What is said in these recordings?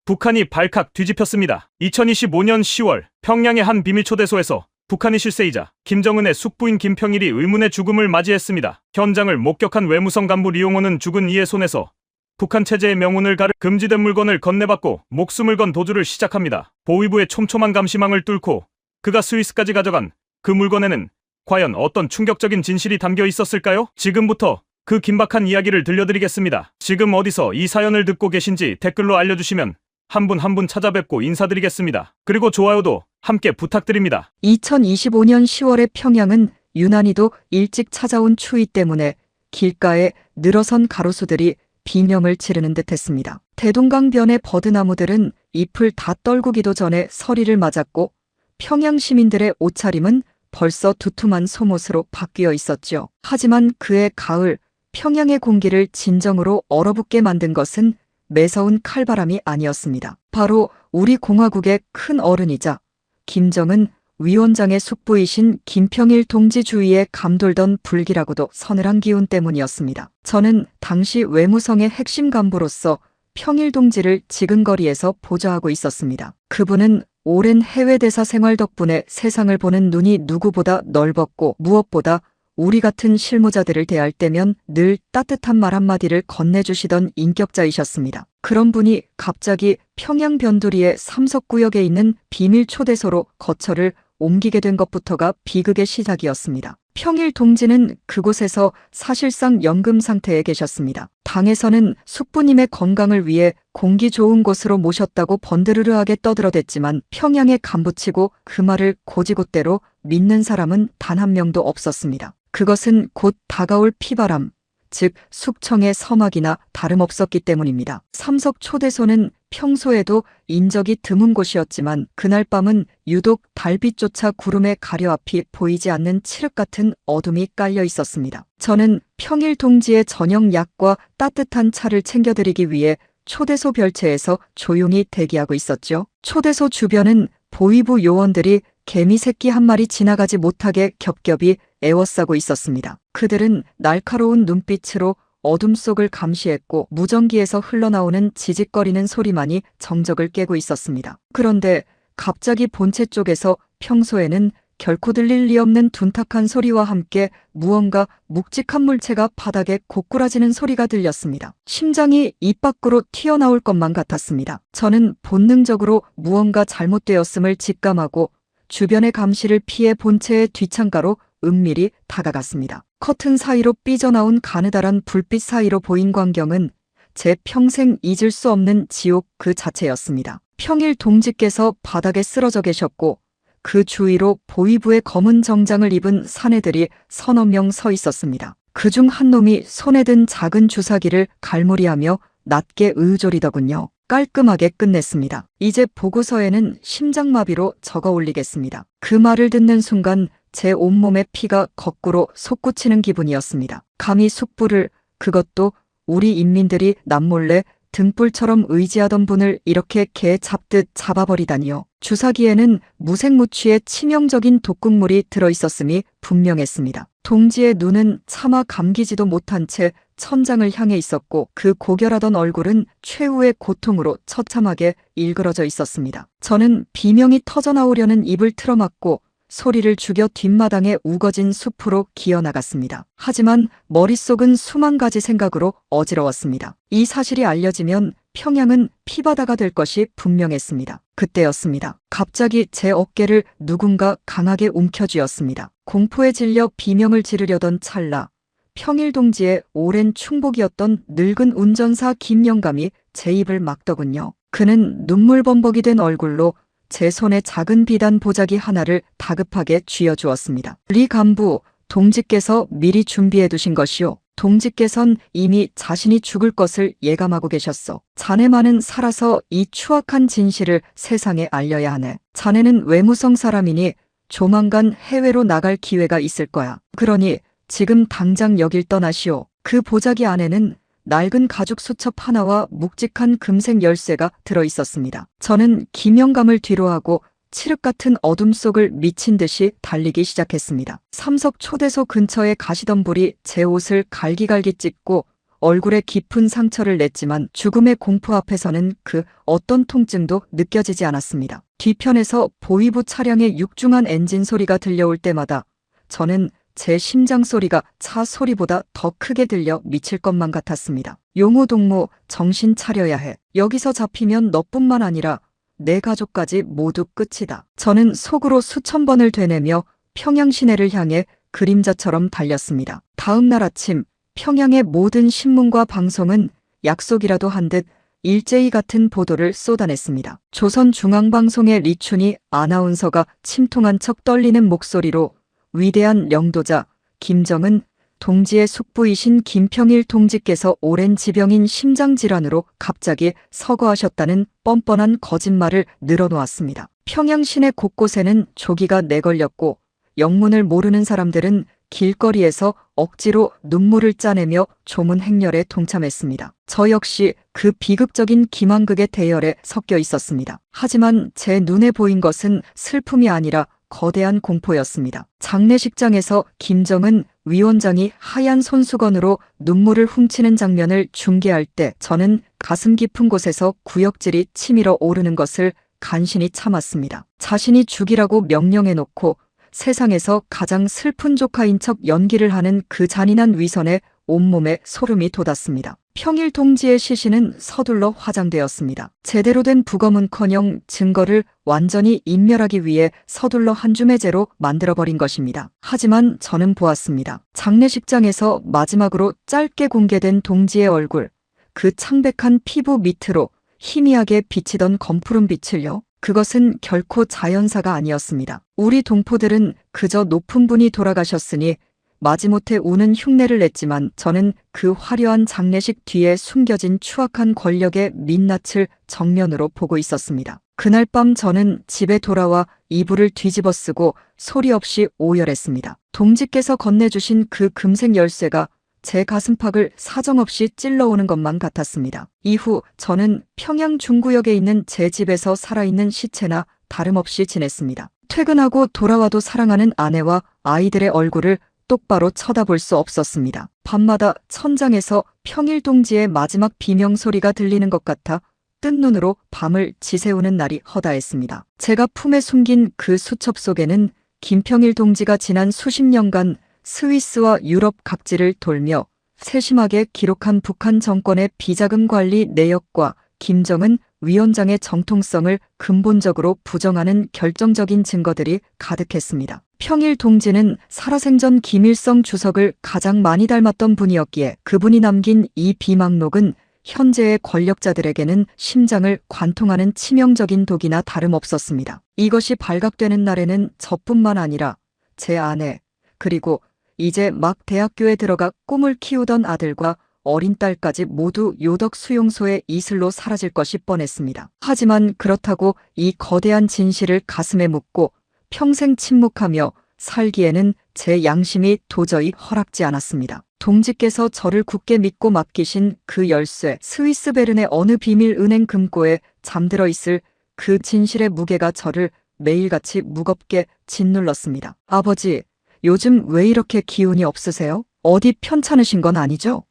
북한이 발칵 뒤집혔습니다. 2025년 10월 평양의 한 비밀초대소에서 북한의 실세이자 김정은의 숙부인 김평일이 의문의 죽음을 맞이했습니다. 현장을 목격한 외무성 간부 리용호는 죽은 이의 손에서 북한 체제의 명운을 가르 금지된 물건을 건네받고 목숨을 건 도주를 시작합니다. 보위부의 촘촘한 감시망을 뚫고 그가 스위스까지 가져간 그 물건에는 과연 어떤 충격적인 진실이 담겨 있었을까요? 지금부터 그 긴박한 이야기를 들려드리겠습니다. 지금 어디서 이 사연을 듣고 계신지 댓글로 알려주시면 한 분 한 분 찾아뵙고 인사드리겠습니다. 그리고 좋아요도 함께 부탁드립니다. 2025년 10월의 평양은 유난히도 일찍 찾아온 추위 때문에 길가에 늘어선 가로수들이 비명을 지르는 듯했습니다. 대동강변의 버드나무들은 잎을 다 떨구기도 전에 서리를 맞았고 평양 시민들의 옷차림은 벌써 두툼한 속옷으로 바뀌어 있었죠. 하지만 그해 가을 평양의 공기를 진정으로 얼어붙게 만든 것은 매서운 칼바람이 아니었습니다. 바로 우리 공화국의 큰 어른이자 김정은 위원장의 숙부이신 김평일 동지 주위에 감돌던 불길하고도 서늘한 기운 때문이었습니다. 저는 당시 외무성의 핵심 간부로서 평일 동지를 지근거리에서 보좌하고 있었습니다. 그분은 오랜 해외 대사 생활 덕분에 세상을 보는 눈이 누구보다 넓었고 무엇보다 우리 같은 실무자들을 대할 때면 늘 따뜻한 말 한마디를 건네주시던 인격자이셨습니다. 그런 분이 갑자기 평양 변두리의 삼석구역에 있는 비밀 초대소로 거처를 옮기게 된 것부터가 비극의 시작이었습니다. 평일 동지는 그곳에서 사실상 연금 상태에 계셨습니다. 당에서는 숙부님의 건강을 위해 공기 좋은 곳으로 모셨다고 번드르르하게 떠들어댔지만 평양에 간부치고 그 말을 고지곳대로 믿는 사람은 단 한 명도 없었습니다. 그것은 곧 다가올 피바람, 즉 숙청의 서막이나 다름없었기 때문입니다. 삼석 초대소는 평소에도 인적이 드문 곳이었지만 그날 밤은 유독 달빛조차 구름에 가려 앞이 보이지 않는 칠흑 같은 어둠이 깔려 있었습니다. 저는 평일 동지의 저녁 약과 따뜻한 차를 챙겨드리기 위해 초대소 별채에서 조용히 대기하고 있었죠. 초대소 주변은 보위부 요원들이 개미 새끼 한 마리 지나가지 못하게 겹겹이 에워싸고 있었습니다. 그들은 날카로운 눈빛으로 어둠 속을 감시했고 무전기에서 흘러나오는 지직거리는 소리만이 정적을 깨고 있었습니다. 그런데 갑자기 본체 쪽에서 평소에는 결코 들릴 리 없는 둔탁한 소리와 함께 무언가 묵직한 물체가 바닥에 고꾸라지는 소리가 들렸습니다. 심장이 입 밖으로 튀어나올 것만 같았습니다. 저는 본능적으로 무언가 잘못되었음을 직감하고 주변의 감시를 피해 본체의 뒷창가로 은밀히 다가갔습니다. 커튼 사이로 삐져나온 가느다란 불빛 사이로 보인 광경은 제 평생 잊을 수 없는 지옥 그 자체였습니다. 평일 동지께서 바닥에 쓰러져 계셨고 그 주위로 보위부의 검은 정장을 입은 사내들이 서너 명 서 있었습니다. 그중 한 놈이 손에 든 작은 주사기를 갈무리하며 낮게 의조리더군요. 깔끔하게 끝냈습니다. 이제 보고서에는 심장마비로 적어 올리겠습니다. 그 말을 듣는 순간 제 온몸의 피가 거꾸로 솟구치는 기분이었습니다. 감히 숙부를, 그것도 우리 인민들이 남몰래 등불처럼 의지하던 분을 이렇게 개 잡듯 잡아버리다니요. 주사기에는 무색무취의 치명적인 독극물이 들어있었음이 분명했습니다. 동지의 눈은 차마 감기지도 못한 채 천장을 향해 있었고 그 고결하던 얼굴은 최후의 고통으로 처참하게 일그러져 있었습니다. 저는 비명이 터져나오려는 입을 틀어막고 소리를 죽여 뒷마당에 우거진 숲으로 기어나갔습니다. 하지만 머릿속은 수만 가지 생각으로 어지러웠습니다. 이 사실이 알려지면 평양은 피바다가 될 것이 분명했습니다. 그때였습니다. 갑자기 제 어깨를 누군가 강하게 움켜쥐었습니다. 공포에 질려 비명을 지르려던 찰나 평일 동지의 오랜 충복이었던 늙은 운전사 김영감이 제 입을 막더군요. 그는 눈물범벅이 된 얼굴로 제 손에 작은 비단 보자기 하나를 다급하게 쥐어주었습니다. 리 간부, 동지께서 미리 준비해 두신 것이요. 동지께선 이미 자신이 죽을 것을 예감하고 계셨어. 자네만은 살아서 이 추악한 진실을 세상에 알려야 하네. 자네는 외무성 사람이니 조만간 해외로 나갈 기회가 있을 거야. 그러니 지금 당장 여길 떠나시오. 그 보자기 안에는 낡은 가죽 수첩 하나와 묵직한 금색 열쇠가 들어있었습니다. 저는 김영감을 뒤로하고 칠흑 같은 어둠 속을 미친 듯이 달리기 시작했습니다. 삼석 초대소 근처에 가시던 불이 제 옷을 갈기갈기 찢고 얼굴에 깊은 상처를 냈지만 죽음의 공포 앞에서는 그 어떤 통증도 느껴지지 않았습니다. 뒤편에서 보위부 차량의 육중한 엔진 소리가 들려올 때마다 저는 제 심장 소리가 차 소리보다 더 크게 들려 미칠 것만 같았습니다. 용호동무, 정신 차려야 해. 여기서 잡히면 너뿐만 아니라 내 가족까지 모두 끝이다. 저는 속으로 수천 번을 되뇌며 평양 시내를 향해 그림자처럼 달렸습니다. 다음 날 아침 평양의 모든 신문과 방송은 약속이라도 한 듯 일제히 같은 보도를 쏟아냈습니다. 조선중앙방송의 리춘희 아나운서가 침통한 척 떨리는 목소리로 위대한 영도자 김정은 동지의 숙부이신 김평일 동지께서 오랜 지병인 심장질환으로 갑자기 서거하셨다는 뻔뻔한 거짓말을 늘어놓았습니다. 평양 시내 곳곳에는 조기가 내걸렸고 영문을 모르는 사람들은 길거리에서 억지로 눈물을 짜내며 조문 행렬에 동참했습니다. 저 역시 그 비극적인 기만극의 대열에 섞여 있었습니다. 하지만 제 눈에 보인 것은 슬픔이 아니라 거대한 공포였습니다. 장례식장에서 김정은 위원장이 하얀 손수건으로 눈물을 훔치는 장면을 중계할 때 저는 가슴 깊은 곳에서 구역질이 치밀어 오르는 것을 간신히 참았습니다. 자신이 죽이라고 명령해놓고 세상에서 가장 슬픈 조카인 척 연기를 하는 그 잔인한 위선에 온몸에 소름이 돋았습니다. 평일 동지의 시신은 서둘러 화장되었습니다. 제대로 된 부검은커녕 증거를 완전히 인멸하기 위해 서둘러 한 줌의 죄로 만들어버린 것입니다. 하지만 저는 보았습니다. 장례식장에서 마지막으로 짧게 공개된 동지의 얼굴, 그 창백한 피부 밑으로 희미하게 비치던 검푸른 빛을요. 그것은 결코 자연사가 아니었습니다. 우리 동포들은 그저 높은 분이 돌아가셨으니 마지못해 우는 흉내를 냈지만 저는 그 화려한 장례식 뒤에 숨겨진 추악한 권력의 민낯을 정면으로 보고 있었습니다. 그날 밤 저는 집에 돌아와 이불을 뒤집어 쓰고 소리 없이 오열했습니다. 동지께서 건네주신 그 금색 열쇠가 제 가슴팍을 사정없이 찔러오는 것만 같았습니다. 이후 저는 평양 중구역에 있는 제 집에서 살아있는 시체나 다름없이 지냈습니다. 퇴근하고 돌아와도 사랑하는 아내와 아이들의 얼굴을 똑바로 쳐다볼 수 없었습니다. 밤마다 천장에서 평일 동지의 마지막 비명 소리가 들리는 것 같아 뜬 눈으로 밤을 지새우는 날이 허다했습니다. 제가 품에 숨긴 그 수첩 속에는 김평일 동지가 지난 수십 년간 스위스와 유럽 각지를 돌며 세심하게 기록한 북한 정권의 비자금 관리 내역과 김정은 위원장의 정통성을 근본적으로 부정하는 결정적인 증거들이 가득했습니다. 평일 동지는 살아생전 김일성 주석을 가장 많이 닮았던 분이었기에 그분이 남긴 이 비망록은 현재의 권력자들에게는 심장을 관통하는 치명적인 독이나 다름없었습니다. 이것이 발각되는 날에는 저뿐만 아니라 제 아내, 그리고 이제 막 대학교에 들어가 꿈을 키우던 아들과 어린 딸까지 모두 요덕 수용소의 이슬로 사라질 것이 뻔했습니다. 하지만 그렇다고 이 거대한 진실을 가슴에 묻고 평생 침묵하며 살기에는 제 양심이 도저히 허락지 않았습니다. 동지께서 저를 굳게 믿고 맡기신 그 열쇠, 스위스 베른의 어느 비밀 은행 금고에 잠들어 있을 그 진실의 무게가 저를 매일같이 무겁게 짓눌렀습니다. 아버지, 요즘 왜 이렇게 기운이 없으세요? 어디 편찮으신 건 아니죠?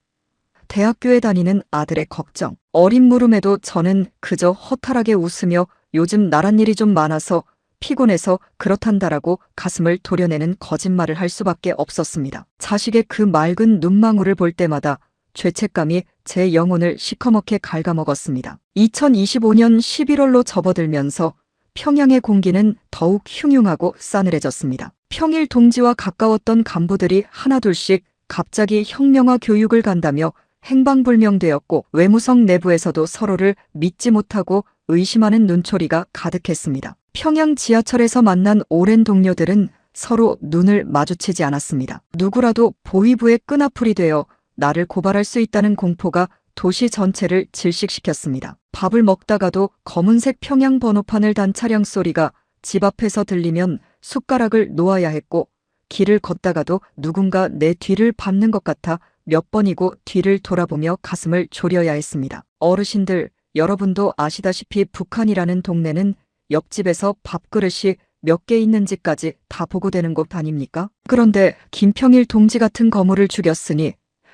대학교에 다니는 아들의 걱정. 어린 물음에도 저는 그저 허탈하게 웃으며 요즘 나란 일이 좀 많아서 피곤해서 그렇단다라고 가슴을 도려내는 거짓말을 할 수밖에 없었습니다. 자식의 그 맑은 눈망울을 볼 때마다 죄책감이 제 영혼을 시커멓게 갉아먹었습니다. 2025년 11월로 접어들면서 평양의 공기는 더욱 흉흉하고 싸늘해졌습니다. 평일 동지와 가까웠던 간부들이 하나둘씩 갑자기 혁명화 교육을 간다며 행방불명되었고 외무성 내부에서도 서로를 믿지 못하고 의심하는 눈초리가 가득했습니다. 평양 지하철에서 만난 오랜 동료들은 서로 눈을 마주치지 않았습니다. 누구라도 보위부의 끈앞풀이 되어 나를 고발할 수 있다는 공포가 도시 전체를 질식시켰습니다. 밥을 먹다가도 검은색 평양 번호판을 단 차량 소리가 집 앞에서 들리면 숟가락을 놓아야 했고 길을 걷다가도 누군가 내 뒤를 밟는 것 같아 몇 번이고 뒤를 돌아보며 가슴을 졸여야 했습니다. 어르신들, 여러분도 아시다시피 북한이라는 동네는 옆집에서 밥그릇이 몇 개 있는지까지 다 보고되는 곳 아닙니까? 그런데 김평일 동지 같은 거물을 죽였으니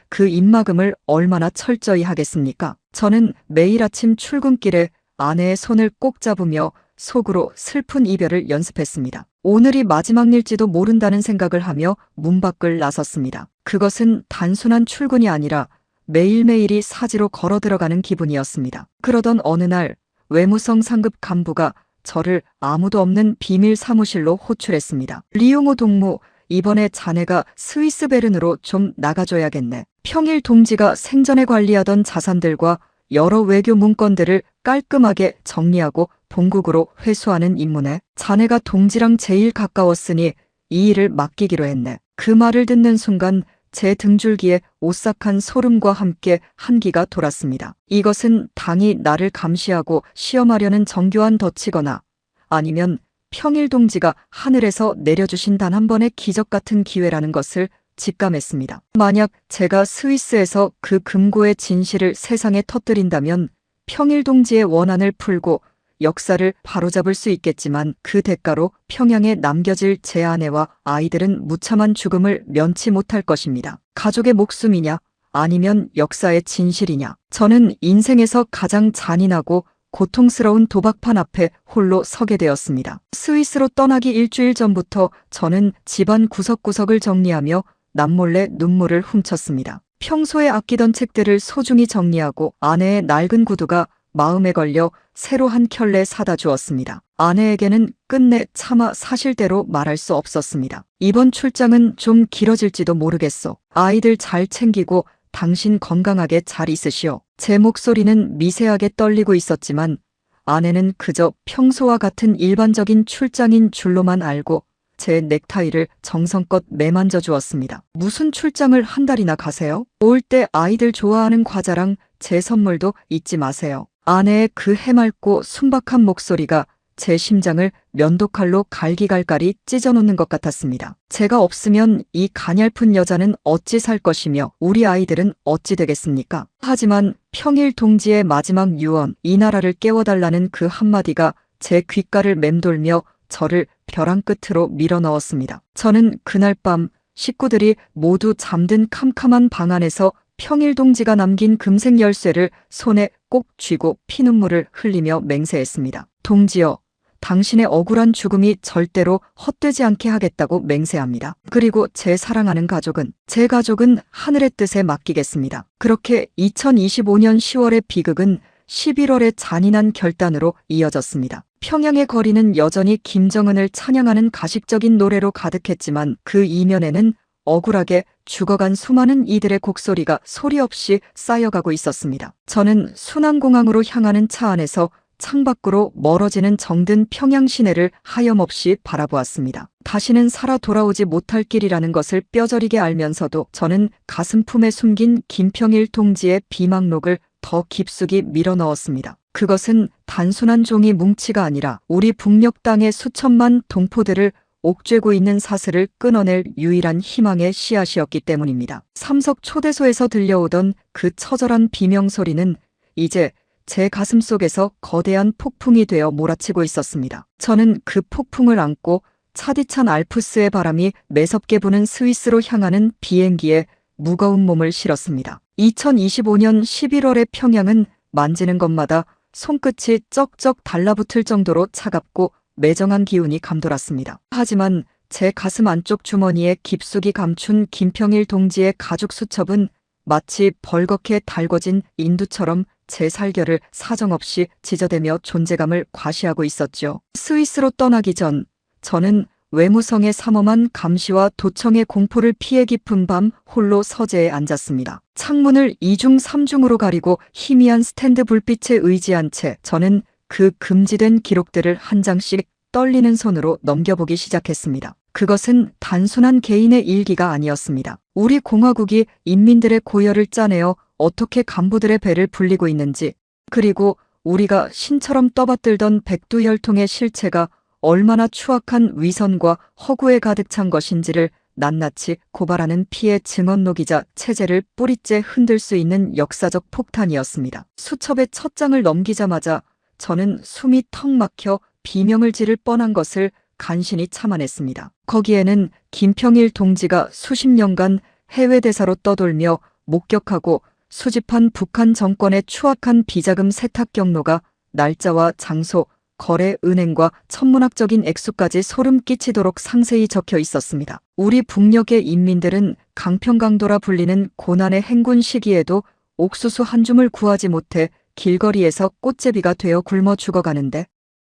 그 입막음을 얼마나 철저히 하겠습니까? 저는 매일 아침 출근길에 아내의 손을 꼭 잡으며 속으로 슬픈 이별을 연습했습니다. 오늘이 마지막 일지도 모른다는 생각을 하며 문 밖을 나섰습니다. 그것은 단순한 출근이 아니라 매일매일이 사지로 걸어 들어가는 기분이었습니다. 그러던 어느 날 외무성 상급 간부가 저를 아무도 없는 비밀 사무실로 호출했습니다. 리용호 동무, 이번에 자네가 스위스 베른으로 좀 나가줘야겠네. 평일 동지가 생전에 관리하던 자산들과 여러 외교 문건들을 깔끔하게 정리하고 본국으로 회수하는 임무네. 자네가 동지랑 제일 가까웠으니 이 일을 맡기기로 했네. 그 말을 듣는 순간 제 등줄기에 오싹한 소름과 함께 한기가 돌았습니다. 이것은 당이 나를 감시하고 시험하려는 정교한 덫이거나 아니면 평일 동지가 하늘에서 내려주신 단 한 번의 기적 같은 기회라는 것을 직감했습니다. 만약 제가 스위스에서 그 금고의 진실을 세상에 터뜨린다면 평일 동지의 원한을 풀고 역사를 바로잡을 수 있겠지만 그 대가로 평양에 남겨질 제 아내와 아이들은 무참한 죽음을 면치 못할 것입니다. 가족의 목숨이냐 아니면 역사의 진실이냐. 저는 인생에서 가장 잔인하고 고통스러운 도박판 앞에 홀로 서게 되었습니다. 스위스로 떠나기 일주일 전부터 저는 집안 구석구석을 정리하며 남몰래 눈물을 훔쳤습니다. 평소에 아끼던 책들을 소중히 정리하고 아내의 낡은 구두가 마음에 걸려 새로 한 켤레 사다 주었습니다. 아내에게는 끝내 차마 사실대로 말할 수 없었습니다. 이번 출장은 좀 길어질지도 모르겠소. 아이들 잘 챙기고 당신 건강하게 잘 있으시오. 제 목소리는 미세하게 떨리고 있었지만 아내는 그저 평소와 같은 일반적인 출장인 줄로만 알고 제 넥타이를 정성껏 매만져 주었습니다. 무슨 출장을 한 달이나 가세요? 올 때 아이들 좋아하는 과자랑 제 선물도 잊지 마세요. 아내의 그 해맑고 순박한 목소리가 제 심장을 면도칼로 갈기갈갈이 찢어놓는 것 같았습니다. 제가 없으면 이 가냘픈 여자는 어찌 살 것이며 우리 아이들은 어찌 되겠습니까? 하지만 평일 동지의 마지막 유언, 이 나라를 깨워달라는 그 한마디가 제 귓가를 맴돌며 저를 벼랑 끝으로 밀어넣었습니다. 저는 그날 밤 식구들이 모두 잠든 캄캄한 방 안에서 평일 동지가 남긴 금색 열쇠를 손에 꼭 쥐고 피눈물을 흘리며 맹세했습니다. 동지여, 당신의 억울한 죽음이 절대로 헛되지 않게 하겠다고 맹세합니다. 그리고 제 사랑하는 가족은, 제 가족은 하늘의 뜻에 맡기겠습니다. 그렇게 2025년 10월의 비극은 11월의 잔인한 결단으로 이어졌습니다. 평양의 거리는 여전히 김정은을 찬양하는 가식적인 노래로 가득했지만 그 이면에는 억울하게 죽어간 수많은 이들의 곡소리가 소리 없이 쌓여가고 있었습니다. 저는 순환공항으로 향하는 차 안에서 창밖으로 멀어지는 정든 평양 시내를 하염없이 바라보았습니다. 다시는 살아 돌아오지 못할 길이라는 것을 뼈저리게 알면서도 저는 가슴품에 숨긴 김평일 동지의 비망록을 더 깊숙이 밀어넣었습니다. 그것은 단순한 종이 뭉치가 아니라 우리 북녘 땅의 수천만 동포들을 옥죄고 있는 사슬을 끊어낼 유일한 희망의 씨앗이었기 때문입니다. 삼석 초대소에서 들려오던 그 처절한 비명소리는 이제 제 가슴 속에서 거대한 폭풍이 되어 몰아치고 있었습니다. 저는 그 폭풍을 안고 차디찬 알프스의 바람이 매섭게 부는 스위스로 향하는 비행기에 무거운 몸을 실었습니다. 2025년 11월의 평양은 만지는 것마다 손끝이 쩍쩍 달라붙을 정도로 차갑고 매정한 기운이 감돌았습니다. 하지만 제 가슴 안쪽 주머니에 깊숙이 감춘 김평일 동지의 가죽 수첩은 마치 벌겋게 달궈진 인두처럼 제 살결을 사정없이 찢어대며 존재감을 과시하고 있었죠. 스위스로 떠나기 전 저는 외무성의 삼엄한 감시와 도청의 공포를 피해 깊은 밤 홀로 서재에 앉았습니다. 창문을 2중 3중으로 가리고 희미한 스탠드 불빛에 의지한 채 저는 그 금지된 기록들을 한 장씩 떨리는 손으로 넘겨보기 시작했습니다. 그것은 단순한 개인의 일기가 아니었습니다. 우리 공화국이 인민들의 고열을 짜내어 어떻게 간부들의 배를 불리고 있는지, 그리고 우리가 신처럼 떠받들던 백두혈통의 실체가 얼마나 추악한 위선과 허구에 가득 찬 것인지를 낱낱이 고발하는 피해 증언록이자 체제를 뿌리째 흔들 수 있는 역사적 폭탄이었습니다. 수첩의 첫 장을 넘기자마자 저는 숨이 턱 막혀 비명을 지를 뻔한 것을 간신히 참아냈습니다. 거기에는 김평일 동지가 수십 년간 해외 대사로 떠돌며 목격하고 수집한 북한 정권의 추악한 비자금 세탁 경로가 날짜와 장소, 거래 은행과 천문학적인 액수까지 소름 끼치도록 상세히 적혀 있었습니다. 우리 북녘의 인민들은 강평강도라 불리는 고난의 행군 시기에도 옥수수 한 줌을 구하지 못해 길거리에서 꽃제비가 되어 굶어 죽어가는데,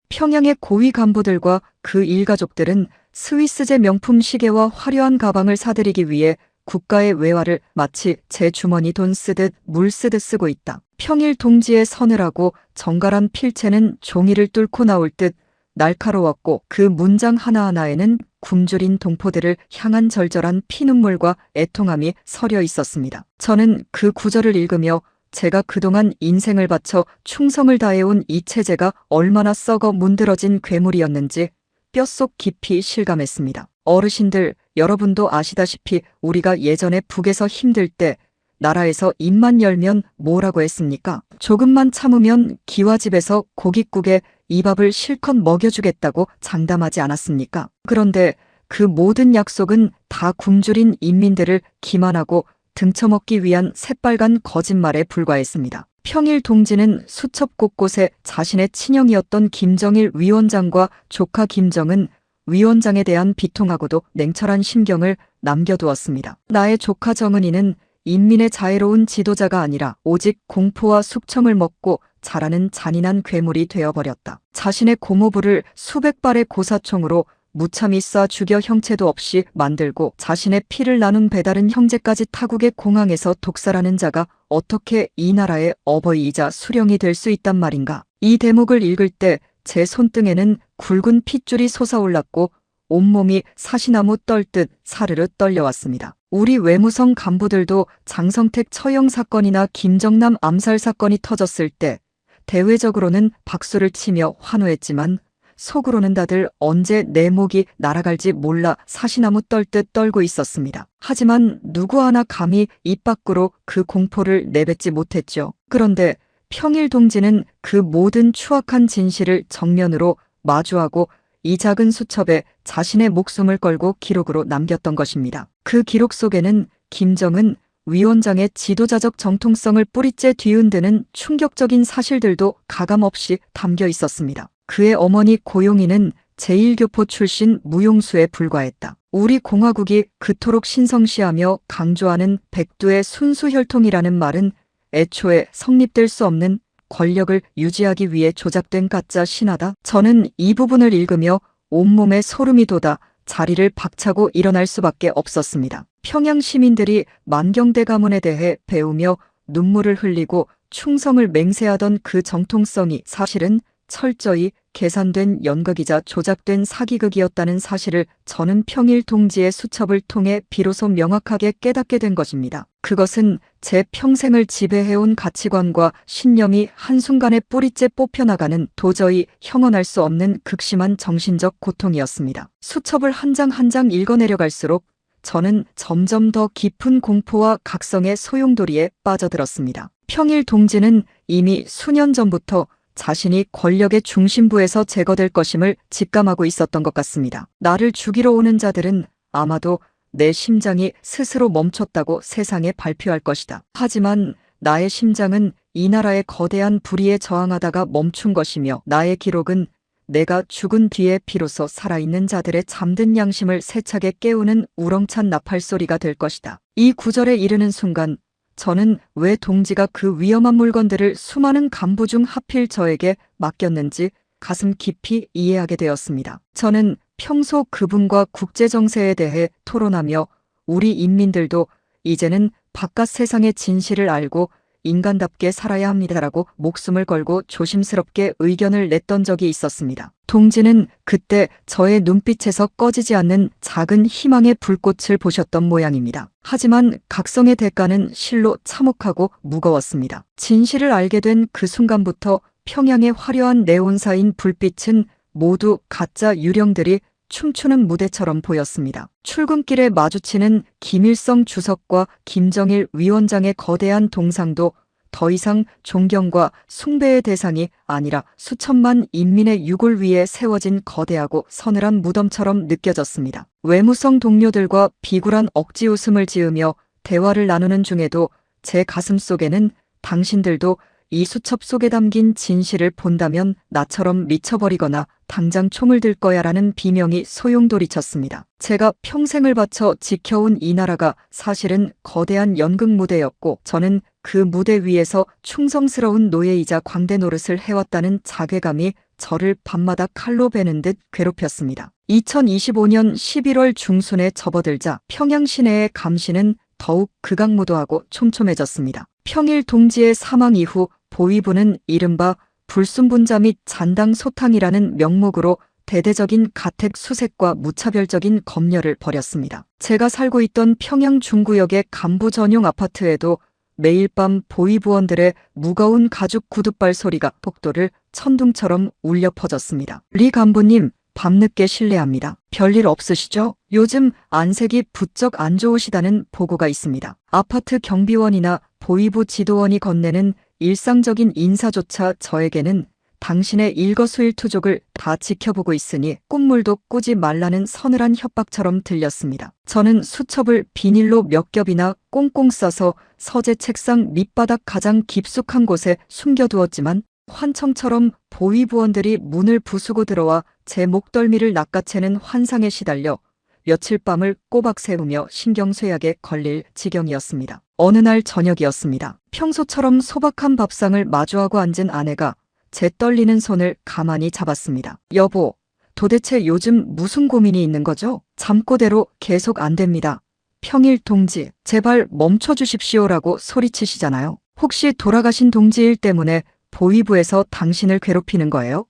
평양의 고위 간부들과 그 일가족들은 스위스제 명품 시계와 화려한 가방을 사들이기 위해 국가의 외화를 마치 제 주머니 돈 쓰듯 물 쓰듯 쓰고 있다. 평일 동지의 서늘하고 정갈한 필체는 종이를 뚫고 나올 듯 날카로웠고, 그 문장 하나하나에는 굶주린 동포들을 향한 절절한 피눈물과 애통함이 서려 있었습니다. 저는 그 구절을 읽으며 제가 그동안 인생을 바쳐 충성을 다해온 이 체제가 얼마나 썩어 문드러진 괴물이었는지 뼛속 깊이 실감했습니다. 어르신들, 여러분도 아시다시피 우리가 예전에 북에서 힘들 때 나라에서 입만 열면 뭐라고 했습니까? 조금만 참으면 기와집에서 고깃국에 이 밥을 실컷 먹여주겠다고 장담하지 않았습니까? 그런데 그 모든 약속은 다 굶주린 인민들을 기만하고 등쳐먹기 위한 새빨간 거짓말에 불과했습니다. 평일 동지는 수첩 곳곳에 자신의 친형이었던 김정일 위원장과 조카 김정은 위원장에 대한 비통하고도 냉철한 심경을 남겨두었습니다. 나의 조카 정은이는 인민의 자애로운 지도자가 아니라 오직 공포와 숙청을 먹고 자라는 잔인한 괴물이 되어버렸다. 자신의 고모부를 수백 발의 고사총으로 무참히 쏴 죽여 형체도 없이 만들고 자신의 피를 나눈 배다른 형제까지 타국의 공항에서 독살하는 자가 어떻게 이 나라의 어버이이자 수령이 될 수 있단 말인가. 이 대목을 읽을 때 제 손등에는 굵은 핏줄이 솟아올랐고 온몸이 사시나무 떨듯 사르르 떨려왔습니다. 우리 외무성 간부들도 장성택 처형 사건이나 김정남 암살 사건이 터졌을 때 대외적으로는 박수를 치며 환호했지만 속으로는 다들 언제 내 목이 날아갈지 몰라 사시나무 떨듯 떨고 있었습니다. 하지만 누구 하나 감히 입 밖으로 그 공포를 내뱉지 못했죠. 그런데 평일 동지는 그 모든 추악한 진실을 정면으로 마주하고 이 작은 수첩에 자신의 목숨을 걸고 기록으로 남겼던 것입니다. 그 기록 속에는 김정은 위원장의 지도자적 정통성을 뿌리째 뒤흔드는 충격적인 사실들도 가감없이 담겨 있었습니다. 그의 어머니 고용이는 제1교포 출신 무용수에 불과했다. 우리 공화국이 그토록 신성시하며 강조하는 백두의 순수혈통이라는 말은 애초에 성립될 수 없는 권력을 유지하기 위해 조작된 가짜 신화다. 저는 이 부분을 읽으며 온몸에 소름이 돋아 자리를 박차고 일어날 수밖에 없었습니다. 평양 시민들이 만경대 가문에 대해 배우며 눈물을 흘리고 충성을 맹세하던 그 정통성이 사실은 철저히 계산된 연극이자 조작된 사기극이었다는 사실을 저는 평일 동지의 수첩을 통해 비로소 명확하게 깨닫게 된 것입니다. 그것은 제 평생을 지배해온 가치관과 신념이 한순간에 뿌리째 뽑혀나가는 도저히 형언할 수 없는 극심한 정신적 고통이었습니다. 수첩을 한 장 한 장 읽어내려갈수록 저는 점점 더 깊은 공포와 각성의 소용돌이에 빠져들었습니다. 평일 동지는 이미 수년 전부터 자신이 권력의 중심부에서 제거될 것임을 직감하고 있었던 것 같습니다. 나를 죽이러 오는 자들은 아마도 내 심장이 스스로 멈췄다고 세상에 발표할 것이다. 하지만 나의 심장은 이 나라의 거대한 불의에 저항하다가 멈춘 것이며 나의 기록은 내가 죽은 뒤에 비로소 살아있는 자들의 잠든 양심을 세차게 깨우는 우렁찬 나팔 소리가 될 것이다. 이 구절에 이르는 순간 저는 왜 동지가 그 위험한 물건들을 수많은 간부 중 하필 저에게 맡겼는지 가슴 깊이 이해하게 되었습니다. 저는 평소 그분과 국제정세에 대해 토론하며 우리 인민들도 이제는 바깥 세상의 진실을 알고 인간답게 살아야 합니다라고 목숨을 걸고 조심스럽게 의견을 냈던 적이 있었습니다. 동지는 그때 저의 눈빛에서 꺼지지 않는 작은 희망의 불꽃을 보셨던 모양입니다. 하지만 각성의 대가는 실로 참혹하고 무거웠습니다. 진실을 알게 된 그 순간부터 평양의 화려한 네온사인 불빛은 모두 가짜 유령들이 춤추는 무대처럼 보였습니다. 출근길에 마주치는 김일성 주석과 김정일 위원장의 거대한 동상도 더 이상 존경과 숭배의 대상이 아니라 수천만 인민의 유골 위에 세워진 거대하고 서늘한 무덤처럼 느껴졌습니다. 외무성 동료들과 비굴한 억지 웃음을 지으며 대화를 나누는 중에도 제 가슴 속에는 당신들도 이 수첩 속에 담긴 진실을 본다면 나처럼 미쳐버리거나 당장 총을 들 거야 라는 비명이 소용돌이쳤습니다. 제가 평생을 바쳐 지켜온 이 나라가 사실은 거대한 연극 무대였고 저는 그 무대 위에서 충성스러운 노예이자 광대 노릇을 해왔다는 자괴감이 저를 밤마다 칼로 베는 듯 괴롭혔습니다. 2025년 11월 중순에 접어들자 평양 시내의 감시는 더욱 극악무도하고 촘촘해졌습니다. 평일 동지의 사망 이후 보위부는 이른바 불순분자 및 잔당 소탕이라는 명목으로 대대적인 가택 수색과 무차별적인 검열을 벌였습니다. 제가 살고 있던 평양 중구역의 간부 전용 아파트에도 매일 밤 보위부원들의 무거운 가죽 구둣발 소리가 복도를 천둥처럼 울려 퍼졌습니다. 리 간부님, 밤늦게 실례합니다. 별일 없으시죠? 요즘 안색이 부쩍 안 좋으시다는 보고가 있습니다. 아파트 경비원이나 보위부 지도원이 건네는 일상적인 인사조차 저에게는 당신의 일거수일투족을 다 지켜보고 있으니 꽃물도 꾸지 말라는 서늘한 협박처럼 들렸습니다. 저는 수첩을 비닐로 몇 겹이나 꽁꽁 싸서 서재 책상 밑바닥 가장 깊숙한 곳에 숨겨두었지만 환청처럼 보위부원들이 문을 부수고 들어와 제 목덜미를 낚아채는 환상에 시달려 며칠 밤을 꼬박 새우며 신경쇠약에 걸릴 지경이었습니다. 어느 날 저녁이었습니다. 평소처럼 소박한 밥상을 마주하고 앉은 아내가 제 떨리는 손을 가만히 잡았습니다. 여보, 도대체 요즘 무슨 고민이 있는 거죠? 잠꼬대로 계속 안 됩니다. 평일 동지, 제발 멈춰주십시오라고 소리치시잖아요. 혹시 돌아가신 동지 일 때문에 보위부에서 당신을 괴롭히는 거예요?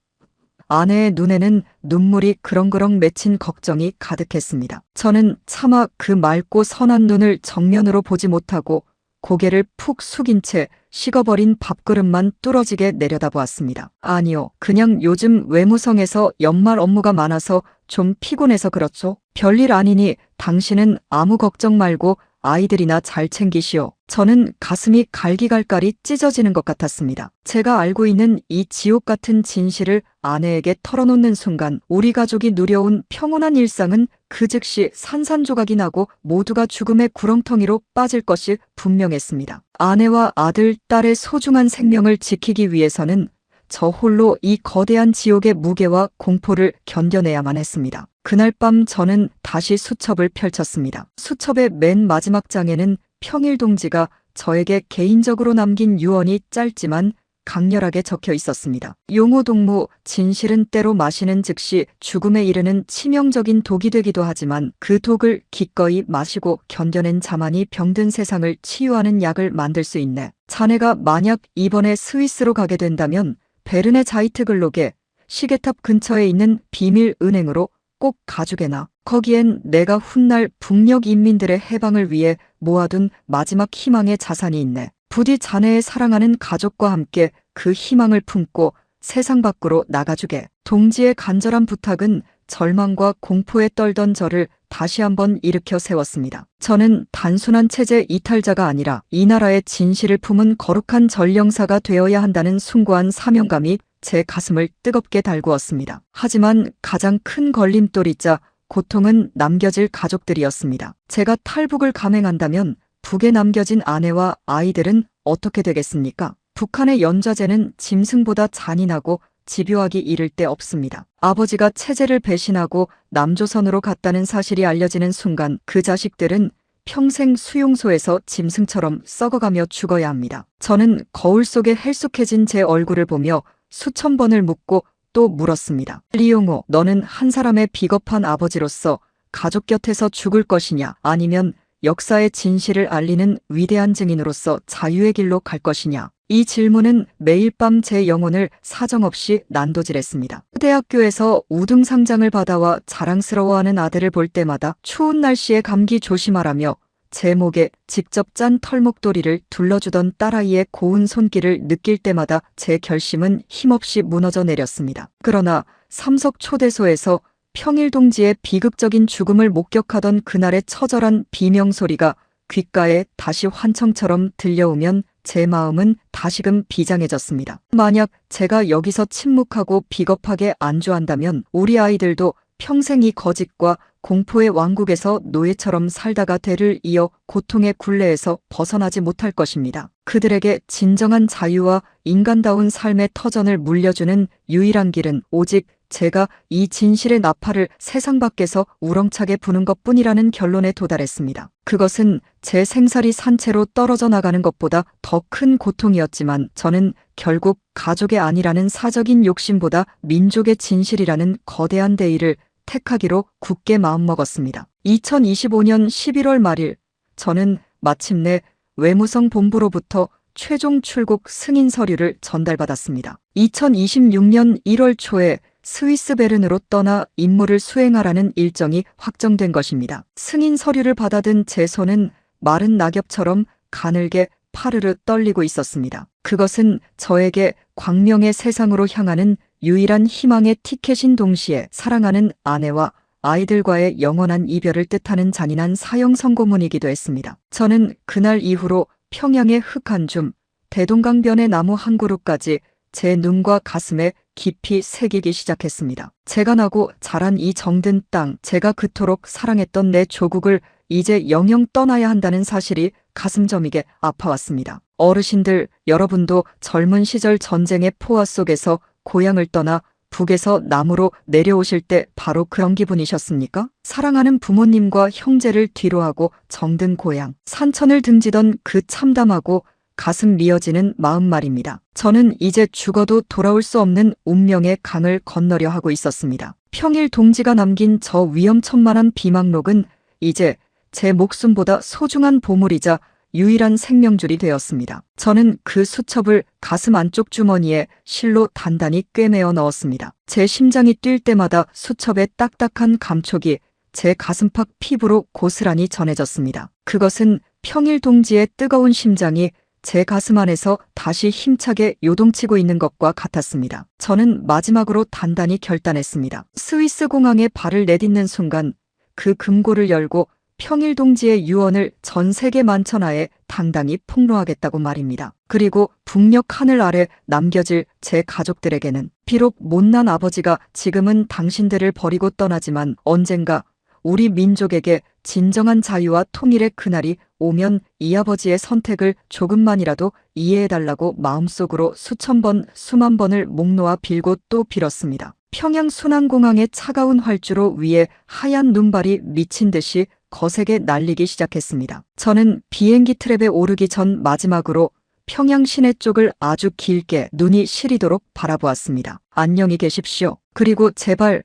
아내의 눈에는 눈물이 그렁그렁 맺힌 걱정이 가득했습니다. 저는 차마 그 맑고 선한 눈을 정면으로 보지 못하고 고개를 푹 숙인 채 식어버린 밥그릇만 뚫어지게 내려다보았습니다. 아니요, 그냥 요즘 외무성에서 연말 업무가 많아서 좀 피곤해서 그렇죠. 별일 아니니 당신은 아무 걱정 말고 아이들이나 잘 챙기시오. 저는 가슴이 갈기갈깔이 찢어지는 것 같았습니다. 제가 알고 있는 이 지옥 같은 진실을 아내에게 털어놓는 순간 우리 가족이 누려온 평온한 일상은 그 즉시 산산조각이 나고 모두가 죽음의 구렁텅이로 빠질 것이 분명했습니다. 아내와 아들, 딸의 소중한 생명을 지키기 위해서는 저 홀로 이 거대한 지옥의 무게와 공포를 견뎌내야만 했습니다. 그날 밤 저는 다시 수첩을 펼쳤습니다. 수첩의 맨 마지막 장에는 평일 동지가 저에게 개인적으로 남긴 유언이 짧지만 강렬하게 적혀 있었습니다. 용호동무, 진실은 때로 마시는 즉시 죽음에 이르는 치명적인 독이 되기도 하지만 그 독을 기꺼이 마시고 견뎌낸 자만이 병든 세상을 치유하는 약을 만들 수 있네. 자네가 만약 이번에 스위스로 가게 된다면 베른의 자이트글록에 시계탑 근처에 있는 비밀 은행으로 꼭 가주게나. 거기엔 내가 훗날 북녘 인민들의 해방을 위해 모아둔 마지막 희망의 자산이 있네. 부디 자네의 사랑하는 가족과 함께 그 희망을 품고 세상 밖으로 나가주게. 동지의 간절한 부탁은 절망과 공포에 떨던 저를 다시 한번 일으켜 세웠습니다. 저는 단순한 체제 이탈자가 아니라 이 나라의 진실을 품은 거룩한 전령사가 되어야 한다는 숭고한 사명감이 제 가슴을 뜨겁게 달구었습니다. 하지만 가장 큰 걸림돌이자 고통은 남겨질 가족들이었습니다. 제가 탈북을 감행한다면 북에 남겨진 아내와 아이들은 어떻게 되겠습니까? 북한의 연좌제는 짐승보다 잔인하고 집요하기 이를 데 없습니다. 아버지가 체제를 배신하고 남조선으로 갔다는 사실이 알려지는 순간 그 자식들은 평생 수용소에서 짐승처럼 썩어가며 죽어야 합니다. 저는 거울 속에 헬쑥해진 제 얼굴을 보며 수천 번을 묻고 또 물었습니다. 리용호, 너는 한 사람의 비겁한 아버지로서 가족 곁에서 죽을 것이냐, 아니면 역사의 진실을 알리는 위대한 증인으로서 자유의 길로 갈 것이냐. 이 질문은 매일 밤 제 영혼을 사정없이 난도질했습니다. 대학교에서 우등상장을 받아와 자랑스러워하는 아들을 볼 때마다 추운 날씨에 감기 조심하라며 제 목에 직접 짠 털목도리를 둘러주던 딸아이의 고운 손길을 느낄 때마다 제 결심은 힘없이 무너져 내렸습니다. 그러나 삼석 초대소에서 평일 동지의 비극적인 죽음을 목격하던 그날의 처절한 비명소리가 귓가에 다시 환청처럼 들려오면 제 마음은 다시금 비장해졌습니다. 만약 제가 여기서 침묵하고 비겁하게 안주한다면 우리 아이들도 평생 이 거짓과 공포의 왕국에서 노예처럼 살다가 대를 이어 고통의 굴레에서 벗어나지 못할 것입니다. 그들에게 진정한 자유와 인간다운 삶의 터전을 물려주는 유일한 길은 오직 제가 이 진실의 나팔을 세상 밖에서 우렁차게 부는 것뿐이라는 결론에 도달했습니다. 그것은 제 생살이 산채로 떨어져 나가는 것보다 더 큰 고통이었지만 저는 결국 가족의 안이라는 사적인 욕심보다 민족의 진실이라는 거대한 대의를 택하기로 굳게 마음먹었습니다. 2025년 11월 말일, 저는 마침내 외무성 본부로부터 최종 출국 승인 서류를 전달받았습니다. 2026년 1월 초에 스위스 베른으로 떠나 임무를 수행하라는 일정이 확정된 것입니다. 승인 서류를 받아든 제 손은 마른 낙엽처럼 가늘게 파르르 떨리고 있었습니다. 그것은 저에게 광명의 세상으로 향하는 유일한 희망의 티켓인 동시에 사랑하는 아내와 아이들과의 영원한 이별을 뜻하는 잔인한 사형 선고문이기도 했습니다. 저는 그날 이후로 평양의 흙 한 줌, 대동강변의 나무 한 그루까지 제 눈과 가슴에 깊이 새기기 시작했습니다. 제가 나고 자란 이 정든 땅, 제가 그토록 사랑했던 내 조국을 이제 영영 떠나야 한다는 사실이 가슴 저미게 아파왔습니다. 어르신들, 여러분도 젊은 시절 전쟁의 포화 속에서 고향을 떠나 북에서 남으로 내려오실 때 바로 그런 기분이셨습니까? 사랑하는 부모님과 형제를 뒤로하고 정든 고향, 산천을 등지던 그 참담하고 가슴 미어지는 마음 말입니다. 저는 이제 죽어도 돌아올 수 없는 운명의 강을 건너려 하고 있었습니다. 평일 동지가 남긴 저 위험천만한 비망록은 이제 제 목숨보다 소중한 보물이자 유일한 생명줄이 되었습니다. 저는 그 수첩을 가슴 안쪽 주머니에 실로 단단히 꿰매어 넣었습니다. 제 심장이 뛸 때마다 수첩의 딱딱한 감촉이 제 가슴팍 피부로 고스란히 전해졌습니다. 그것은 평일 동지의 뜨거운 심장이 제 가슴 안에서 다시 힘차게 요동치고 있는 것과 같았습니다. 저는 마지막으로 단단히 결단했습니다. 스위스 공항에 발을 내딛는 순간 그 금고를 열고 평일 동지의 유언을 전 세계 만천하에 당당히 폭로하겠다고 말입니다. 그리고 북녘 하늘 아래 남겨질 제 가족들에게는 비록 못난 아버지가 지금은 당신들을 버리고 떠나지만 언젠가 우리 민족에게 진정한 자유와 통일의 그날이 오면 이 아버지의 선택을 조금만이라도 이해해달라고 마음속으로 수천 번, 수만 번을 목 놓아 빌고 또 빌었습니다. 평양 순환공항의 차가운 활주로 위에 하얀 눈발이 미친 듯이 거세게 날리기 시작했습니다. 저는 비행기 트랩에 오르기 전 마지막으로 평양 시내 쪽을 아주 길게 눈이 시리도록 바라보았습니다. 안녕히 계십시오. 그리고 제발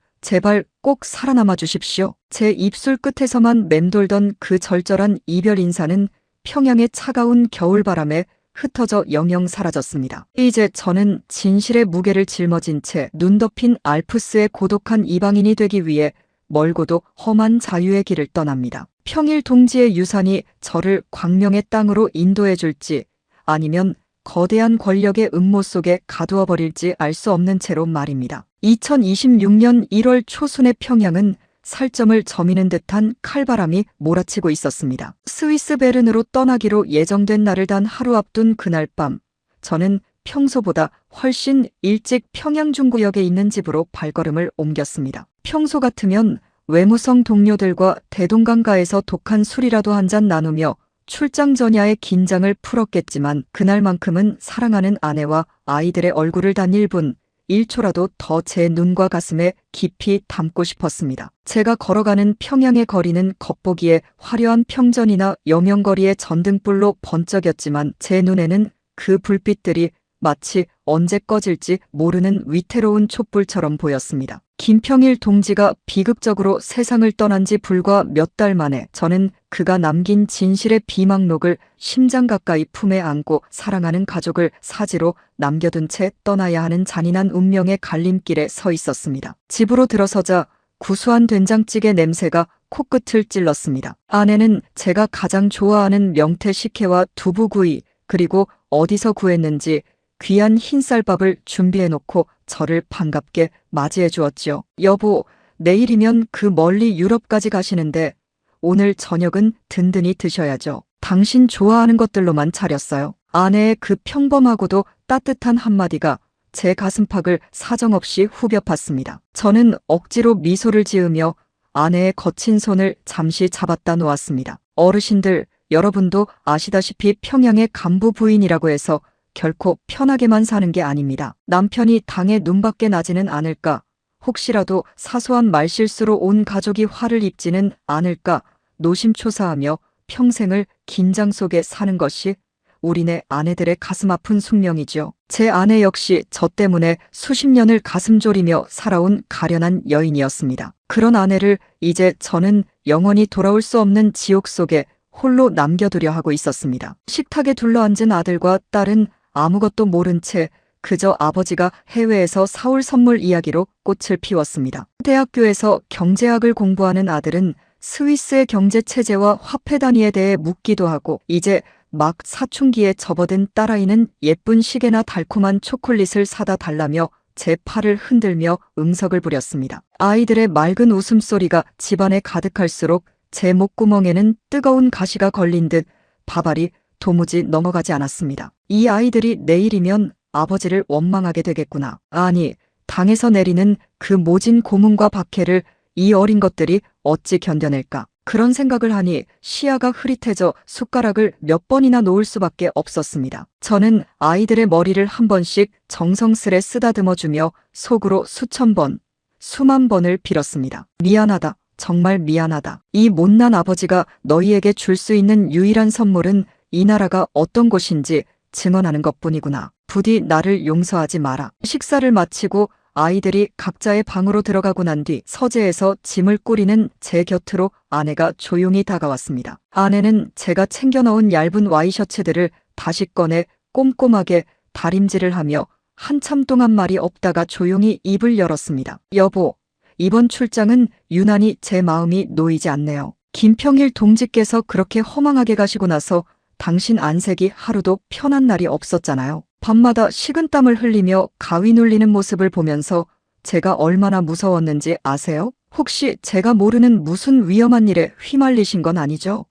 꼭 살아남아 주십시오. 제 입술 끝에서만 맴돌던 그 절절한 이별 인사는 평양의 차가운 겨울바람에 흩어져 영영 사라졌습니다. 이제 저는 진실의 무게를 짊어진 채 눈 덮인 알프스의 고독한 이방인이 되기 위해 멀고도 험한 자유의 길을 떠납니다. 평일 동지의 유산이 저를 광명의 땅으로 인도해 줄지 아니면 거대한 권력의 음모 속에 가두어 버릴지 알 수 없는 채로 말입니다. 2026년 1월 초순의 평양은 살점을 저미는 듯한 칼바람이 몰아치고 있었습니다. 스위스 베른으로 떠나기로 예정된 날을 단 하루 앞둔 그날 밤, 저는 평소보다 훨씬 일찍 평양 중구역에 있는 집으로 발걸음을 옮겼습니다. 평소 같으면 외무성 동료들과 대동강가에서 독한 술이라도 한 잔 나누며 출장 전야의 긴장을 풀었겠지만 그날만큼은 사랑하는 아내와 아이들의 얼굴을 단 1분, 1초라도 더 제 눈과 가슴에 깊이 담고 싶었습니다. 제가 걸어가는 평양의 거리는 겉보기에 화려한 평전이나 여명거리의 전등불로 번쩍였지만 제 눈에는 그 불빛들이 마치 언제 꺼질지 모르는 위태로운 촛불처럼 보였습니다. 김평일 동지가 비극적으로 세상을 떠난 지 불과 몇 달 만에 저는 그가 남긴 진실의 비망록을 심장 가까이 품에 안고 사랑하는 가족을 사지로 남겨둔 채 떠나야 하는 잔인한 운명의 갈림길에 서 있었습니다. 집으로 들어서자 구수한 된장찌개 냄새가 코끝을 찔렀습니다. 아내는 제가 가장 좋아하는 명태 식혜와 두부구이 그리고 어디서 구했는지 귀한 흰쌀밥을 준비해놓고 저를 반갑게 맞이해 주었지요. 여보, 내일이면 그 멀리 유럽까지 가시는데 오늘 저녁은 든든히 드셔야죠. 당신 좋아하는 것들로만 차렸어요. 아내의 그 평범하고도 따뜻한 한마디가 제 가슴팍을 사정없이 후벼 팠습니다. 저는 억지로 미소를 지으며 아내의 거친 손을 잠시 잡았다 놓았습니다. 어르신들, 여러분도 아시다시피 평양의 간부 부인이라고 해서 결코 편하게만 사는 게 아닙니다. 남편이 당에 눈밖에 나지는 않을까, 혹시라도 사소한 말실수로 온 가족이 화를 입지는 않을까 노심초사하며 평생을 긴장 속에 사는 것이 우리네 아내들의 가슴 아픈 숙명이죠. 제 아내 역시 저 때문에 수십 년을 가슴 졸이며 살아온 가련한 여인이었습니다. 그런 아내를 이제 저는 영원히 돌아올 수 없는 지옥 속에 홀로 남겨두려 하고 있었습니다. 식탁에 둘러앉은 아들과 딸은 아무것도 모른 채 그저 아버지가 해외에서 사올 선물 이야기로 꽃을 피웠습니다. 대학교에서 경제학을 공부하는 아들은 스위스의 경제 체제와 화폐 단위에 대해 묻기도 하고, 이제 막 사춘기에 접어든 딸아이는 예쁜 시계나 달콤한 초콜릿을 사다 달라며 제 팔을 흔들며 응석을 부렸습니다. 아이들의 맑은 웃음소리가 집안에 가득할수록 제 목구멍에는 뜨거운 가시가 걸린 듯 밥알이 도무지 넘어가지 않았습니다. 이 아이들이 내일이면 아버지를 원망하게 되겠구나. 아니, 당에서 내리는 그 모진 고문과 박해를 이 어린 것들이 어찌 견뎌낼까. 그런 생각을 하니 시야가 흐릿해져 숟가락을 몇 번이나 놓을 수밖에 없었습니다. 저는 아이들의 머리를 한 번씩 정성스레 쓰다듬어주며 속으로 수천 번, 수만 번을 빌었습니다. 미안하다. 정말 미안하다. 이 못난 아버지가 너희에게 줄 수 있는 유일한 선물은 이 나라가 어떤 곳인지 증언하는 것뿐이구나. 부디 나를 용서하지 마라. 식사를 마치고 아이들이 각자의 방으로 들어가고 난 뒤 서재에서 짐을 꾸리는 제 곁으로 아내가 조용히 다가왔습니다. 아내는 제가 챙겨 넣은 얇은 와이셔츠들을 다시 꺼내 꼼꼼하게 다림질을 하며 한참 동안 말이 없다가 조용히 입을 열었습니다. 여보, 이번 출장은 유난히 제 마음이 놓이지 않네요. 김평일 동지께서 그렇게 허망하게 가시고 나서 당신 안색이 하루도 편한 날이 없었잖아요. 밤마다 식은땀을 흘리며 가위 눌리는 모습을 보면서 제가 얼마나 무서웠는지 아세요? 혹시 제가 모르는 무슨 위험한 일에 휘말리신 건 아니죠?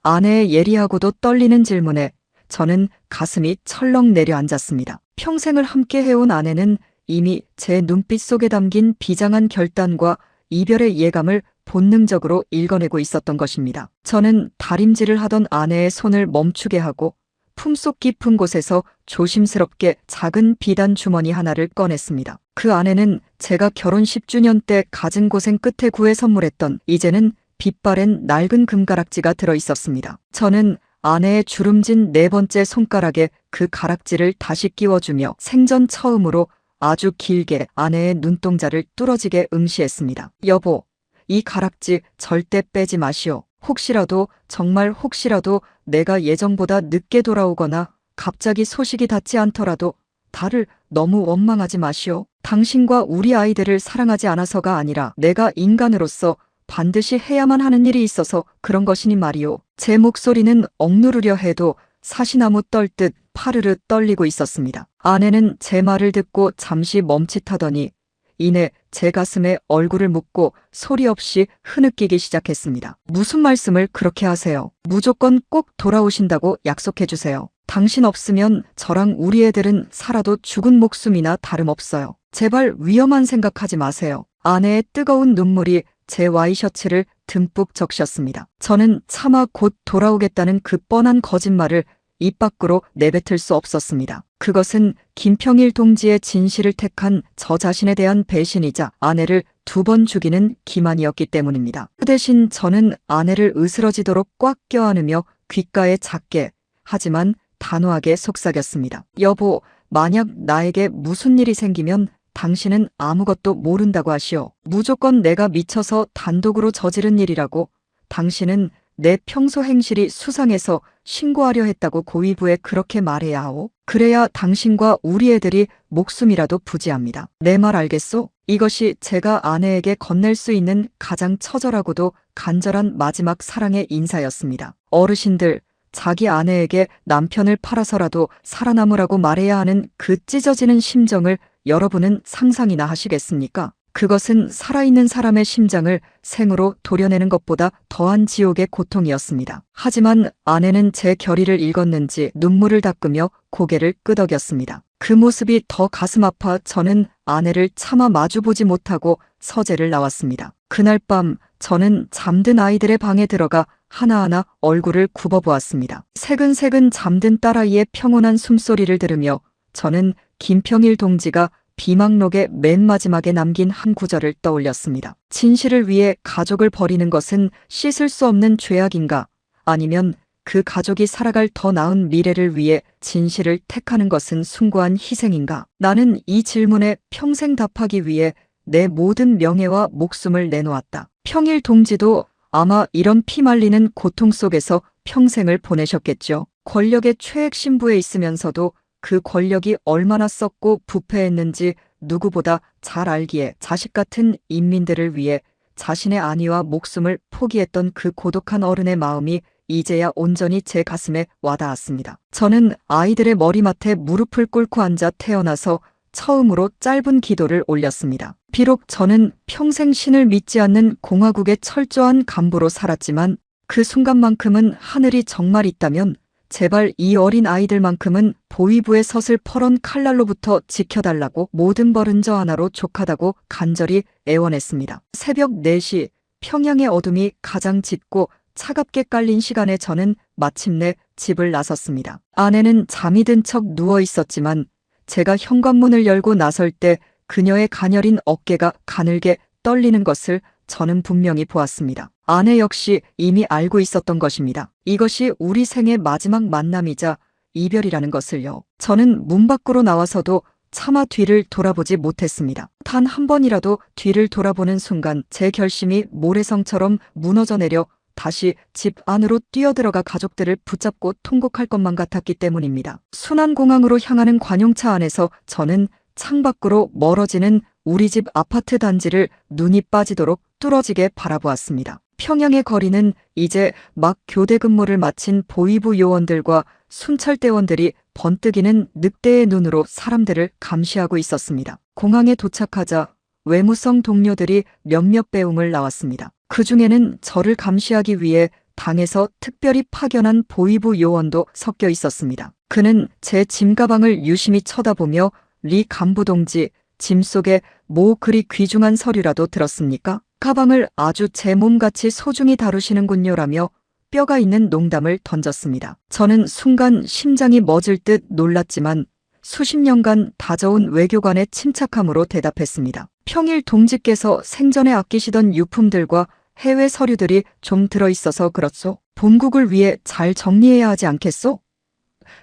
아내의 예리하고도 떨리는 질문에 저는 가슴이 철렁 내려앉았습니다. 평생을 함께 해온 아내는 이미 제 눈빛 속에 담긴 비장한 결단과 이별의 예감을 본능적으로 읽어내고 있었던 것입니다. 저는 다림질을 하던 아내의 손을 멈추게 하고 품속 깊은 곳에서 조심스럽게 작은 비단 주머니 하나를 꺼냈습니다. 그 안에는 제가 결혼 10주년 때 갖은 고생 끝에 구해 선물했던 이제는 빛바랜 낡은 금가락지가 들어 있었습니다. 저는 아내의 주름진 네 번째 손가락에 그 가락지를 다시 끼워주며 생전 처음으로 아주 길게 아내의 눈동자를 뚫어지게 응시했습니다. 여보, 이 가락지 절대 빼지 마시오. 혹시라도, 정말 혹시라도 내가 예정보다 늦게 돌아오거나 갑자기 소식이 닿지 않더라도 나를 너무 원망하지 마시오. 당신과 우리 아이들을 사랑하지 않아서가 아니라 내가 인간으로서 반드시 해야만 하는 일이 있어서 그런 것이니 말이오. 제 목소리는 억누르려 해도 사시나무 떨듯 파르르 떨리고 있었습니다. 아내는 제 말을 듣고 잠시 멈칫하더니 이내 제 가슴에 얼굴을 묻고 소리 없이 흐느끼기 시작했습니다. 무슨 말씀을 그렇게 하세요? 무조건 꼭 돌아오신다고 약속해주세요. 당신 없으면 저랑 우리 애들은 살아도 죽은 목숨이나 다름없어요. 제발 위험한 생각하지 마세요. 아내의 뜨거운 눈물이 제 와이셔츠를 듬뿍 적셨습니다. 저는 차마 곧 돌아오겠다는 그 뻔한 거짓말을 입 밖으로 내뱉을 수 없었습니다. 그것은 김평일 동지의 진실을 택한 저 자신에 대한 배신이자 아내를 2번 죽이는 기만이었기 때문입니다. 그 대신 저는 아내를 으스러지도록 꽉 껴안으며 귓가에 작게 하지만 단호하게 속삭였습니다. 여보, 만약 나에게 무슨 일이 생기면 당신은 아무것도 모른다고 하시오. 무조건 내가 미쳐서 단독으로 저지른 일이라고. 당신은 내 평소 행실이 수상해서 신고하려 했다고 고위부에 그렇게 말해야 하오. 그래야 당신과 우리 애들이 목숨이라도 부지합니다. 내 말 알겠소? 이것이 제가 아내에게 건넬 수 있는 가장 처절하고도 간절한 마지막 사랑의 인사였습니다. 어르신들, 자기 아내에게 남편을 팔아서라도 살아남으라고 말해야 하는 그 찢어지는 심정을 여러분은 상상이나 하시겠습니까? 그것은 살아있는 사람의 심장을 생으로 도려내는 것보다 더한 지옥의 고통이었습니다. 하지만 아내는 제 결의를 읽었는지 눈물을 닦으며 고개를 끄덕였습니다. 그 모습이 더 가슴 아파 저는 아내를 차마 마주보지 못하고 서재를 나왔습니다. 그날 밤 저는 잠든 아이들의 방에 들어가 하나하나 얼굴을 굽어보았습니다. 새근새근 잠든 딸아이의 평온한 숨소리를 들으며 저는 김평일 동지가 비망록의 맨 마지막에 남긴 한 구절을 떠올렸습니다. 진실을 위해 가족을 버리는 것은 씻을 수 없는 죄악인가? 아니면 그 가족이 살아갈 더 나은 미래를 위해 진실을 택하는 것은 숭고한 희생인가? 나는 이 질문에 평생 답하기 위해 내 모든 명예와 목숨을 내놓았다. 평일 동지도 아마 이런 피말리는 고통 속에서 평생을 보내셨겠죠. 권력의 최액 신부에 있으면서도 그 권력이 얼마나 썩고 부패했는지 누구보다 잘 알기에 자식 같은 인민들을 위해 자신의 안위와 목숨을 포기했던 그 고독한 어른의 마음이 이제야 온전히 제 가슴에 와닿았습니다. 저는 아이들의 머리맡에 무릎을 꿇고 앉아 태어나서 처음으로 짧은 기도를 올렸습니다. 비록 저는 평생 신을 믿지 않는 공화국의 철저한 간부로 살았지만 그 순간만큼은 하늘이 정말 있다면 제발 이 어린 아이들만큼은 보위부의 섯을 퍼런 칼날로부터 지켜달라고 모든 벌은 저 하나로 족하다고 간절히 애원했습니다. 새벽 4시 평양의 어둠이 가장 짙고 차갑게 깔린 시간에 저는 마침내 집을 나섰습니다. 아내는 잠이 든 척 누워 있었지만 제가 현관문을 열고 나설 때 그녀의 가녀린 어깨가 가늘게 떨리는 것을 저는 분명히 보았습니다. 아내 역시 이미 알고 있었던 것입니다. 이것이 우리 생의 마지막 만남이자 이별이라는 것을요. 저는 문 밖으로 나와서도 차마 뒤를 돌아보지 못했습니다. 단 한 번이라도 뒤를 돌아보는 순간 제 결심이 모래성처럼 무너져 내려 다시 집 안으로 뛰어들어가 가족들을 붙잡고 통곡할 것만 같았기 때문입니다. 순환공항으로 향하는 관용차 안에서 저는 창밖으로 멀어지는 우리 집 아파트 단지를 눈이 빠지도록 뚫어지게 바라보았습니다. 평양의 거리는 이제 막 교대 근무를 마친 보위부 요원들과 순찰대원들이 번뜩이는 늑대의 눈으로 사람들을 감시하고 있었습니다. 공항에 도착하자 외무성 동료들이 몇몇 배웅을 나왔습니다. 그 중에는 저를 감시하기 위해 당에서 특별히 파견한 보위부 요원도 섞여 있었습니다. 그는 제 짐가방을 유심히 쳐다보며 리 간부 동지, 짐 속에 뭐 그리 귀중한 서류라도 들었습니까? 가방을 아주 제 몸같이 소중히 다루시는군요라며 뼈가 있는 농담을 던졌습니다. 저는 순간 심장이 멎을 듯 놀랐지만 수십 년간 다져온 외교관의 침착함으로 대답했습니다. 평일 동지께서 생전에 아끼시던 유품들과 해외 서류들이 좀 들어있어서 그렇소. 본국을 위해 잘 정리해야 하지 않겠소?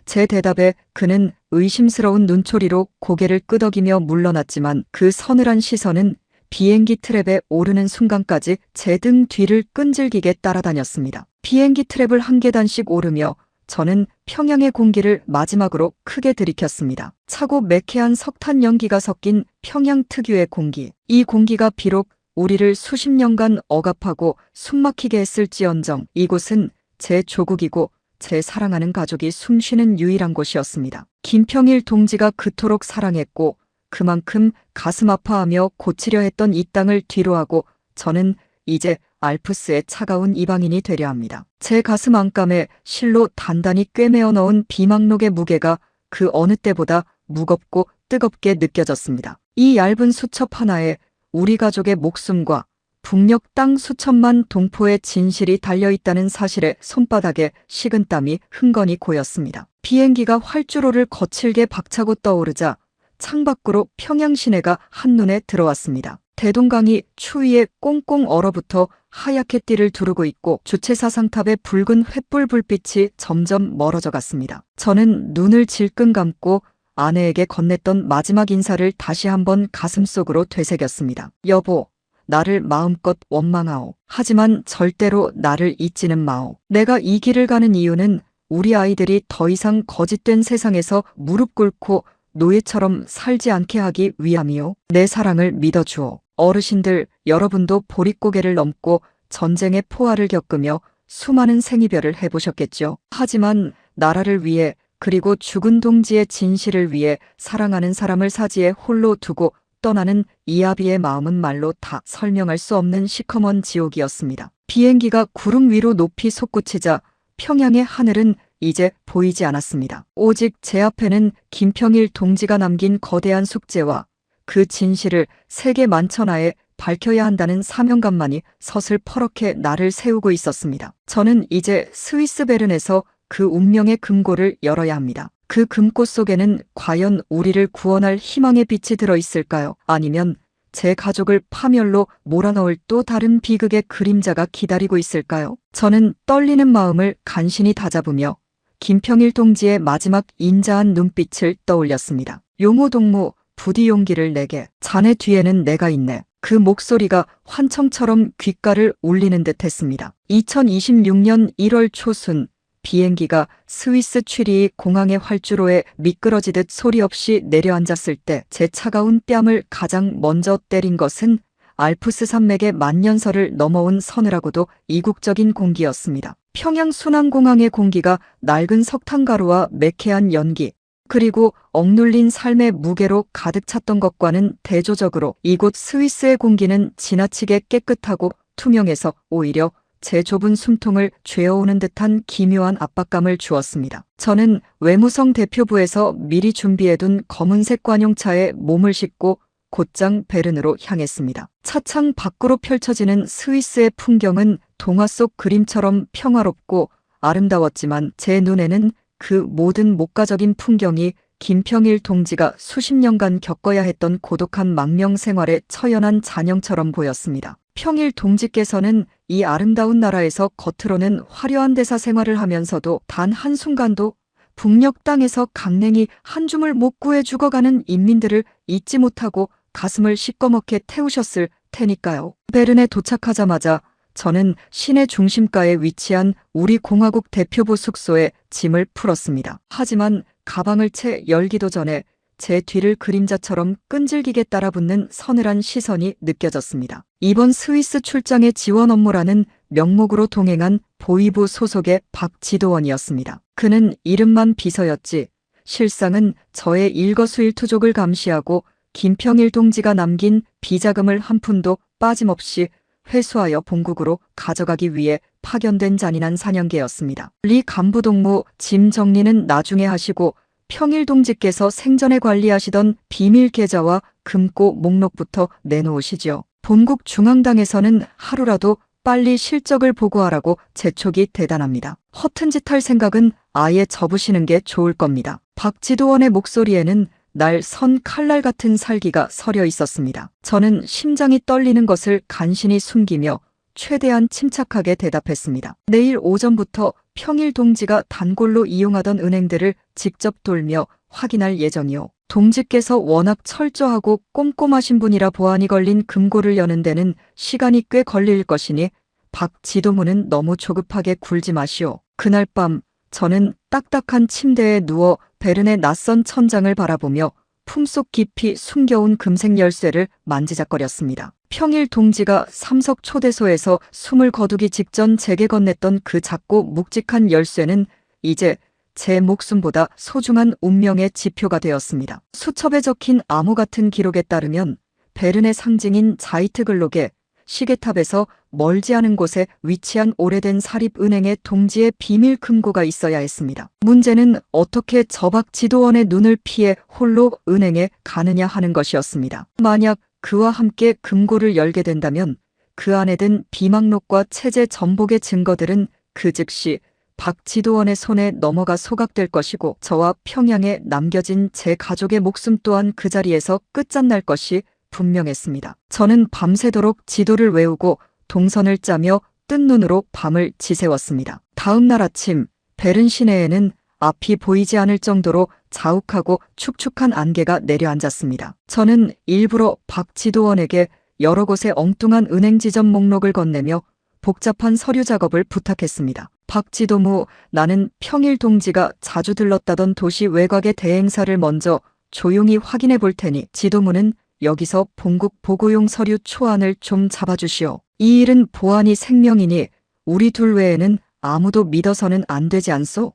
제 대답에 그는 의심스러운 눈초리로 고개를 끄덕이며 물러났지만 그 서늘한 시선은 비행기 트랩에 오르는 순간까지 제 등 뒤를 끈질기게 따라다녔습니다. 비행기 트랩을 한 계단씩 오르며 저는 평양의 공기를 마지막으로 크게 들이켰습니다. 차고 매캐한 석탄 연기가 섞인 평양 특유의 공기. 이 공기가 비록 우리를 수십 년간 억압하고 숨막히게 했을지언정 이곳은 제 조국이고 제 사랑하는 가족이 숨쉬는 유일한 곳이었습니다. 김평일 동지가 그토록 사랑했고 그만큼 가슴 아파하며 고치려 했던 이 땅을 뒤로하고 저는 이제 알프스의 차가운 이방인이 되려 합니다. 제 가슴 안감에 실로 단단히 꿰매어 넣은 비망록의 무게가 그 어느 때보다 무겁고 뜨겁게 느껴졌습니다. 이 얇은 수첩 하나에 우리 가족의 목숨과 북녘 땅 수천만 동포의 진실이 달려있다는 사실에 손바닥에 식은땀이 흥건히 고였습니다. 비행기가 활주로를 거칠게 박차고 떠오르자 창밖으로 평양 시내가 한눈에 들어왔습니다. 대동강이 추위에 꽁꽁 얼어붙어 하얗게 띠를 두르고 있고 주최 사상탑의 붉은 횃불 불빛이 점점 멀어져 갔습니다. 저는 눈을 질끈 감고 아내에게 건넸던 마지막 인사를 다시 한번 가슴속으로 되새겼습니다. 여보, 나를 마음껏 원망하오. 하지만 절대로 나를 잊지는 마오. 내가 이 길을 가는 이유는 우리 아이들이 더 이상 거짓된 세상에서 무릎 꿇고 노예처럼 살지 않게 하기 위함이오. 내 사랑을 믿어주오. 어르신들, 여러분도 보릿고개를 넘고 전쟁의 포화를 겪으며 수많은 생이별을 해보셨겠죠. 하지만 나라를 위해 그리고 죽은 동지의 진실을 위해 사랑하는 사람을 사지에 홀로 두고 떠나는 이아비의 마음은 말로 다 설명할 수 없는 시커먼 지옥이었습니다. 비행기가 구름 위로 높이 솟구치자 평양의 하늘은 이제 보이지 않았습니다. 오직 제 앞에는 김평일 동지가 남긴 거대한 숙제와 그 진실을 세계 만천하에 밝혀야 한다는 사명감만이 서슬퍼렇게 나를 세우고 있었습니다. 저는 이제 스위스 베른에서 그 운명의 금고를 열어야 합니다. 그 금고 속에는 과연 우리를 구원할 희망의 빛이 들어있을까요? 아니면 제 가족을 파멸로 몰아넣을 또 다른 비극의 그림자가 기다리고 있을까요? 저는 떨리는 마음을 간신히 다잡으며 김평일 동지의 마지막 인자한 눈빛을 떠올렸습니다. 용호동무, 부디 용기를 내게. 자네 뒤에는 내가 있네. 그 목소리가 환청처럼 귓가를 울리는 듯 했습니다. 2026년 1월 초순, 비행기가 스위스 취리히 공항의 활주로에 미끄러지듯 소리 없이 내려앉았을 때 제 차가운 뺨을 가장 먼저 때린 것은 알프스 산맥의 만년설을 넘어온 서늘하고도 이국적인 공기였습니다. 평양 순환공항의 공기가 낡은 석탄가루와 매캐한 연기, 그리고 억눌린 삶의 무게로 가득 찼던 것과는 대조적으로 이곳 스위스의 공기는 지나치게 깨끗하고 투명해서 오히려 제 좁은 숨통을 죄어오는 듯한 기묘한 압박감을 주었습니다. 저는 외무성 대표부에서 미리 준비해둔 검은색 관용차에 몸을 싣고 곧장 베른으로 향했습니다. 차창 밖으로 펼쳐지는 스위스의 풍경은 동화 속 그림처럼 평화롭고 아름다웠지만 제 눈에는 그 모든 목가적인 풍경이 김평일 동지가 수십 년간 겪어야 했던 고독한 망명 생활의 처연한 잔영처럼 보였습니다. 평일 동지께서는 이 아름다운 나라에서 겉으로는 화려한 대사 생활을 하면서도 단 한순간도 북녘 땅에서 강냉이 한 줌을 못 구해 죽어가는 인민들을 잊지 못하고 가슴을 시꺼멓게 태우셨을 테니까요. 베른에 도착하자마자 저는 시내 중심가에 위치한 우리 공화국 대표부 숙소에 짐을 풀었습니다. 하지만 가방을 채 열기도 전에 제 뒤를 그림자처럼 끈질기게 따라붙는 서늘한 시선이 느껴졌습니다. 이번 스위스 출장의 지원 업무라는 명목으로 동행한 보위부 소속의 박지도원이었습니다. 그는 이름만 비서였지 실상은 저의 일거수일투족을 감시하고 김평일 동지가 남긴 비자금을 한 푼도 빠짐없이 회수하여 본국으로 가져가기 위해 파견된 잔인한 사냥개였습니다. 리 간부동무 짐 정리는 나중에 하시고 평일 동지께서 생전에 관리하시던 비밀 계좌와 금고 목록부터 내놓으시죠. 본국 중앙당에서는 하루라도 빨리 실적을 보고하라고 재촉이 대단합니다. 허튼 짓 할 생각은 아예 접으시는 게 좋을 겁니다. 박지도원의 목소리에는 날 선 칼날 같은 살기가 서려 있었습니다. 저는 심장이 떨리는 것을 간신히 숨기며 최대한 침착하게 대답했습니다. 내일 오전부터 평일 동지가 단골로 이용하던 은행들을 직접 돌며 확인할 예정이요. 동지께서 워낙 철저하고 꼼꼼하신 분이라 보안이 걸린 금고를 여는 데는 시간이 꽤 걸릴 것이니 박 지도무는 너무 조급하게 굴지 마시오. 그날 밤 저는 딱딱한 침대에 누워 베른의 낯선 천장을 바라보며 품속 깊이 숨겨온 금색 열쇠를 만지작거렸습니다. 평일 동지가 삼석 초대소에서 숨을 거두기 직전 제게 건넸던 그 작고 묵직한 열쇠는 이제 제 목숨보다 소중한 운명의 지표가 되었습니다. 수첩에 적힌 암호 같은 기록에 따르면 베른의 상징인 자이트글록의 시계탑에서 멀지 않은 곳에 위치한 오래된 사립은행의 동지의 비밀 금고가 있어야 했습니다. 문제는 어떻게 저박 지도원의 눈을 피해 홀로 은행에 가느냐 하는 것이었습니다. 만약 그와 함께 금고를 열게 된다면 그 안에 든 비망록과 체제 전복의 증거들은 그 즉시 박 지도원의 손에 넘어가 소각될 것이고 저와 평양에 남겨진 제 가족의 목숨 또한 그 자리에서 끝장날 것이 분명했습니다. 저는 밤새도록 지도를 외우고 동선을 짜며 뜬 눈으로 밤을 지새웠습니다. 다음 날 아침 베른 시내에는 앞이 보이지 않을 정도로 자욱하고 축축한 안개가 내려앉았습니다. 저는 일부러 박 지도원에게 여러 곳의 엉뚱한 은행 지점 목록을 건네며 복잡한 서류 작업을 부탁했습니다. 박 지도무, 나는 평일 동지가 자주 들렀다던 도시 외곽의 대행사를 먼저 조용히 확인해 볼 테니 지도무는 여기서 본국 보고용 서류 초안을 좀 잡아주시오. 이 일은 보안이 생명이니 우리 둘 외에는 아무도 믿어서는 안 되지 않소?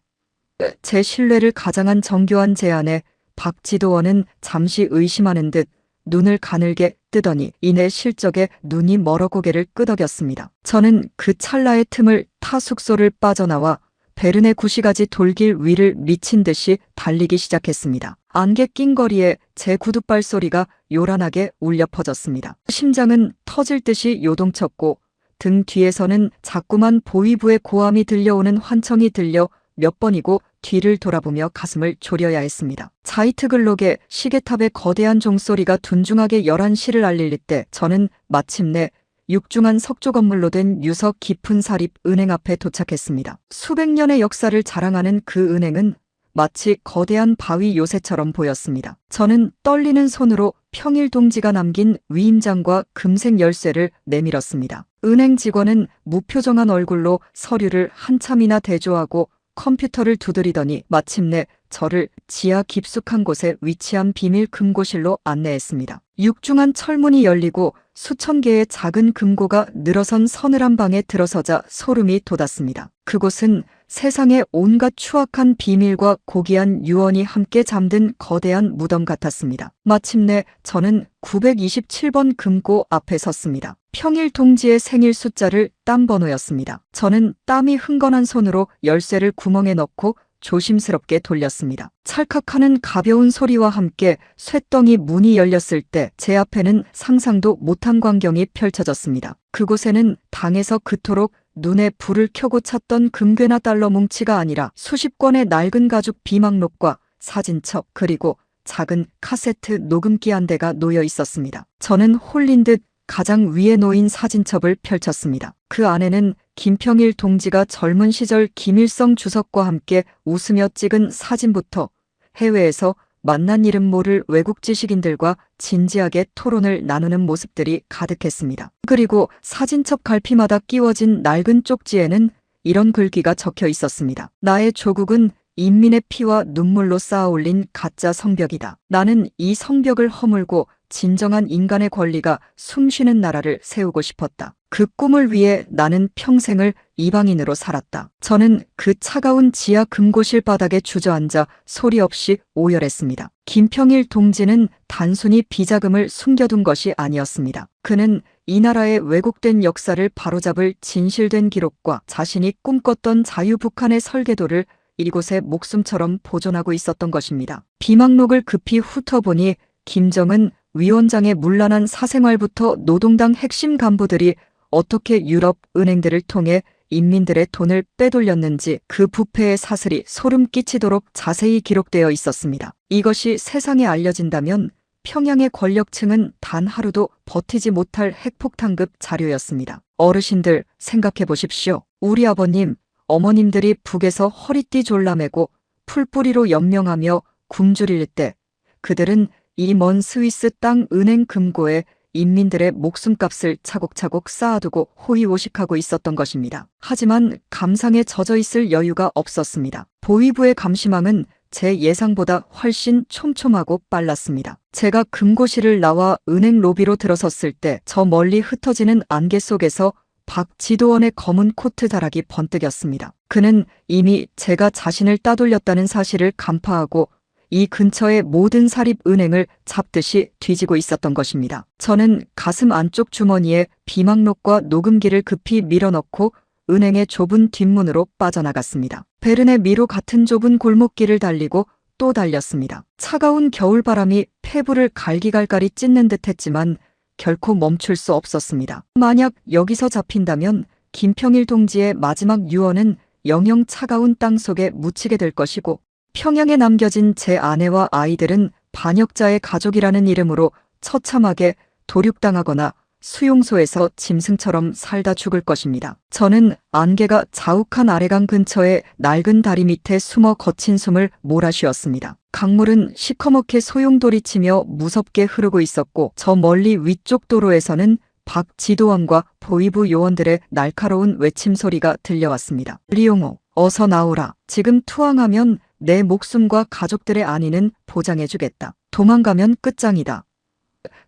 제 신뢰를 가장한 정교한 제안에 박 지도원은 잠시 의심하는 듯 눈을 가늘게 뜨더니 이내 실적에 눈이 멀어 고개를 끄덕였습니다. 저는 그 찰나의 틈을 타 숙소를 빠져나와 베른의 구시가지 돌길 위를 미친 듯이 달리기 시작했습니다. 안개 낀 거리에 제 구둣발 소리가 요란하게 울려 퍼졌습니다. 심장은 터질 듯이 요동쳤고 등 뒤에서는 자꾸만 보위부의 고함이 들려오는 환청이 들려 몇 번이고 뒤를 돌아보며 가슴을 졸여야 했습니다. 자이트글록의 시계탑의 거대한 종소리가 둔중하게 11시를 알릴 때 저는 마침내 육중한 석조 건물로 된 유서 깊은 사립 은행 앞에 도착했습니다. 수백 년의 역사를 자랑하는 그 은행은 마치 거대한 바위 요새처럼 보였습니다. 저는 떨리는 손으로 평일동지가 남긴 위임장과 금색 열쇠를 내밀었습니다. 은행 직원은 무표정한 얼굴로 서류를 한참이나 대조하고 컴퓨터를 두드리더니 마침내 저를 지하 깊숙한 곳에 위치한 비밀 금고실로 안내했습니다. 육중한 철문이 열리고 수천 개의 작은 금고가 늘어선 서늘한 방에 들어서자 소름이 돋았습니다. 그곳은 세상의 온갖 추악한 비밀과 고귀한 유언이 함께 잠든 거대한 무덤 같았습니다. 마침내 저는 927번 금고 앞에 섰습니다. 평일 동지의 생일 숫자를 딴 번호였습니다. 저는 땀이 흥건한 손으로 열쇠를 구멍에 넣고 조심스럽게 돌렸습니다. 찰칵하는 가벼운 소리와 함께 쇠덩이 문이 열렸을 때 제 앞에는 상상도 못한 광경이 펼쳐졌습니다. 그곳에는 당에서 그토록 눈에 불을 켜고 찾던 금괴나 달러 뭉치가 아니라 수십 권의 낡은 가죽 비망록과 사진첩 그리고 작은 카세트 녹음기 한 대가 놓여 있었습니다. 저는 홀린 듯 가장 위에 놓인 사진첩을 펼쳤습니다. 그 안에는 김평일 동지가 젊은 시절 김일성 주석과 함께 웃으며 찍은 사진부터 해외에서 만난 이름 모를 외국 지식인들과 진지하게 토론을 나누는 모습들이 가득했습니다. 그리고 사진첩 갈피마다 끼워진 낡은 쪽지에는 이런 글귀가 적혀 있었습니다. 나의 조국은 인민의 피와 눈물로 쌓아올린 가짜 성벽이다. 나는 이 성벽을 허물고 진정한 인간의 권리가 숨쉬는 나라를 세우고 싶었다. 그 꿈을 위해 나는 평생을 이방인으로 살았다. 저는 그 차가운 지하 금고실 바닥에 주저앉아 소리 없이 오열했습니다. 김평일 동지는 단순히 비자금을 숨겨둔 것이 아니었습니다. 그는 이 나라의 왜곡된 역사를 바로잡을 진실된 기록과 자신이 꿈꿨던 자유북한의 설계도를 이곳에 목숨처럼 보존하고 있었던 것입니다. 비망록을 급히 훑어보니 김정은 위원장의 문란한 사생활부터 노동당 핵심 간부들이 어떻게 유럽 은행들을 통해 인민들의 돈을 빼돌렸는지 그 부패의 사슬이 소름 끼치도록 자세히 기록되어 있었습니다. 이것이 세상에 알려진다면 평양의 권력층은 단 하루도 버티지 못할 핵폭탄급 자료였습니다. 어르신들 생각해 보십시오. 우리 아버님, 어머님들이 북에서 허리띠 졸라매고 풀뿌리로 연명하며 굶주릴 때 그들은 이 먼 스위스 땅 은행 금고에 인민들의 목숨값을 차곡차곡 쌓아두고 호의호식하고 있었던 것입니다. 하지만 감상에 젖어 있을 여유가 없었습니다. 보위부의 감시망은 제 예상보다 훨씬 촘촘하고 빨랐습니다. 제가 금고실을 나와 은행 로비로 들어섰을 때 저 멀리 흩어지는 안개 속에서 박지도원의 검은 코트 자락이 번뜩였습니다. 그는 이미 제가 자신을 따돌렸다는 사실을 간파하고 이 근처의 모든 사립은행을 잡듯이 뒤지고 있었던 것입니다. 저는 가슴 안쪽 주머니에 비망록과 녹음기를 급히 밀어넣고 은행의 좁은 뒷문으로 빠져나갔습니다. 베른의 미로 같은 좁은 골목길을 달리고 또 달렸습니다. 차가운 겨울바람이 폐부를 갈기갈갈이 찢는 듯했지만 결코 멈출 수 없었습니다. 만약 여기서 잡힌다면 김평일 동지의 마지막 유언은 영영 차가운 땅 속에 묻히게 될 것이고 평양에 남겨진 제 아내와 아이들은 반역자의 가족이라는 이름으로 처참하게 도륙당하거나 수용소에서 짐승처럼 살다 죽을 것입니다. 저는 안개가 자욱한 아래강 근처의 낡은 다리 밑에 숨어 거친 숨을 몰아쉬었습니다. 강물은 시커멓게 소용돌이치며 무섭게 흐르고 있었고 저 멀리 위쪽 도로에서는 박지도원과 보위부 요원들의 날카로운 외침 소리가 들려왔습니다. 리용호, 어서 나오라. 지금 투항하면 내 목숨과 가족들의 안위는 보장해주겠다. 도망가면 끝장이다.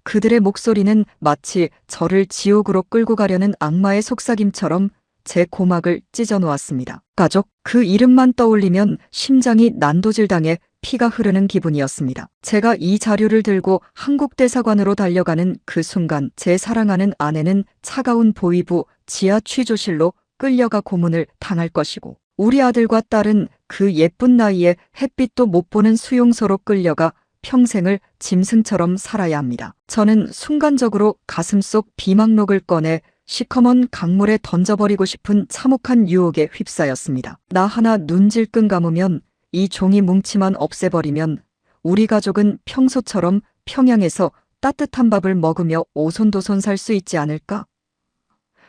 그들의 목소리는 마치 저를 지옥으로 끌고 가려는 악마의 속삭임처럼 제 고막을 찢어놓았습니다. 가족, 그 이름만 떠올리면 심장이 난도질당해 피가 흐르는 기분이었습니다. 제가 이 자료를 들고 한국 대사관으로 달려가는 그 순간 제 사랑하는 아내는 차가운 보위부 지하 취조실로 끌려가 고문을 당할 것이고 우리 아들과 딸은 그 예쁜 나이에 햇빛도 못 보는 수용소로 끌려가 평생을 짐승처럼 살아야 합니다. 저는 순간적으로 가슴속 비망록을 꺼내 시커먼 강물에 던져버리고 싶은 참혹한 유혹에 휩싸였습니다. 나 하나 눈 질끈 감으면, 이 종이 뭉치만 없애버리면 우리 가족은 평소처럼 평양에서 따뜻한 밥을 먹으며 오손도손 살 수 있지 않을까?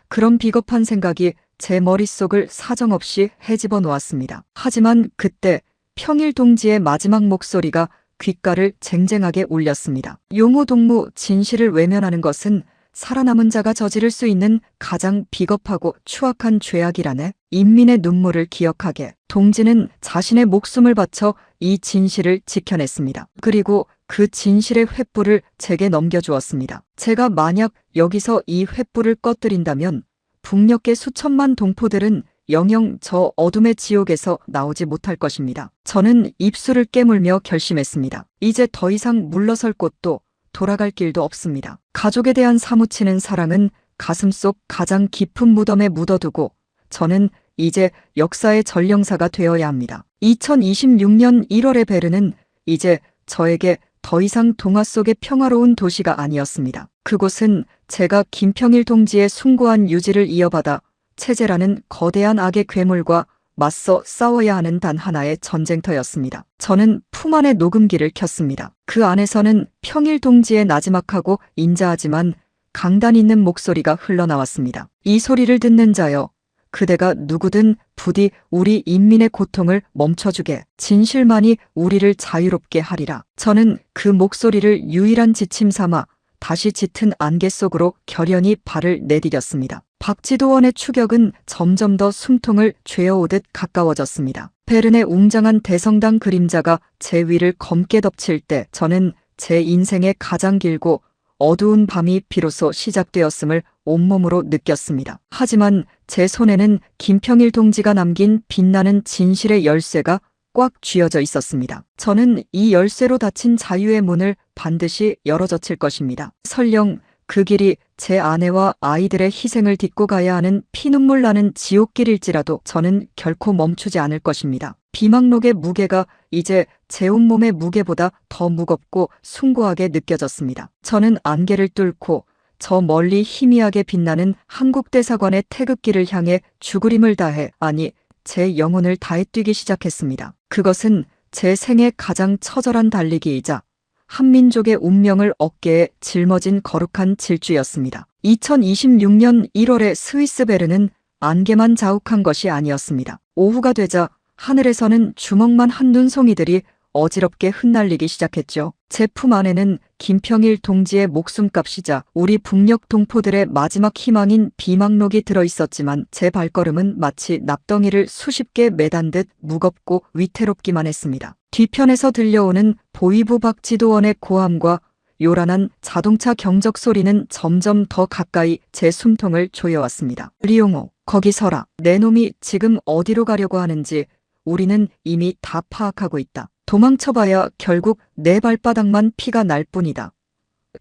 그런 비겁한 생각이 제 머릿속을 사정없이 헤집어 놓았습니다. 하지만 그때 평일 동지의 마지막 목소리가 귓가를 쟁쟁하게 울렸습니다. 용호동무 진실을 외면하는 것은 살아남은 자가 저지를 수 있는 가장 비겁하고 추악한 죄악이라네. 인민의 눈물을 기억하게. 동지는 자신의 목숨을 바쳐 이 진실을 지켜냈습니다. 그리고 그 진실의 횃불을 제게 넘겨주었습니다. 제가 만약 여기서 이 횃불을 꺼뜨린다면 북녘의 수천만 동포들은 영영 저 어둠의 지옥에서 나오지 못할 것입니다. 저는 입술을 깨물며 결심했습니다. 이제 더 이상 물러설 곳도 돌아갈 길도 없습니다. 가족에 대한 사무치는 사랑은 가슴속 가장 깊은 무덤에 묻어두고 저는 이제 역사의 전령사가 되어야 합니다. 2026년 1월의 베른은 이제 저에게 더 이상 동화 속의 평화로운 도시가 아니었습니다. 그곳은 제가 김평일 동지의 숭고한 유지를 이어받아 체제라는 거대한 악의 괴물과 맞서 싸워야 하는 단 하나의 전쟁터였습니다. 저는 품 안에 녹음기를 켰습니다. 그 안에서는 평일 동지의 나지막하고 인자하지만 강단 있는 목소리가 흘러나왔습니다. 이 소리를 듣는 자여, 그대가 누구든 부디 우리 인민의 고통을 멈춰주게. 진실만이 우리를 자유롭게 하리라. 저는 그 목소리를 유일한 지침 삼아 다시 짙은 안개 속으로 결연히 발을 내디뎠습니다. 박지도원의 추격은 점점 더 숨통을 죄어오듯 가까워졌습니다. 베른의 웅장한 대성당 그림자가 제 위를 검게 덮칠 때 저는 제 인생의 가장 길고 어두운 밤이 비로소 시작되었음을 온몸으로 느꼈습니다. 하지만 제 손에는 김평일 동지가 남긴 빛나는 진실의 열쇠가 꽉 쥐어져 있었습니다. 저는 이 열쇠로 닫힌 자유의 문을 반드시 열어젖힐 것입니다. 설령 그 길이 제 아내와 아이들의 희생을 딛고 가야 하는 피눈물 나는 지옥길일지라도 저는 결코 멈추지 않을 것입니다. 비망록의 무게가 이제 제 온몸의 무게보다 더 무겁고 숭고하게 느껴졌습니다. 저는 안개를 뚫고 저 멀리 희미하게 빛나는 한국대사관의 태극기를 향해 죽으림을 다해, 아니 제 영혼을 다해 뛰기 시작했습니다. 그것은 제 생애 가장 처절한 달리기이자 한민족의 운명을 어깨에 짊어진 거룩한 질주였습니다. 2026년 1월의 스위스 베른은 안개만 자욱한 것이 아니었습니다. 오후가 되자 하늘에서는 주먹만 한 눈송이들이 어지럽게 흩날리기 시작했죠. 제 품 안에는 김평일 동지의 목숨값이자 우리 북녘 동포들의 마지막 희망인 비망록이 들어있었지만 제 발걸음은 마치 납덩이를 수십 개 매단 듯 무겁고 위태롭기만 했습니다. 뒤편에서 들려오는 보위부 박지도원의 고함과 요란한 자동차 경적 소리는 점점 더 가까이 제 숨통을 조여왔습니다. 리용호, 거기 서라. 내 놈이 지금 어디로 가려고 하는지 우리는 이미 다 파악하고 있다. 도망쳐봐야 결국 내 발바닥만 피가 날 뿐이다.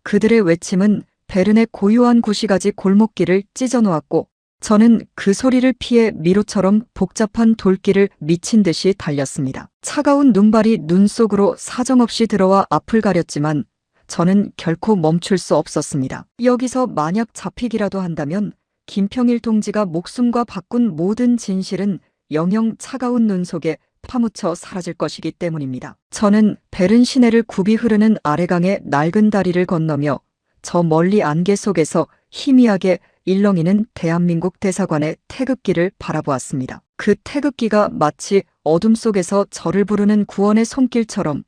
그들의 외침은 베른의 고요한 구시가지 골목길을 찢어놓았고 저는 그 소리를 피해 미로처럼 복잡한 돌길을 미친 듯이 달렸습니다. 차가운 눈발이 눈 속으로 사정없이 들어와 앞을 가렸지만 저는 결코 멈출 수 없었습니다. 여기서 만약 잡히기라도 한다면 김평일 동지가 목숨과 바꾼 모든 진실은 영영 차가운 눈 속에 파묻혀 사라질 것이기 때문입니다. 저는 베른 시내를 굽이 흐르는 아래강의 낡은 다리를 건너며 저 멀리 안개 속에서 희미하게 일렁이는 대한민국 대사관의 태극기를 바라보았습니다. 그 태극기가 마치 어둠 속에서 저를 부르는 구원의 손길처럼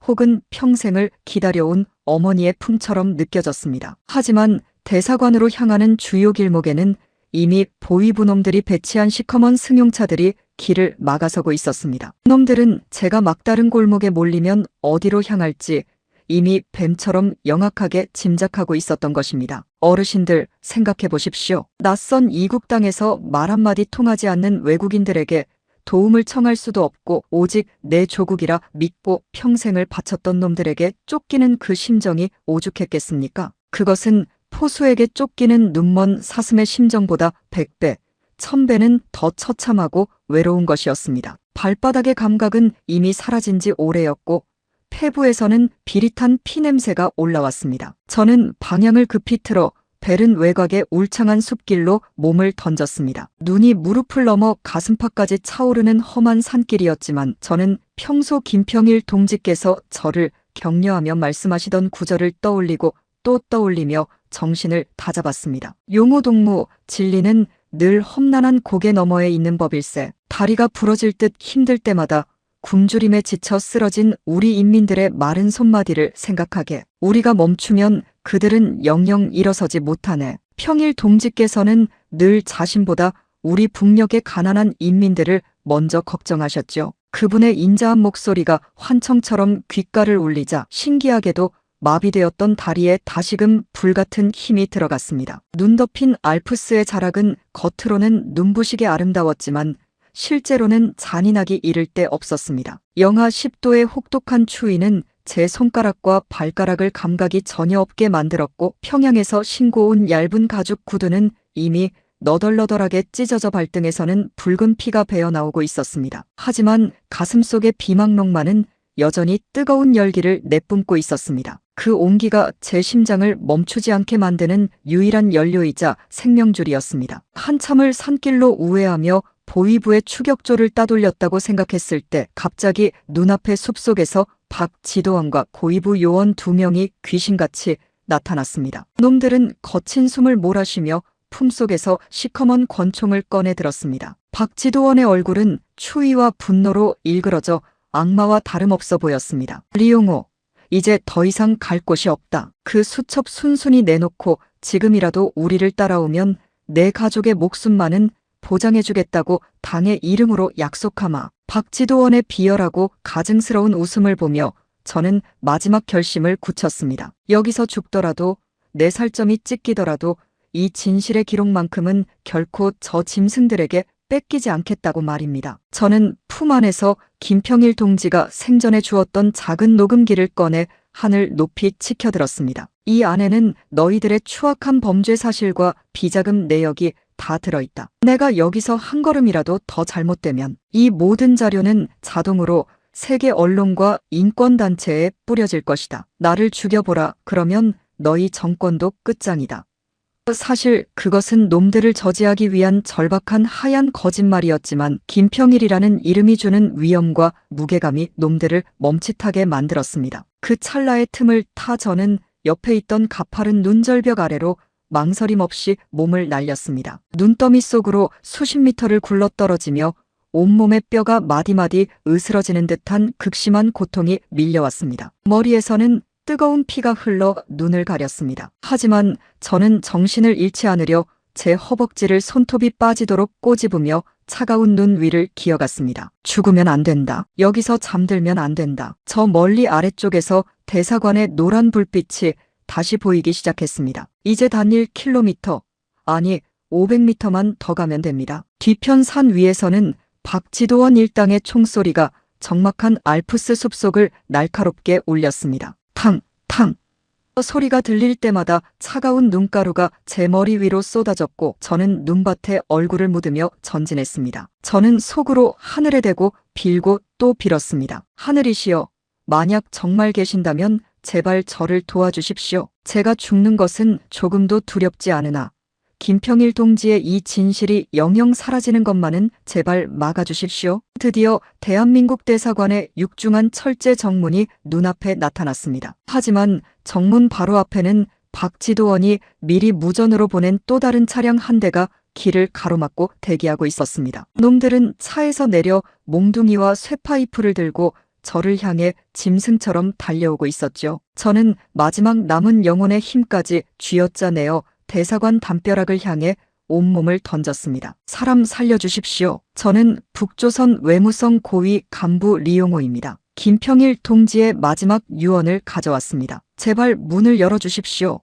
혹은 평생을 기다려온 어머니의 품처럼 느껴졌습니다. 하지만 대사관으로 향하는 주요 길목에는 이미 보위부 놈들이 배치한 시커먼 승용차들이 길을 막아서고 있었습니다. 놈들은 제가 막다른 골목에 몰리면 어디로 향할지 이미 뱀처럼 영악하게 짐작하고 있었던 것입니다. 어르신들 생각해 보십시오. 낯선 이국 땅에서 말 한마디 통하지 않는 외국인들에게 도움을 청할 수도 없고 오직 내 조국이라 믿고 평생을 바쳤던 놈들에게 쫓기는 그 심정이 오죽했겠습니까? 그것은 포수에게 쫓기는 눈먼 사슴의 심정보다 100배, 천배는 더 처참하고 외로운 것이었습니다. 발바닥의 감각은 이미 사라진 지 오래였고 폐부에서는 비릿한 피냄새가 올라왔습니다. 저는 방향을 급히 틀어 베른 외곽의 울창한 숲길로 몸을 던졌습니다. 눈이 무릎을 넘어 가슴팍까지 차오르는 험한 산길이었지만 저는 평소 김평일 동지께서 저를 격려하며 말씀하시던 구절을 떠올리고 또 떠올리며 정신을 다잡았습니다. 용호동무, 진리는 늘 험난한 고개 너머에 있는 법일세. 다리가 부러질 듯 힘들 때마다 굶주림에 지쳐 쓰러진 우리 인민들의 마른 손마디를 생각하게. 우리가 멈추면 그들은 영영 일어서지 못하네. 평일 동지께서는 늘 자신보다 우리 북녘의 가난한 인민들을 먼저 걱정하셨죠. 그분의 인자한 목소리가 환청처럼 귓가를 울리자 신기하게도 마비되었던 다리에 다시금 불같은 힘이 들어갔습니다. 눈 덮인 알프스의 자락은 겉으로는 눈부시게 아름다웠지만 실제로는 잔인하기 이를 데 없었습니다. 영하 10도의 혹독한 추위는 제 손가락과 발가락을 감각이 전혀 없게 만들었고 평양에서 신고 온 얇은 가죽 구두는 이미 너덜너덜하게 찢어져 발등에서는 붉은 피가 배어나오고 있었습니다. 하지만 가슴속의 비망록만은 여전히 뜨거운 열기를 내뿜고 있었습니다. 그 온기가 제 심장을 멈추지 않게 만드는 유일한 연료이자 생명줄이었습니다. 한참을 산길로 우회하며 보위부의 추격조를 따돌렸다고 생각했을 때 갑자기 눈앞의 숲속에서 박지도원과 고위부 요원 2명이 귀신같이 나타났습니다. 놈들은 거친 숨을 몰아쉬며 품속에서 시커먼 권총을 꺼내 들었습니다. 박지도원의 얼굴은 추위와 분노로 일그러져 악마와 다름없어 보였습니다. 리용호, 이제 더 이상 갈 곳이 없다. 그 수첩 순순히 내놓고 지금이라도 우리를 따라오면 내 가족의 목숨만은 보장해주겠다고 당의 이름으로 약속하마. 박지도원의 비열하고 가증스러운 웃음을 보며 저는 마지막 결심을 굳혔습니다. 여기서 죽더라도 내 살점이 찢기더라도 이 진실의 기록만큼은 결코 저 짐승들에게 뺏기지 않겠다고 말입니다. 저는 품 안에서 김평일 동지가 생전에 주었던 작은 녹음기를 꺼내 하늘 높이 치켜들었습니다. 이 안에는 너희들의 추악한 범죄 사실과 비자금 내역이 다 들어있다. 내가 여기서 한 걸음이라도 더 잘못되면 이 모든 자료는 자동으로 세계 언론과 인권단체에 뿌려질 것이다. 나를 죽여보라. 그러면 너희 정권도 끝장이다. 사실 그것은 놈들을 저지하기 위한 절박한 하얀 거짓말이었지만 김평일이라는 이름이 주는 위엄과 무게감이 놈들을 멈칫하게 만들었습니다. 그 찰나의 틈을 타 저는 옆에 있던 가파른 눈절벽 아래로 망설임 없이 몸을 날렸습니다. 눈더미 속으로 수십 미터를 굴러떨어지며 온몸의 뼈가 마디마디 으스러지는 듯한 극심한 고통이 밀려왔습니다. 머리에서는 뜨거운 피가 흘러 눈을 가렸습니다. 하지만 저는 정신을 잃지 않으려 제 허벅지를 손톱이 빠지도록 꼬집으며 차가운 눈 위를 기어갔습니다. 죽으면 안 된다. 여기서 잠들면 안 된다. 저 멀리 아래쪽에서 대사관의 노란 불빛이 다시 보이기 시작했습니다. 이제 단 1km, 아니 500m만 더 가면 됩니다. 뒤편 산 위에서는 박지도원 일당의 총소리가 적막한 알프스 숲속을 날카롭게 울렸습니다. 탕, 탕. 소리가 들릴 때마다 차가운 눈가루가 제 머리 위로 쏟아졌고 저는 눈밭에 얼굴을 묻으며 전진했습니다. 저는 속으로 하늘에 대고 빌고 또 빌었습니다. 하늘이시여, 만약 정말 계신다면 제발 저를 도와주십시오. 제가 죽는 것은 조금도 두렵지 않으나 김평일 동지의 이 진실이 영영 사라지는 것만은 제발 막아주십시오. 드디어 대한민국 대사관의 육중한 철제 정문이 눈앞에 나타났습니다. 하지만 정문 바로 앞에는 박지도원이 미리 무전으로 보낸 또 다른 차량 한 대가 길을 가로막고 대기하고 있었습니다. 놈들은 차에서 내려 몽둥이와 쇠파이프를 들고 저를 향해 짐승처럼 달려오고 있었죠. 저는 마지막 남은 영혼의 힘까지 쥐어짜내어 대사관 담벼락을 향해 온몸을 던졌습니다. 사람 살려주십시오. 저는 북조선 외무성 고위 간부 리용호입니다. 김평일 동지의 마지막 유언을 가져왔습니다. 제발 문을 열어주십시오.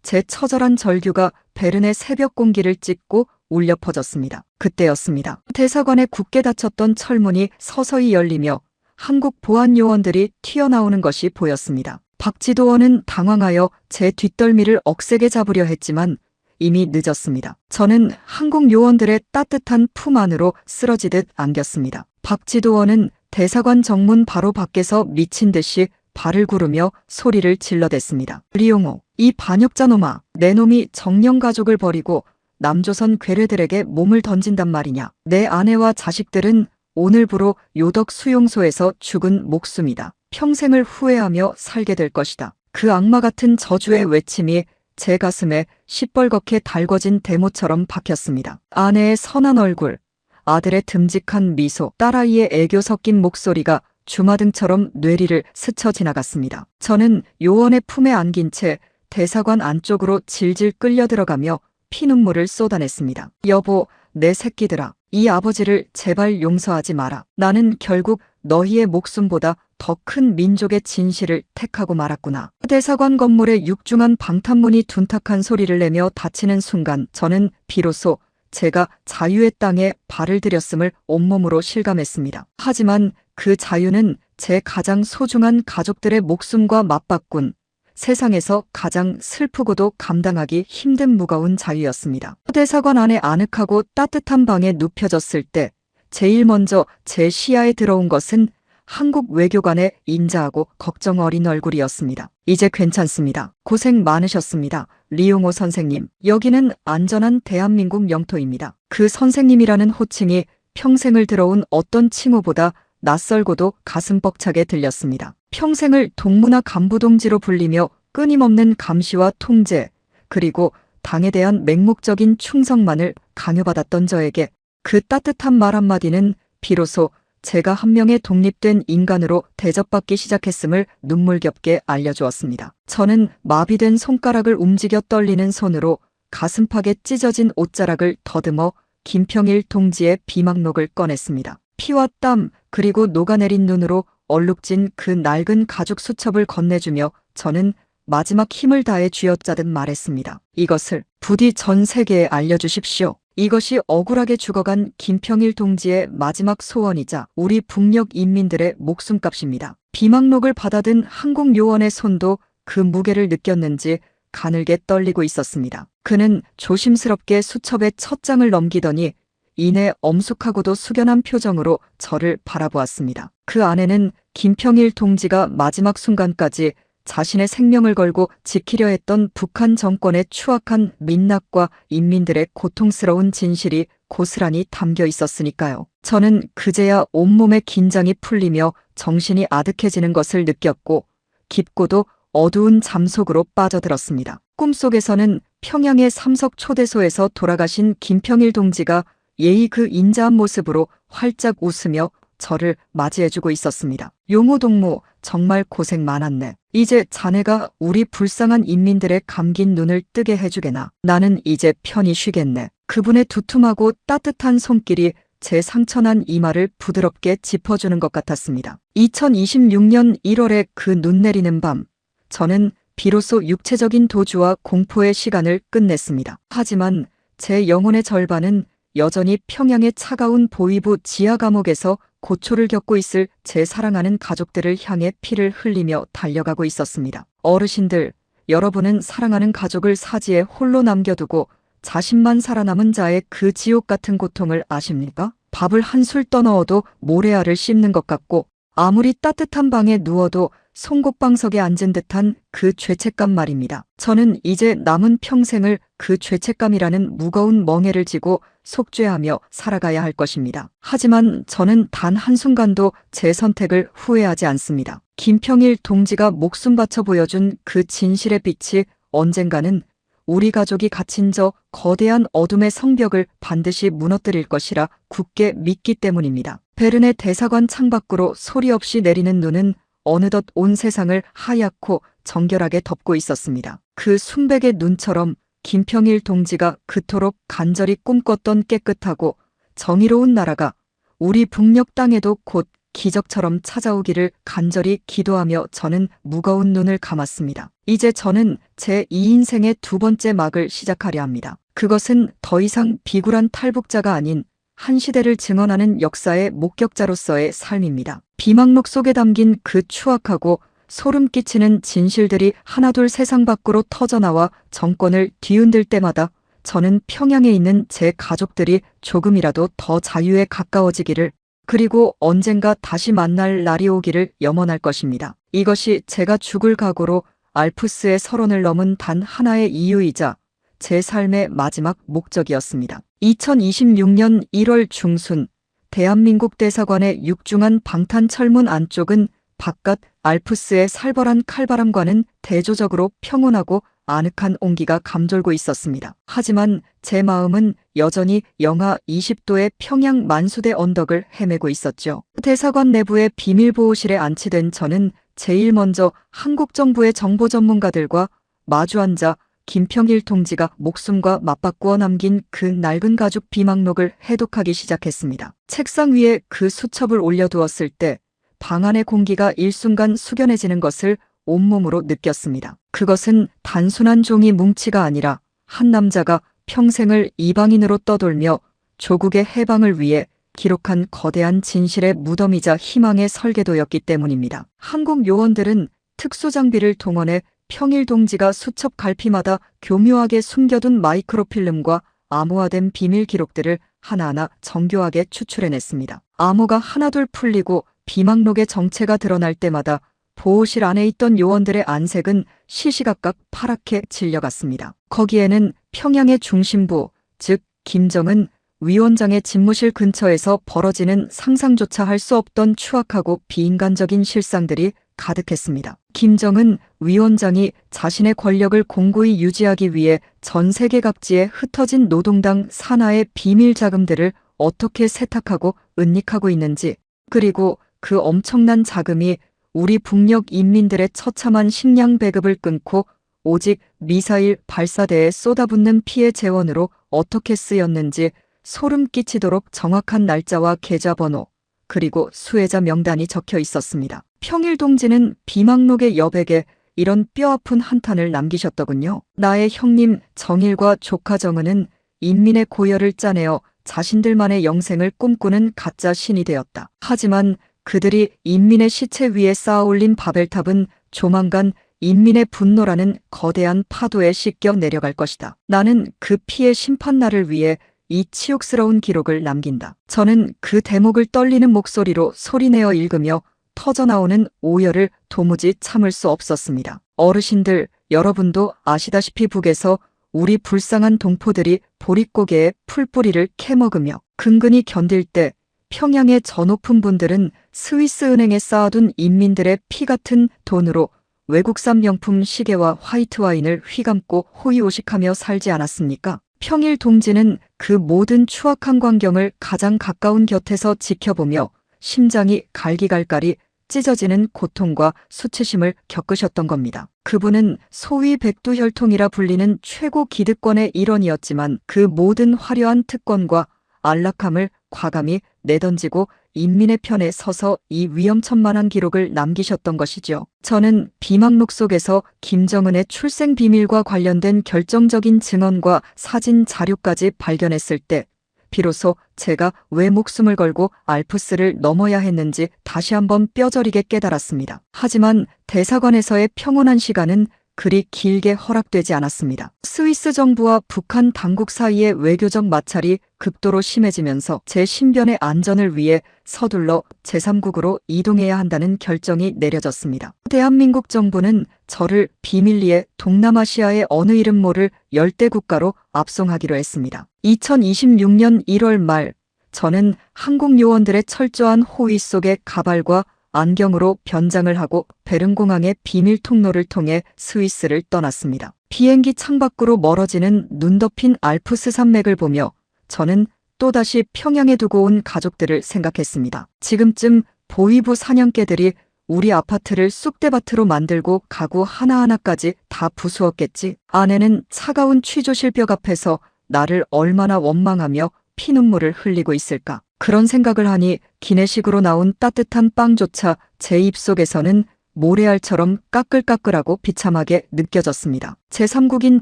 제 처절한 절규가 베른의 새벽 공기를 찢고 울려 퍼졌습니다. 그때였습니다. 대사관에 굳게 닫혔던 철문이 서서히 열리며 한국 보안 요원들이 튀어나오는 것이 보였습니다. 박지도원은 당황하여 제 뒷덜미를 억세게 잡으려 했지만 이미 늦었습니다. 저는 한국 요원들의 따뜻한 품 안으로 쓰러지듯 안겼습니다. 박지도원은 대사관 정문 바로 밖에서 미친 듯이 발을 구르며 소리를 질러댔습니다. 리용호, 이 반역자놈아, 내 놈이 정령가족을 버리고 남조선 괴뢰들에게 몸을 던진단 말이냐. 내 아내와 자식들은 오늘부로 요덕 수용소에서 죽은 목숨이다. 평생을 후회하며 살게 될 것이다. 그 악마 같은 저주의 외침이 제 가슴에 시뻘겋게 달궈진 대모처럼 박혔습니다. 아내의 선한 얼굴, 아들의 듬직한 미소, 딸아이의 애교 섞인 목소리가 주마등처럼 뇌리를 스쳐 지나갔습니다. 저는 요원의 품에 안긴 채 대사관 안쪽으로 질질 끌려 들어가며 피눈물을 쏟아냈습니다. 여보, 내 새끼들아, 이 아버지를 제발 용서하지 마라. 나는 결국 너희의 목숨보다 더 큰 민족의 진실을 택하고 말았구나. 대사관 건물의 육중한 방탄문이 둔탁한 소리를 내며 닫히는 순간 저는 비로소 제가 자유의 땅에 발을 들였음을 온몸으로 실감했습니다. 하지만 그 자유는 제 가장 소중한 가족들의 목숨과 맞바꾼 세상에서 가장 슬프고도 감당하기 힘든 무거운 자유였습니다. 대사관 안에 아늑하고 따뜻한 방에 눕혀졌을 때 제일 먼저 제 시야에 들어온 것은 한국 외교관의 인자하고 걱정 어린 얼굴이었습니다. 이제 괜찮습니다. 고생 많으셨습니다. 리용호 선생님. 여기는 안전한 대한민국 영토입니다. 그 선생님이라는 호칭이 평생을 들어온 어떤 칭호보다 낯설고도 가슴 벅차게 들렸습니다. 평생을 동문화 간부동지로 불리며 끊임없는 감시와 통제, 그리고 당에 대한 맹목적인 충성만을 강요받았던 저에게 그 따뜻한 말 한마디는 비로소 제가 한 명의 독립된 인간으로 대접받기 시작했음을 눈물겹게 알려주었습니다. 저는 마비된 손가락을 움직여 떨리는 손으로 가슴팍에 찢어진 옷자락을 더듬어 김평일 동지의 비망록을 꺼냈습니다. 피와 땀 그리고 녹아내린 눈으로 얼룩진 그 낡은 가죽 수첩을 건네주며 저는 마지막 힘을 다해 쥐어짜듯 말했습니다. 이것을 부디 전 세계에 알려주십시오. 이것이 억울하게 죽어간 김평일 동지의 마지막 소원이자 우리 북녘 인민들의 목숨값입니다. 비망록을 받아든 한국 요원의 손도 그 무게를 느꼈는지 가늘게 떨리고 있었습니다. 그는 조심스럽게 수첩의 첫 장을 넘기더니 이내 엄숙하고도 숙연한 표정으로 저를 바라보았습니다. 그 안에는 김평일 동지가 마지막 순간까지 자신의 생명을 걸고 지키려 했던 북한 정권의 추악한 민낯과 인민들의 고통스러운 진실이 고스란히 담겨 있었으니까요. 저는 그제야 온몸의 긴장이 풀리며 정신이 아득해지는 것을 느꼈고 깊고도 어두운 잠속으로 빠져들었습니다. 꿈속에서는 평양의 삼석 초대소에서 돌아가신 김평일 동지가 예의 그 인자한 모습으로 활짝 웃으며 저를 맞이해주고 있었습니다. 용호 동무, 정말 고생 많았네. 이제 자네가 우리 불쌍한 인민들의 감긴 눈을 뜨게 해주게나. 나는 이제 편히 쉬겠네. 그분의 두툼하고 따뜻한 손길이 제 상처난 이마를 부드럽게 짚어주는 것 같았습니다. 2026년 1월의 그 눈 내리는 밤, 저는 비로소 육체적인 도주와 공포의 시간을 끝냈습니다. 하지만 제 영혼의 절반은 여전히 평양의 차가운 보위부 지하 감옥에서 고초를 겪고 있을 제 사랑하는 가족들을 향해 피를 흘리며 달려가고 있었습니다. 어르신들, 여러분은 사랑하는 가족을 사지에 홀로 남겨두고 자신만 살아남은 자의 그 지옥 같은 고통을 아십니까? 밥을 한술 떠넣어도 모래알을 씹는 것 같고 아무리 따뜻한 방에 누워도 송곳방석에 앉은 듯한 그 죄책감 말입니다. 저는 이제 남은 평생을 그 죄책감이라는 무거운 멍에를 지고 속죄하며 살아가야 할 것입니다. 하지만 저는 단 한순간도 제 선택을 후회하지 않습니다. 김평일 동지가 목숨 바쳐 보여준 그 진실의 빛이 언젠가는 우리 가족이 갇힌 저 거대한 어둠의 성벽을 반드시 무너뜨릴 것이라 굳게 믿기 때문입니다. 베른의 대사관 창밖으로 소리 없이 내리는 눈은 어느덧 온 세상을 하얗고 정결하게 덮고 있었습니다. 그 순백의 눈처럼 김평일 동지가 그토록 간절히 꿈꿨던 깨끗하고 정의로운 나라가 우리 북녘 땅에도 곧 기적처럼 찾아오기를 간절히 기도하며 저는 무거운 눈을 감았습니다. 이제 저는 제 이 인생의 두 번째 막을 시작하려 합니다. 그것은 더 이상 비굴한 탈북자가 아닌 한 시대를 증언하는 역사의 목격자로서의 삶입니다. 비망록 속에 담긴 그 추악하고 소름 끼치는 진실들이 하나둘 세상 밖으로 터져나와 정권을 뒤흔들 때마다 저는 평양에 있는 제 가족들이 조금이라도 더 자유에 가까워지기를, 그리고 언젠가 다시 만날 날이 오기를 염원할 것입니다. 이것이 제가 죽을 각오로 알프스의 설원을 넘은 단 하나의 이유이자 제 삶의 마지막 목적이었습니다. 2026년 1월 중순, 대한민국 대사관의 육중한 방탄철문 안쪽은 바깥 알프스의 살벌한 칼바람과는 대조적으로 평온하고 아늑한 온기가 감돌고 있었습니다. 하지만 제 마음은 여전히 영하 20도의 평양 만수대 언덕을 헤매고 있었죠. 대사관 내부의 비밀보호실에 안치된 저는 제일 먼저 한국 정부의 정보 전문가들과 마주 앉아 김평일 동지가 목숨과 맞바꾸어 남긴 그 낡은 가죽 비망록을 해독하기 시작했습니다. 책상 위에 그 수첩을 올려두었을 때 방 안의 공기가 일순간 숙연해지는 것을 온몸으로 느꼈습니다. 그것은 단순한 종이 뭉치가 아니라 한 남자가 평생을 이방인으로 떠돌며 조국의 해방을 위해 기록한 거대한 진실의 무덤이자 희망의 설계도였기 때문입니다. 한국 요원들은 특수장비를 동원해 평일 동지가 수첩 갈피마다 교묘하게 숨겨둔 마이크로필름과 암호화된 비밀 기록들을 하나하나 정교하게 추출해냈습니다. 암호가 하나둘 풀리고 비망록의 정체가 드러날 때마다 보호실 안에 있던 요원들의 안색은 시시각각 파랗게 질려갔습니다. 거기에는 평양의 중심부, 즉 김정은 위원장의 집무실 근처에서 벌어지는 상상조차 할 수 없던 추악하고 비인간적인 실상들이 가득했습니다. 김정은 위원장이 자신의 권력을 공고히 유지하기 위해 전 세계 각지에 흩어진 노동당 산하의 비밀 자금들을 어떻게 세탁하고 은닉하고 있는지, 그리고 그 엄청난 자금이 우리 북녘 인민들의 처참한 식량 배급을 끊고 오직 미사일 발사대에 쏟아붓는 피해 재원으로 어떻게 쓰였는지 소름 끼치도록 정확한 날짜와 계좌번호, 그리고 수혜자 명단이 적혀 있었습니다. 평일 동지는 비망록의 여백에 이런 뼈아픈 한탄을 남기셨더군요. 나의 형님 정일과 조카 정은은 인민의 고열을 짜내어 자신들만의 영생을 꿈꾸는 가짜 신이 되었다. 하지만 그들이 인민의 시체 위에 쌓아올린 바벨탑은 조만간 인민의 분노라는 거대한 파도에 씻겨 내려갈 것이다. 나는 그 피해 심판날을 위해 이 치욕스러운 기록을 남긴다. 저는 그 대목을 떨리는 목소리로 소리내어 읽으며 터져나오는 오열을 도무지 참을 수 없었습니다. 어르신들, 여러분도 아시다시피 북에서 우리 불쌍한 동포들이 보릿고개에 풀뿌리를 캐먹으며 근근히 견딜 때 평양의 저 높은 분들은 스위스 은행에 쌓아둔 인민들의 피 같은 돈으로 외국산 명품 시계와 화이트 와인을 휘감고 호의호식하며 살지 않았습니까? 평일 동지는 그 모든 추악한 광경을 가장 가까운 곁에서 지켜보며 심장이 갈기갈갈이 찢어지는 고통과 수치심을 겪으셨던 겁니다. 그분은 소위 백두혈통이라 불리는 최고 기득권의 일원이었지만 그 모든 화려한 특권과 안락함을 과감히 내던지고 인민의 편에 서서 이 위험천만한 기록을 남기셨던 것이죠. 저는 비망록 속에서 김정은의 출생 비밀과 관련된 결정적인 증언과 사진 자료까지 발견했을 때 비로소 제가 왜 목숨을 걸고 알프스를 넘어야 했는지 다시 한번 뼈저리게 깨달았습니다. 하지만 대사관에서의 평온한 시간은 그리 길게 허락되지 않았습니다. 스위스 정부와 북한 당국 사이의 외교적 마찰이 극도로 심해지면서 제 신변의 안전을 위해 서둘러 제3국으로 이동해야 한다는 결정이 내려졌습니다. 대한민국 정부는 저를 비밀리에 동남아시아의 어느 이름 모를 열대 국가로 압송하기로 했습니다. 2026년 1월 말, 저는 한국 요원들의 철저한 호위 속에 가발과 안경으로 변장을 하고 베른공항의 비밀 통로를 통해 스위스를 떠났습니다. 비행기 창밖으로 멀어지는 눈 덮인 알프스 산맥을 보며 저는 또다시 평양에 두고 온 가족들을 생각했습니다. 지금쯤 보위부 사냥개들이 우리 아파트를 쑥대밭으로 만들고 가구 하나하나까지 다 부수었겠지. 아내는 차가운 취조실벽 앞에서 나를 얼마나 원망하며 피눈물을 흘리고 있을까. 그런 생각을 하니 기내식으로 나온 따뜻한 빵조차 제 입속에서는 모래알처럼 까끌까끌하고 비참하게 느껴졌습니다. 제3국인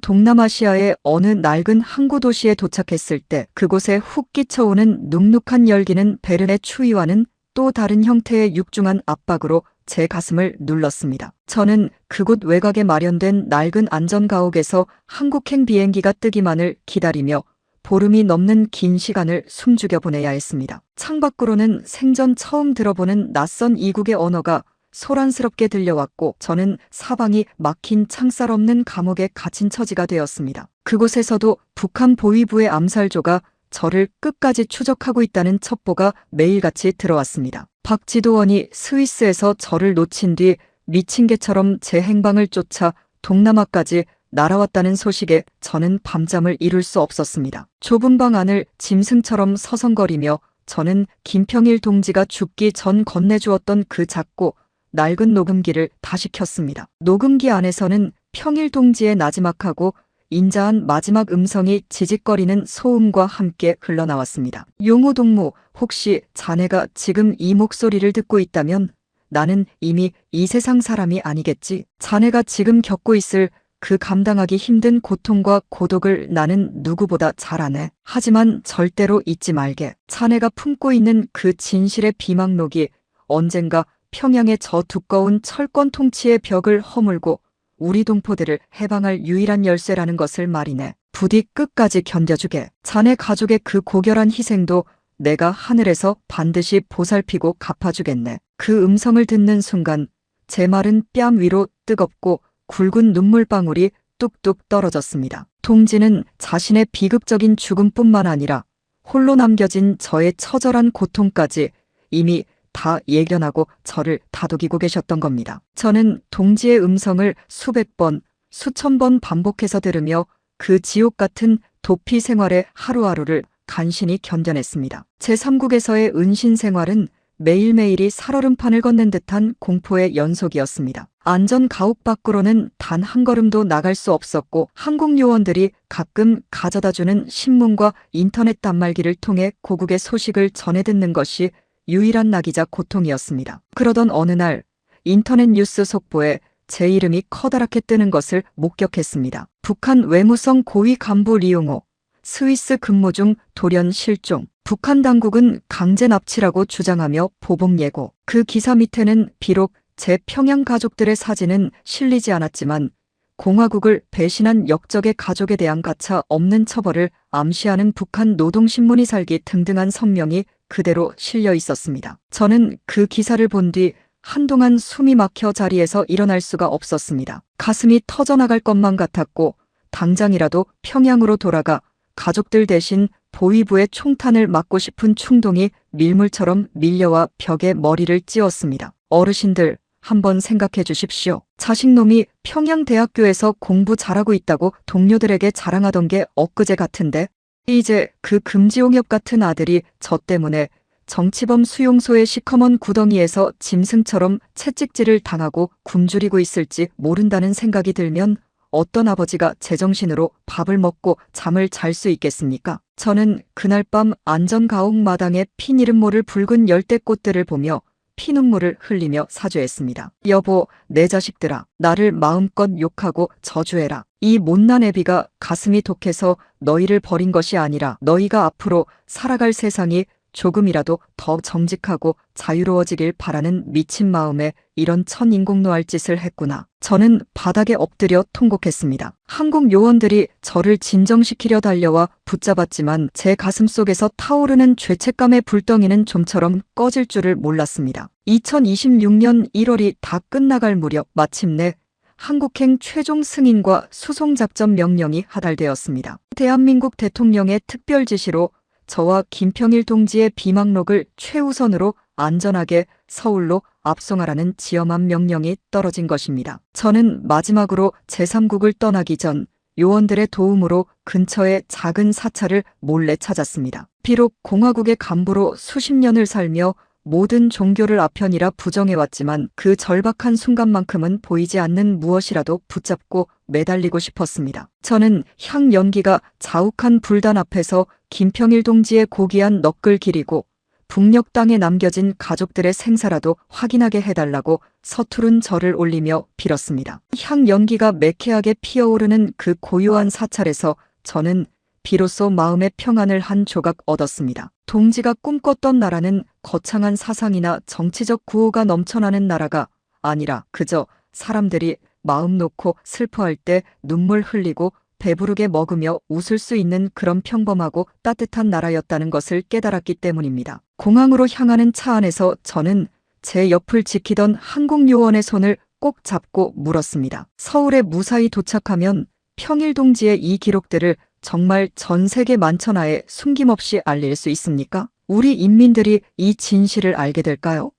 동남아시아의 어느 낡은 항구 도시에 도착했을 때 그곳에 훅 끼쳐오는 눅눅한 열기는 베른의 추위와는 또 다른 형태의 육중한 압박으로 제 가슴을 눌렀습니다. 저는 그곳 외곽에 마련된 낡은 안전가옥에서 한국행 비행기가 뜨기만을 기다리며 보름이 넘는 긴 시간을 숨죽여 보내야 했습니다. 창밖으로는 생전 처음 들어보는 낯선 이국의 언어가 소란스럽게 들려왔고 저는 사방이 막힌 창살 없는 감옥에 갇힌 처지가 되었습니다. 그곳에서도 북한 보위부의 암살조가 저를 끝까지 추적하고 있다는 첩보가 매일같이 들어왔습니다. 박지도원이 스위스에서 저를 놓친 뒤 미친 개처럼 제 행방을 쫓아 동남아까지 날아왔다는 소식에 저는 밤잠을 이룰 수 없었습니다. 좁은 방 안을 짐승처럼 서성거리며 저는 김평일 동지가 죽기 전 건네주었던 그 작고 낡은 녹음기를 다시 켰습니다. 녹음기 안에서는 평일 동지의 나지막하고 인자한 마지막 음성이 지직거리는 소음과 함께 흘러나왔습니다. 용호 동무, 혹시 자네가 지금 이 목소리를 듣고 있다면 나는 이미 이 세상 사람이 아니겠지. 자네가 지금 겪고 있을 그 감당하기 힘든 고통과 고독을 나는 누구보다 잘 아네. 하지만 절대로 잊지 말게. 자네가 품고 있는 그 진실의 비망록이 언젠가 평양의 저 두꺼운 철권 통치의 벽을 허물고 우리 동포들을 해방할 유일한 열쇠라는 것을 말이네. 부디 끝까지 견뎌주게. 자네 가족의 그 고결한 희생도 내가 하늘에서 반드시 보살피고 갚아주겠네. 그 음성을 듣는 순간 제 마른 뺨 위로 뜨겁고 굵은 눈물방울이 뚝뚝 떨어졌습니다. 동지는 자신의 비극적인 죽음뿐만 아니라 홀로 남겨진 저의 처절한 고통까지 이미 다 예견하고 저를 다독이고 계셨던 겁니다. 저는 동지의 음성을 수백 번, 수천 번 반복해서 들으며 그 지옥 같은 도피 생활의 하루하루를 간신히 견뎌냈습니다. 제3국에서의 은신 생활은 매일매일이 살얼음판을 걷는 듯한 공포의 연속이었습니다. 안전 가옥 밖으로는 단 한 걸음도 나갈 수 없었고 한국 요원들이 가끔 가져다주는 신문과 인터넷 단말기를 통해 고국의 소식을 전해 듣는 것이 유일한 낙이자 고통이었습니다. 그러던 어느 날 인터넷 뉴스 속보에 제 이름이 커다랗게 뜨는 것을 목격했습니다. 북한 외무성 고위 간부 리용호, 스위스 근무 중 돌연 실종. 북한 당국은 강제 납치라고 주장하며 보복 예고. 그 기사 밑에는 비록 제 평양 가족들의 사진은 실리지 않았지만 공화국을 배신한 역적의 가족에 대한 가차 없는 처벌을 암시하는 북한 노동신문이 살기 등등한 성명이 그대로 실려 있었습니다. 저는 그 기사를 본 뒤 한동안 숨이 막혀 자리에서 일어날 수가 없었습니다. 가슴이 터져나갈 것만 같았고 당장이라도 평양으로 돌아가 가족들 대신 보위부의 총탄을 맞고 싶은 충동이 밀물처럼 밀려와 벽에 머리를 찧었습니다. 어르신들, 한번 생각해 주십시오. 자식놈이 평양대학교에서 공부 잘하고 있다고 동료들에게 자랑하던 게 엊그제 같은데 이제 그 금지옥엽 같은 아들이 저 때문에 정치범 수용소의 시커먼 구덩이에서 짐승처럼 채찍질을 당하고 굶주리고 있을지 모른다는 생각이 들면 어떤 아버지가 제정신으로 밥을 먹고 잠을 잘 수 있겠습니까? 저는 그날 밤 안전가옥 마당에 피니름 모를 붉은 열대꽃들을 보며 피눈물을 흘리며 사죄했습니다. 여보, 내 자식들아, 나를 마음껏 욕하고 저주해라. 이 못난 애비가 가슴이 독해서 너희를 버린 것이 아니라 너희가 앞으로 살아갈 세상이 조금이라도 더 정직하고 자유로워지길 바라는 미친 마음에 이런 천인공노할 짓을 했구나. 저는 바닥에 엎드려 통곡했습니다. 한국 요원들이 저를 진정시키려 달려와 붙잡았지만 제 가슴속에서 타오르는 죄책감의 불덩이는 좀처럼 꺼질 줄을 몰랐습니다. 2026년 1월이 다 끝나갈 무렵 마침내 한국행 최종 승인과 수송작전 명령이 하달되었습니다. 대한민국 대통령의 특별 지시로 저와 김평일 동지의 비망록을 최우선으로 안전하게 서울로 압송하라는 지엄한 명령이 떨어진 것입니다. 저는 마지막으로 제3국을 떠나기 전 요원들의 도움으로 근처의 작은 사찰을 몰래 찾았습니다. 비록 공화국의 간부로 수십 년을 살며 모든 종교를 아편이라 부정해왔지만 그 절박한 순간만큼은 보이지 않는 무엇이라도 붙잡고 매달리고 싶었습니다. 저는 향 연기가 자욱한 불단 앞에서 김평일 동지의 고귀한 넋을 기리고 북녘 땅에 남겨진 가족들의 생사라도 확인하게 해달라고 서투른 절을 올리며 빌었습니다. 향 연기가 매캐하게 피어오르는 그 고요한 사찰에서 저는 비로소 마음의 평안을 한 조각 얻었습니다. 동지가 꿈꿨던 나라는 거창한 사상이나 정치적 구호가 넘쳐나는 나라가 아니라 그저 사람들이 마음 놓고 슬퍼할 때 눈물 흘리고 배부르게 먹으며 웃을 수 있는 그런 평범하고 따뜻한 나라였다는 것을 깨달았기 때문입니다. 공항으로 향하는 차 안에서 저는 제 옆을 지키던 한국 요원의 손을 꼭 잡고 물었습니다. 서울에 무사히 도착하면 평일동지의 이 기록들을 정말 전 세계 만천하에 숨김없이 알릴 수 있습니까? 우리 인민들이 이 진실을 알게 될까요?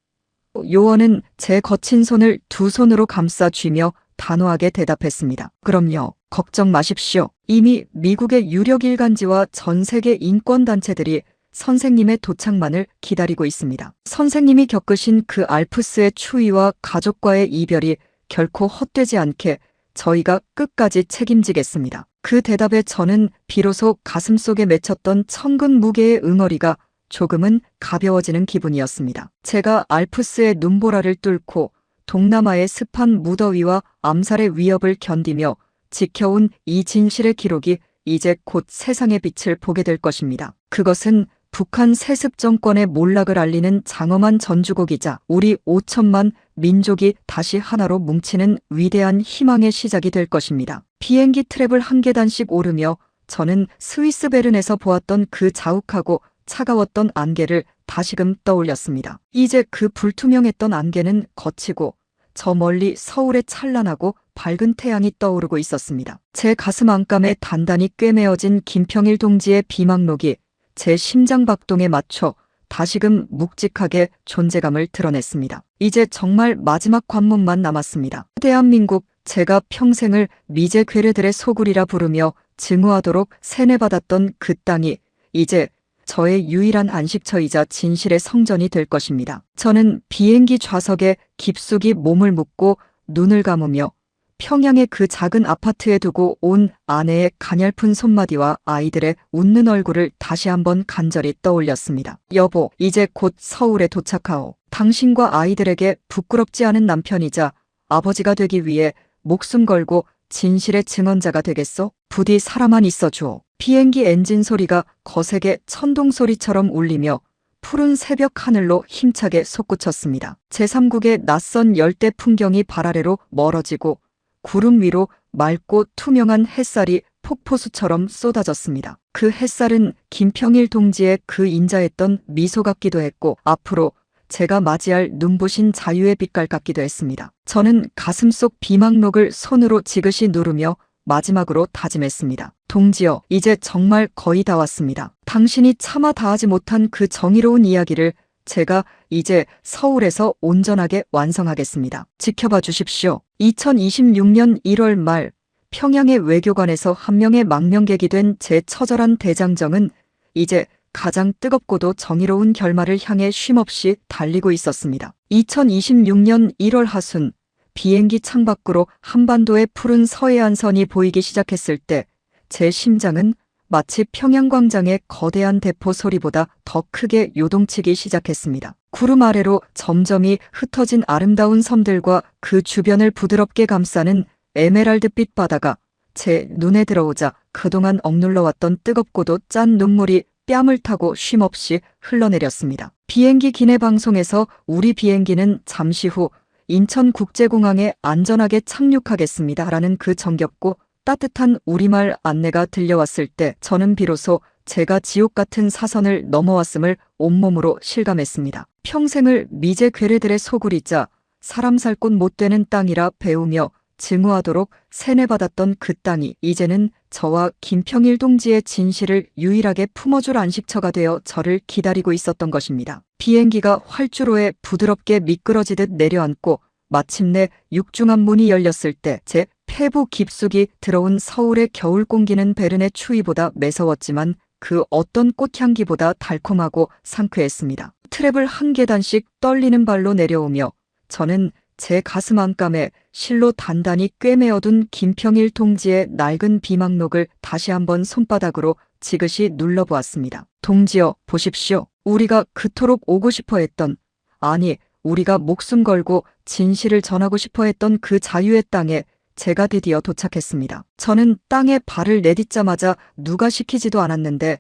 요원은 제 거친 손을 두 손으로 감싸 쥐며 단호하게 대답했습니다. 그럼요. 걱정 마십시오. 이미 미국의 유력 일간지와 전 세계 인권단체들이 선생님의 도착만을 기다리고 있습니다. 선생님이 겪으신 그 알프스의 추위와 가족과의 이별이 결코 헛되지 않게 저희가 끝까지 책임지겠습니다. 그 대답에 저는 비로소 가슴속에 맺혔던 천근 무게의 응어리가 조금은 가벼워지는 기분이었습니다. 제가 알프스의 눈보라를 뚫고 동남아의 습한 무더위와 암살의 위협을 견디며 지켜온 이 진실의 기록이 이제 곧 세상의 빛을 보게 될 것입니다. 그것은 북한 세습 정권의 몰락을 알리는 장엄한 전주곡이자 우리 5천만 민족이 다시 하나로 뭉치는 위대한 희망의 시작이 될 것입니다. 비행기 트랩을 한 계단씩 오르며 저는 스위스 베른에서 보았던 그 자욱하고 차가웠던 안개를 다시금 떠올렸습니다. 이제 그 불투명했던 안개는 걷히고 저 멀리 서울의 찬란하고 밝은 태양이 떠오르고 있었습니다. 제 가슴 안감에 단단히 꿰매어진 김평일 동지의 비망록이 제 심장 박동에 맞춰 다시금 묵직하게 존재감을 드러냈습니다. 이제 정말 마지막 관문만 남았습니다. 대한민국, 제가 평생을 미제 괴뢰들의 소굴이라 부르며 증오하도록 세뇌받았던 그 땅이 이제 저의 유일한 안식처이자 진실의 성전이 될 것입니다. 저는 비행기 좌석에 깊숙이 몸을 묻고 눈을 감으며 평양의 그 작은 아파트에 두고 온 아내의 가냘픈 손마디와 아이들의 웃는 얼굴을 다시 한번 간절히 떠올렸습니다. 여보, 이제 곧 서울에 도착하오. 당신과 아이들에게 부끄럽지 않은 남편이자 아버지가 되기 위해 목숨 걸고 진실의 증언자가 되겠소? 부디 살아만 있어 주오. 비행기 엔진 소리가 거세게 천둥 소리처럼 울리며 푸른 새벽 하늘로 힘차게 솟구쳤습니다. 제3국의 낯선 열대 풍경이 발 아래로 멀어지고 구름 위로 맑고 투명한 햇살이 폭포수처럼 쏟아졌습니다. 그 햇살은 김평일 동지의 그 인자했던 미소 같기도 했고 앞으로 제가 맞이할 눈부신 자유의 빛깔 같기도 했습니다. 저는 가슴속 비망록을 손으로 지그시 누르며 마지막으로 다짐했습니다. 동지여, 이제 정말 거의 다 왔습니다. 당신이 차마 다하지 못한 그 정의로운 이야기를 제가 이제 서울에서 온전하게 완성하겠습니다. 지켜봐 주십시오. 2026년 1월 말 평양의 외교관에서 한 명의 망명객이 된 제 처절한 대장정은 이제 가장 뜨겁고도 정의로운 결말을 향해 쉼없이 달리고 있었습니다. 2026년 1월 하순 비행기 창밖으로 한반도의 푸른 서해안선이 보이기 시작했을 때 제 심장은 마치 평양광장의 거대한 대포 소리보다 더 크게 요동치기 시작했습니다. 구름 아래로 점점이 흩어진 아름다운 섬들과 그 주변을 부드럽게 감싸는 에메랄드빛 바다가 제 눈에 들어오자 그동안 억눌러왔던 뜨겁고도 짠 눈물이 뺨을 타고 쉼없이 흘러내렸습니다. 비행기 기내 방송에서 우리 비행기는 잠시 후 인천국제공항에 안전하게 착륙하겠습니다라는 그 정겹고 따뜻한 우리말 안내가 들려왔을 때 저는 비로소 제가 지옥 같은 사선을 넘어왔음을 온몸으로 실감했습니다. 평생을 미제 괴뢰들의 소굴이자 사람 살 곳 못 되는 땅이라 배우며 증오하도록 세뇌받았던 그 땅이 이제는 저와 김평일 동지의 진실을 유일하게 품어줄 안식처가 되어 저를 기다리고 있었던 것입니다. 비행기가 활주로에 부드럽게 미끄러지듯 내려앉고 마침내 육중한 문이 열렸을 때 제 폐부 깊숙이 들어온 서울의 겨울 공기는 베른의 추위보다 매서웠지만 그 어떤 꽃향기보다 달콤하고 상쾌했습니다. 트랩을 한 계단씩 떨리는 발로 내려오며 저는 제 가슴 안감에 실로 단단히 꿰매어둔 김평일 동지의 낡은 비망록을 다시 한번 손바닥으로 지그시 눌러보았습니다. 동지여, 보십시오. 우리가 그토록 오고 싶어 했던, 아니, 우리가 목숨 걸고 진실을 전하고 싶어 했던 그 자유의 땅에 제가 드디어 도착했습니다. 저는 땅에 발을 내딛자마자 누가 시키지도 않았는데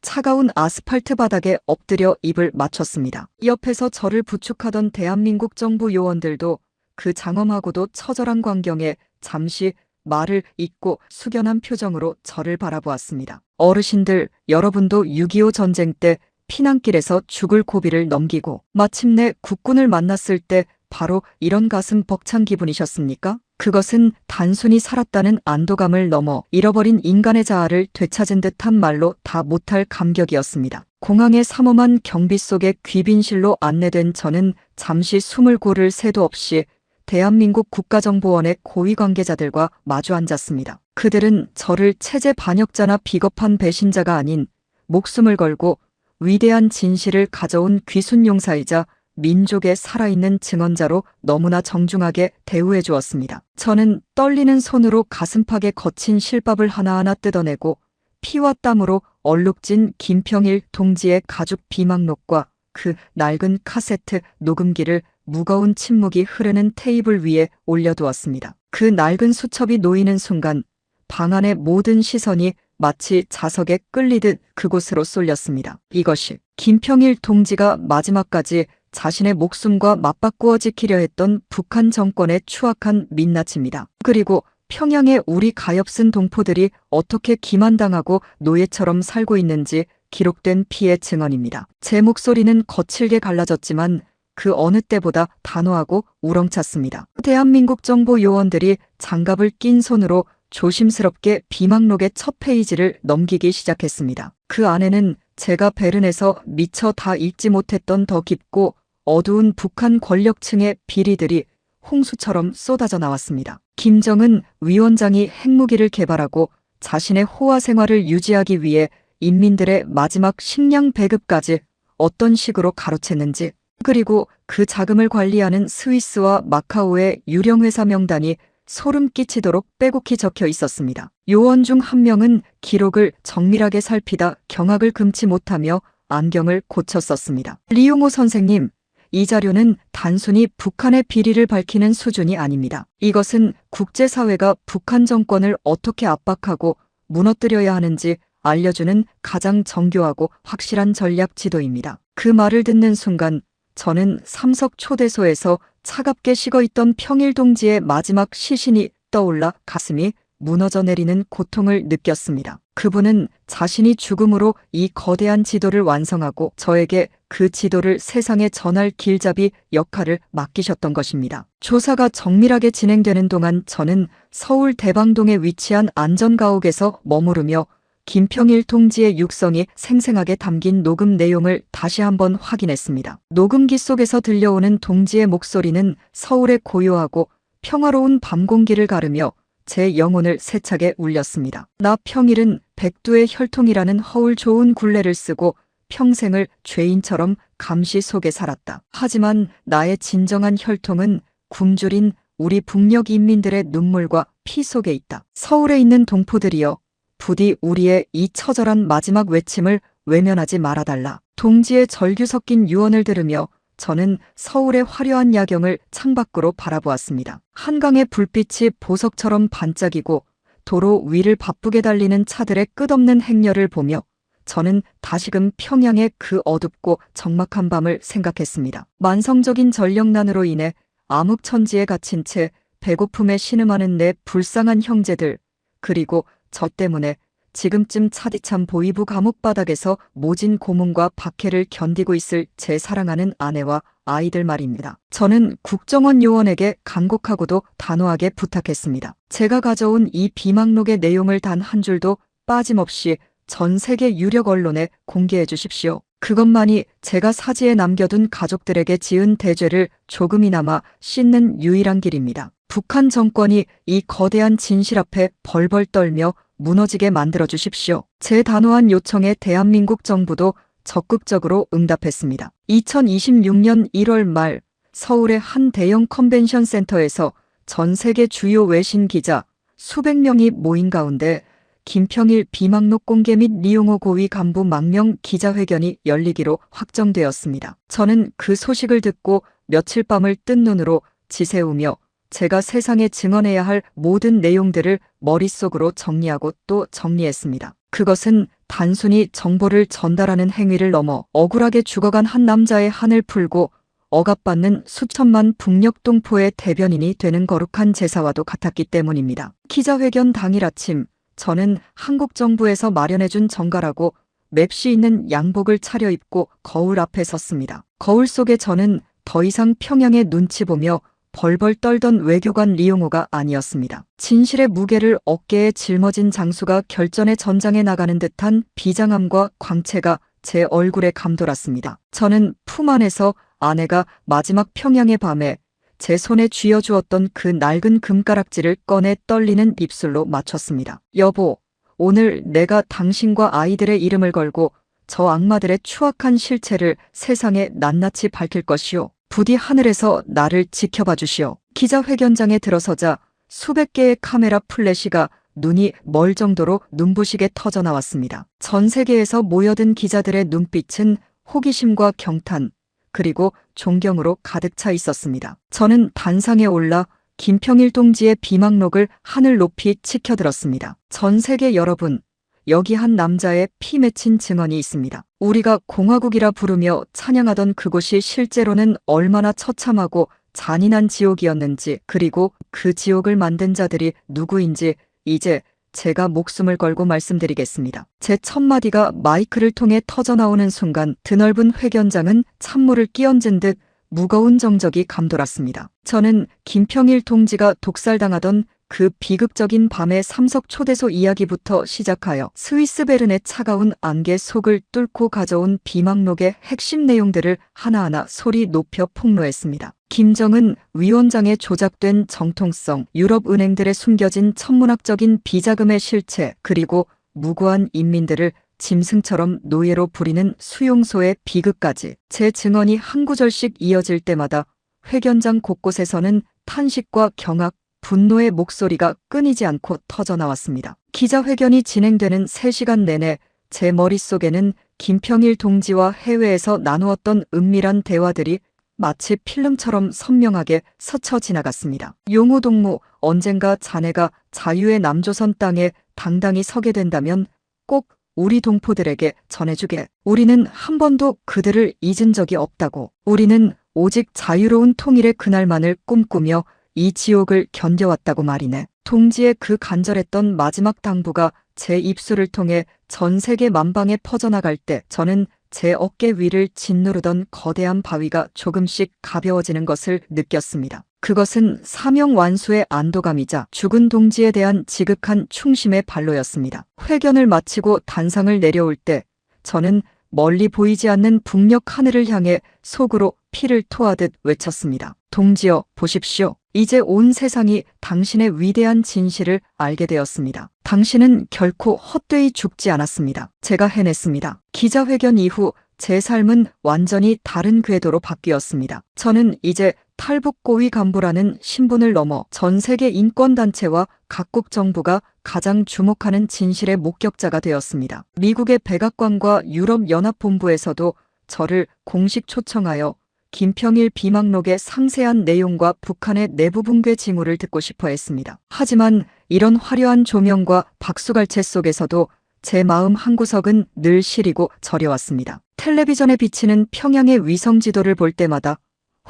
차가운 아스팔트 바닥에 엎드려 입을 맞췄습니다. 옆에서 저를 부축하던 대한민국 정부 요원들도 그 장엄하고도 처절한 광경에 잠시 말을 잇고 숙연한 표정으로 저를 바라보았습니다. 어르신들, 여러분도 6.25 전쟁 때 피난길에서 죽을 고비를 넘기고 마침내 국군을 만났을 때 바로 이런 가슴 벅찬 기분이셨습니까? 그것은 단순히 살았다는 안도감을 넘어 잃어버린 인간의 자아를 되찾은 듯한 말로 다 못할 감격이었습니다. 공항의 삼엄한 경비 속에 귀빈실로 안내된 저는 잠시 숨을 고를 새도 없이 대한민국 국가정보원의 고위 관계자들과 마주 앉았습니다. 그들은 저를 체제 반역자나 비겁한 배신자가 아닌 목숨을 걸고 위대한 진실을 가져온 귀순용사이자 민족의 살아있는 증언자로 너무나 정중하게 대우해 주었습니다. 저는 떨리는 손으로 가슴팍에 거친 실밥을 하나하나 뜯어내고 피와 땀으로 얼룩진 김평일 동지의 가죽 비망록과 그 낡은 카세트 녹음기를 무거운 침묵이 흐르는 테이블 위에 올려두었습니다. 그 낡은 수첩이 놓이는 순간 방 안의 모든 시선이 마치 자석에 끌리듯 그곳으로 쏠렸습니다. 이것이 김평일 동지가 마지막까지 자신의 목숨과 맞바꾸어 지키려 했던 북한 정권의 추악한 민낯입니다. 그리고 평양의 우리 가엾은 동포들이 어떻게 기만당하고 노예처럼 살고 있는지 기록된 피의 증언입니다. 제 목소리는 거칠게 갈라졌지만 그 어느 때보다 단호하고 우렁찼습니다. 대한민국 정보 요원들이 장갑을 낀 손으로 조심스럽게 비망록의 첫 페이지를 넘기기 시작했습니다. 그 안에는 제가 베른에서 미처 다 읽지 못했던 더 깊고 어두운 북한 권력층의 비리들이 홍수처럼 쏟아져 나왔습니다. 김정은 위원장이 핵무기를 개발하고 자신의 호화 생활을 유지하기 위해 인민들의 마지막 식량 배급까지 어떤 식으로 가로챘는지, 그리고 그 자금을 관리하는 스위스와 마카오의 유령 회사 명단이 소름 끼치도록 빼곡히 적혀 있었습니다. 요원 중 한 명은 기록을 정밀하게 살피다 경악을 금치 못하며 안경을 고쳐 썼습니다. 리용호 선생님, 이 자료는 단순히 북한의 비리를 밝히는 수준이 아닙니다. 이것은 국제사회가 북한 정권을 어떻게 압박하고 무너뜨려야 하는지 알려주는 가장 정교하고 확실한 전략 지도입니다. 그 말을 듣는 순간 저는 삼석 초대소에서 차갑게 식어있던 평일 동지의 마지막 시신이 떠올라 가슴이 무너져 내리는 고통을 느꼈습니다. 그분은 자신이 죽음으로 이 거대한 지도를 완성하고 저에게 그 지도를 세상에 전할 길잡이 역할을 맡기셨던 것입니다. 조사가 정밀하게 진행되는 동안 저는 서울 대방동에 위치한 안전가옥에서 머무르며 김평일 동지의 육성이 생생하게 담긴 녹음 내용을 다시 한번 확인했습니다. 녹음기 속에서 들려오는 동지의 목소리는 서울의 고요하고 평화로운 밤 공기를 가르며 제 영혼을 세차게 울렸습니다. 나 평일은 백두의 혈통이라는 허울 좋은 굴레를 쓰고 평생을 죄인처럼 감시 속에 살았다. 하지만 나의 진정한 혈통은 굶주린 우리 북녘 인민들의 눈물과 피 속에 있다. 서울에 있는 동포들이여, 부디 우리의 이 처절한 마지막 외침을 외면하지 말아달라. 동지의 절규 섞인 유언을 들으며 저는 서울의 화려한 야경을 창밖으로 바라보았습니다. 한강의 불빛이 보석처럼 반짝이고 도로 위를 바쁘게 달리는 차들의 끝없는 행렬을 보며 저는 다시금 평양의 그 어둡고 적막한 밤을 생각했습니다. 만성적인 전력난으로 인해 암흑천지에 갇힌 채 배고픔에 신음하는 내 불쌍한 형제들, 그리고 저 때문에 지금쯤 차디찬 보이부 감옥 바닥에서 모진 고문과 박해를 견디고 있을 제 사랑하는 아내와 아이들 말입니다. 저는 국정원 요원에게 간곡하고도 단호하게 부탁했습니다. 제가 가져온 이 비망록의 내용을 단 한 줄도 빠짐없이 전 세계 유력 언론에 공개해 주십시오. 그것만이 제가 사지에 남겨둔 가족들에게 지은 대죄를 조금이나마 씻는 유일한 길입니다. 북한 정권이 이 거대한 진실 앞에 벌벌 떨며 무너지게 만들어 주십시오. 제 단호한 요청에 대한민국 정부도 적극적으로 응답했습니다. 2026년 1월 말 서울의 한 대형 컨벤션 센터에서 전 세계 주요 외신 기자 수백 명이 모인 가운데 김평일 비망록 공개 및 리용호 고위 간부 망명 기자회견이 열리기로 확정되었습니다. 저는 그 소식을 듣고 며칠 밤을 뜬 눈으로 지새우며 제가 세상에 증언해야 할 모든 내용들을 머릿속으로 정리하고 또 정리했습니다. 그것은 단순히 정보를 전달하는 행위를 넘어 억울하게 죽어간 한 남자의 한을 풀고 억압받는 수천만 북녘 동포의 대변인이 되는 거룩한 제사와도 같았기 때문입니다. 기자회견 당일 아침, 저는 한국 정부에서 마련해준 정갈하고 맵시 있는 양복을 차려입고 거울 앞에 섰습니다. 거울 속에 저는 더 이상 평양의 눈치 보며 벌벌 떨던 외교관 리용호가 아니었습니다. 진실의 무게를 어깨에 짊어진 장수가 결전의 전장에 나가는 듯한 비장함과 광채가 제 얼굴에 감돌았습니다. 저는 품 안에서 아내가 마지막 평양의 밤에 제 손에 쥐어주었던 그 낡은 금가락지를 꺼내 떨리는 입술로 맞췄습니다. 여보, 오늘 내가 당신과 아이들의 이름을 걸고 저 악마들의 추악한 실체를 세상에 낱낱이 밝힐 것이오. 부디 하늘에서 나를 지켜봐 주시오. 기자회견장에 들어서자 수백 개의 카메라 플래시가 눈이 멀 정도로 눈부시게 터져 나왔습니다. 전 세계에서 모여든 기자들의 눈빛은 호기심과 경탄, 그리고 존경으로 가득 차 있었습니다. 저는 단상에 올라 김평일 동지의 비망록을 하늘 높이 치켜들었습니다. 전 세계 여러분, 여기 한 남자의 피 맺힌 증언이 있습니다. 우리가 공화국이라 부르며 찬양하던 그곳이 실제로는 얼마나 처참하고 잔인한 지옥이었는지, 그리고 그 지옥을 만든 자들이 누구인지 이제 제가 목숨을 걸고 말씀드리겠습니다. 제 첫 마디가 마이크를 통해 터져나오는 순간 드넓은 회견장은 찬물을 끼얹은 듯 무거운 정적이 감돌았습니다. 저는 김평일 동지가 독살당하던 그 비극적인 밤의 삼석 초대소 이야기부터 시작하여 스위스 베른의 차가운 안개 속을 뚫고 가져온 비망록의 핵심 내용들을 하나하나 소리 높여 폭로했습니다. 김정은 위원장의 조작된 정통성, 유럽 은행들의 숨겨진 천문학적인 비자금의 실체, 그리고 무고한 인민들을 짐승처럼 노예로 부리는 수용소의 비극까지 제 증언이 한 구절씩 이어질 때마다 회견장 곳곳에서는 탄식과 경악, 분노의 목소리가 끊이지 않고 터져나왔습니다. 기자회견이 진행되는 3시간 내내 제 머릿속에는 김평일 동지와 해외에서 나누었던 은밀한 대화들이 마치 필름처럼 선명하게 스쳐 지나갔습니다. 용호 동무, 언젠가 자네가 자유의 남조선 땅에 당당히 서게 된다면 꼭 우리 동포들에게 전해주게. 우리는 한 번도 그들을 잊은 적이 없다고. 우리는 오직 자유로운 통일의 그날만을 꿈꾸며 이 지옥을 견뎌왔다고 말이네. 동지의 그 간절했던 마지막 당부가 제 입술을 통해 전 세계 만방에 퍼져나갈 때 저는 제 어깨 위를 짓누르던 거대한 바위가 조금씩 가벼워지는 것을 느꼈습니다. 그것은 사명 완수의 안도감이자 죽은 동지에 대한 지극한 충심의 발로였습니다. 회견을 마치고 단상을 내려올 때 저는 멀리 보이지 않는 북녘 하늘을 향해 속으로 피를 토하듯 외쳤습니다. 동지여, 보십시오. 이제 온 세상이 당신의 위대한 진실을 알게 되었습니다. 당신은 결코 헛되이 죽지 않았습니다. 제가 해냈습니다. 기자회견 이후 제 삶은 완전히 다른 궤도로 바뀌었습니다. 저는 이제 탈북 고위 간부라는 신분을 넘어 전 세계 인권단체와 각국 정부가 가장 주목하는 진실의 목격자가 되었습니다. 미국의 백악관과 유럽연합본부에서도 저를 공식 초청하여 김평일 비망록의 상세한 내용과 북한의 내부 붕괴 징후를 듣고 싶어 했습니다. 하지만 이런 화려한 조명과 박수갈채 속에서도 제 마음 한구석은 늘 시리고 저려왔습니다. 텔레비전에 비치는 평양의 위성 지도를 볼 때마다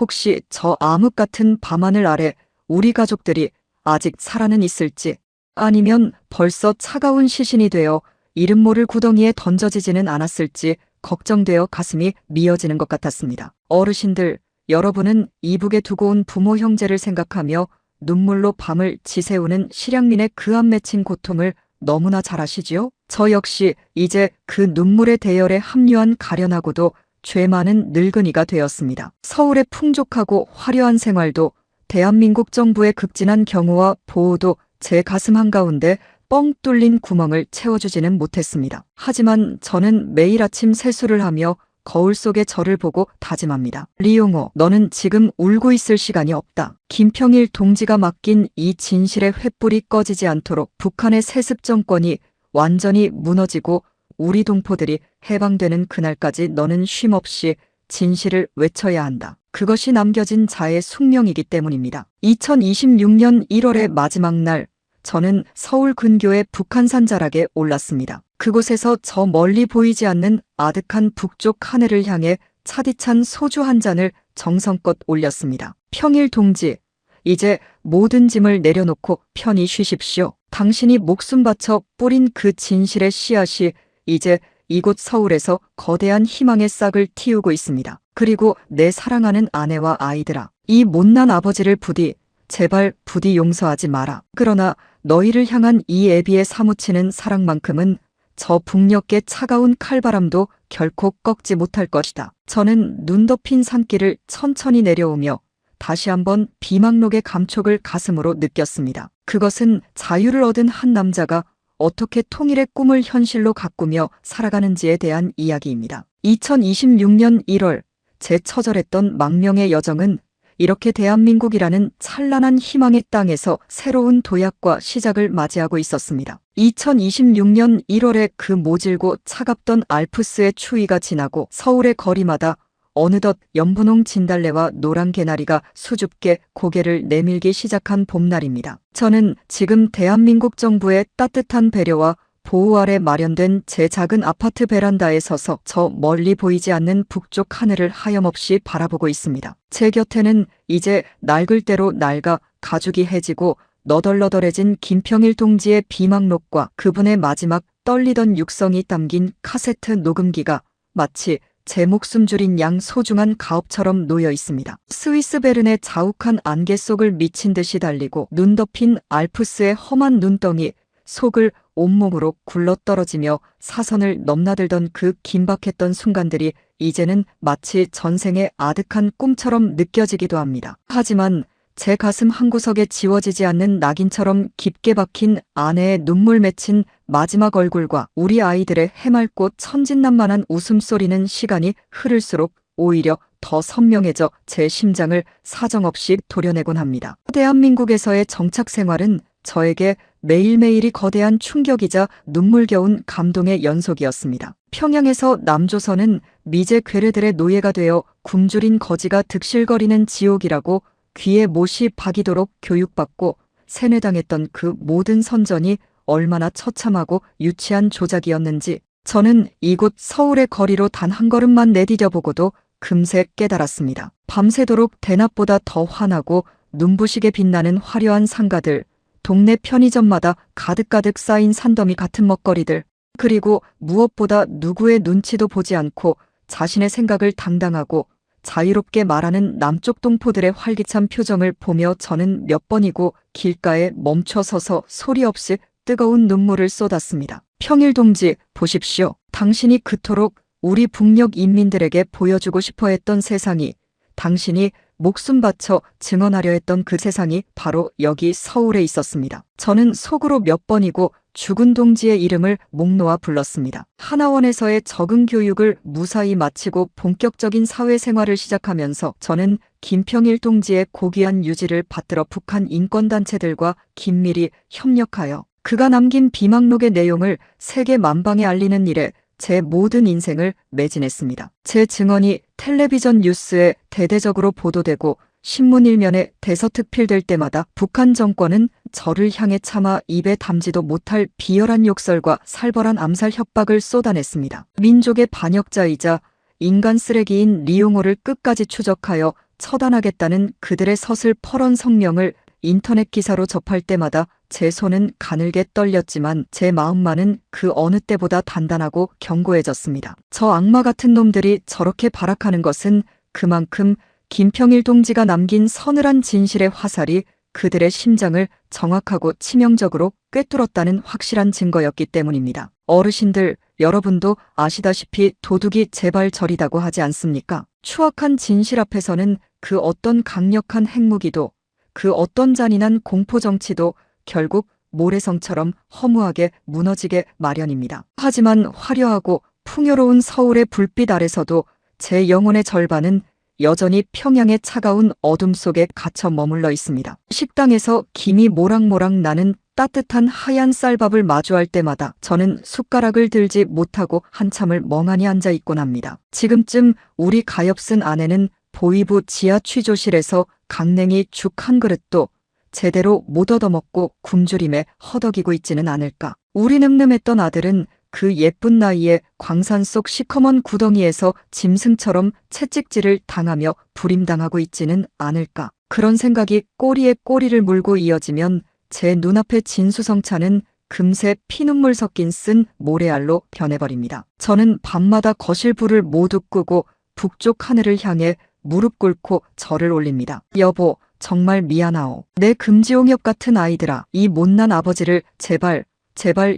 혹시 저 암흑 같은 밤하늘 아래 우리 가족들이 아직 살아는 있을지, 아니면 벌써 차가운 시신이 되어 이름 모를 구덩이에 던져지지는 않았을지 걱정되어 가슴이 미어지는 것 같았습니다. 어르신들, 여러분은 이북에 두고 온 부모 형제를 생각하며 눈물로 밤을 지새우는 실향민의 그 안 맺힌 고통을 너무나 잘 아시지요? 저 역시 이제 그 눈물의 대열에 합류한 가련하고도 죄 많은 늙은이가 되었습니다. 서울의 풍족하고 화려한 생활도, 대한민국 정부의 극진한 경호와 보호도 제 가슴 한가운데 뻥 뚫린 구멍을 채워주지는 못했습니다. 하지만 저는 매일 아침 세수를 하며 거울 속의 저를 보고 다짐합니다. 리용호, 너는 지금 울고 있을 시간이 없다. 김평일 동지가 맡긴 이 진실의 횃불이 꺼지지 않도록 북한의 세습 정권이 완전히 무너지고 우리 동포들이 해방되는 그날까지 너는 쉼없이 진실을 외쳐야 한다. 그것이 남겨진 자의 숙명이기 때문입니다. 2026년 1월의 마지막 날, 저는 서울 근교의 북한산 자락에 올랐습니다. 그곳에서 저 멀리 보이지 않는 아득한 북쪽 하늘을 향해 차디찬 소주 한 잔을 정성껏 올렸습니다. 평일 동지, 이제 모든 짐을 내려놓고 편히 쉬십시오. 당신이 목숨 바쳐 뿌린 그 진실의 씨앗이 이제 이곳 서울에서 거대한 희망의 싹을 틔우고 있습니다. 그리고 내 사랑하는 아내와 아이들아, 이 못난 아버지를 제발 부디 용서하지 마라. 그러나 너희를 향한 이 애비의 사무치는 사랑만큼은 저 북녘의 차가운 칼바람도 결코 꺾지 못할 것이다. 저는 눈 덮인 산길을 천천히 내려오며 다시 한번 비망록의 감촉을 가슴으로 느꼈습니다. 그것은 자유를 얻은 한 남자가 어떻게 통일의 꿈을 현실로 가꾸며 살아가는지에 대한 이야기입니다. 2026년 1월, 제 처절했던 망명의 여정은 이렇게 대한민국이라는 찬란한 희망의 땅에서 새로운 도약과 시작을 맞이하고 있었습니다. 2026년 1월에 그 모질고 차갑던 알프스의 추위가 지나고 서울의 거리마다 어느덧 연분홍 진달래와 노란 개나리가 수줍게 고개를 내밀기 시작한 봄날입니다. 저는 지금 대한민국 정부의 따뜻한 배려와 보호 아래 마련된 제 작은 아파트 베란다에 서서 저 멀리 보이지 않는 북쪽 하늘을 하염없이 바라보고 있습니다. 제 곁에는 이제 낡을 대로 낡아 가죽이 해지고 너덜너덜해진 김평일 동지의 비망록과 그분의 마지막 떨리던 육성이 담긴 카세트 녹음기가 마치 제 목숨 줄인 양 소중한 가업처럼 놓여 있습니다. 스위스 베른의 자욱한 안개 속을 미친 듯이 달리고 눈 덮인 알프스의 험한 눈덩이 속을 온몸으로 굴러떨어지며 사선을 넘나들던 그 긴박했던 순간들이 이제는 마치 전생의 아득한 꿈처럼 느껴지기도 합니다. 하지만 제 가슴 한구석에 지워지지 않는 낙인처럼 깊게 박힌 아내의 눈물 맺힌 마지막 얼굴과 우리 아이들의 해맑고 천진난만한 웃음소리는 시간이 흐를수록 오히려 더 선명해져 제 심장을 사정없이 도려내곤 합니다. 대한민국에서의 정착 생활은 저에게 매일매일이 거대한 충격이자 눈물겨운 감동의 연속이었습니다. 평양에서 남조선은 미제 괴뢰들의 노예가 되어 굶주린 거지가 득실거리는 지옥이라고 귀에 못이 박이도록 교육받고 세뇌당했던 그 모든 선전이 얼마나 처참하고 유치한 조작이었는지 저는 이곳 서울의 거리로 단 한 걸음만 내디뎌보고도 금세 깨달았습니다. 밤새도록 대낮보다 더 환하고 눈부시게 빛나는 화려한 상가들, 동네 편의점마다 가득가득 쌓인 산더미 같은 먹거리들, 그리고 무엇보다 누구의 눈치도 보지 않고 자신의 생각을 당당하고 자유롭게 말하는 남쪽 동포들의 활기찬 표정을 보며 저는 몇 번이고 길가에 멈춰 서서 소리 없이 뜨거운 눈물을 쏟았습니다. 평일 동지, 보십시오. 당신이 그토록 우리 북녘 인민들에게 보여주고 싶어 했던 세상이, 당신이 목숨 바쳐 증언하려 했던 그 세상이 바로 여기 서울에 있었습니다. 저는 속으로 몇 번이고 죽은 동지의 이름을 목 놓아 불렀습니다. 하나원에서의 적응 교육을 무사히 마치고 본격적인 사회생활을 시작하면서 저는 김평일 동지의 고귀한 유지를 받들어 북한 인권단체들과 긴밀히 협력하여 그가 남긴 비망록의 내용을 세계 만방에 알리는 일에 제 모든 인생을 매진했습니다. 제 증언이 텔레비전 뉴스에 대대적으로 보도되고 신문 일면에 대서특필될 때마다 북한 정권은 저를 향해 차마 입에 담지도 못할 비열한 욕설과 살벌한 암살 협박을 쏟아냈습니다. 민족의 반역자이자 인간 쓰레기인 리용호를 끝까지 추적하여 처단하겠다는 그들의 서슬퍼런 성명을 인터넷 기사로 접할 때마다 제 손은 가늘게 떨렸지만 제 마음만은 그 어느 때보다 단단하고 견고해졌습니다. 저 악마 같은 놈들이 저렇게 발악하는 것은 그만큼 김평일 동지가 남긴 서늘한 진실의 화살이 그들의 심장을 정확하고 치명적으로 꿰뚫었다는 확실한 증거였기 때문입니다. 어르신들, 여러분도 아시다시피 도둑이 제발 저리다고 하지 않습니까? 추악한 진실 앞에서는 그 어떤 강력한 핵무기도, 그 어떤 잔인한 공포정치도 결국 모래성처럼 허무하게 무너지게 마련입니다. 하지만 화려하고 풍요로운 서울의 불빛 아래서도 제 영혼의 절반은 여전히 평양의 차가운 어둠 속에 갇혀 머물러 있습니다. 식당에서 김이 모락모락 나는 따뜻한 하얀 쌀밥을 마주할 때마다 저는 숟가락을 들지 못하고 한참을 멍하니 앉아 있곤 합니다. 지금쯤 우리 가엾은 아내는 보위부 지하 취조실에서 강냉이 죽 한 그릇도 제대로 못 얻어먹고 굶주림에 허덕이고 있지는 않을까. 우리 늠름했던 아들은 그 예쁜 나이에 광산 속 시커먼 구덩이에서 짐승처럼 채찍질을 당하며 부림당하고 있지는 않을까. 그런 생각이 꼬리에 꼬리를 물고 이어지면 제 눈앞의 진수성찬은 금세 피눈물 섞인 쓴 모래알로 변해버립니다. 저는 밤마다 거실 불을 모두 끄고 북쪽 하늘을 향해 무릎 꿇고 절을 올립니다. 여보, 정말 미안하오. 내 금지옥엽 같은 아이들아, 이 못난 아버지를 제발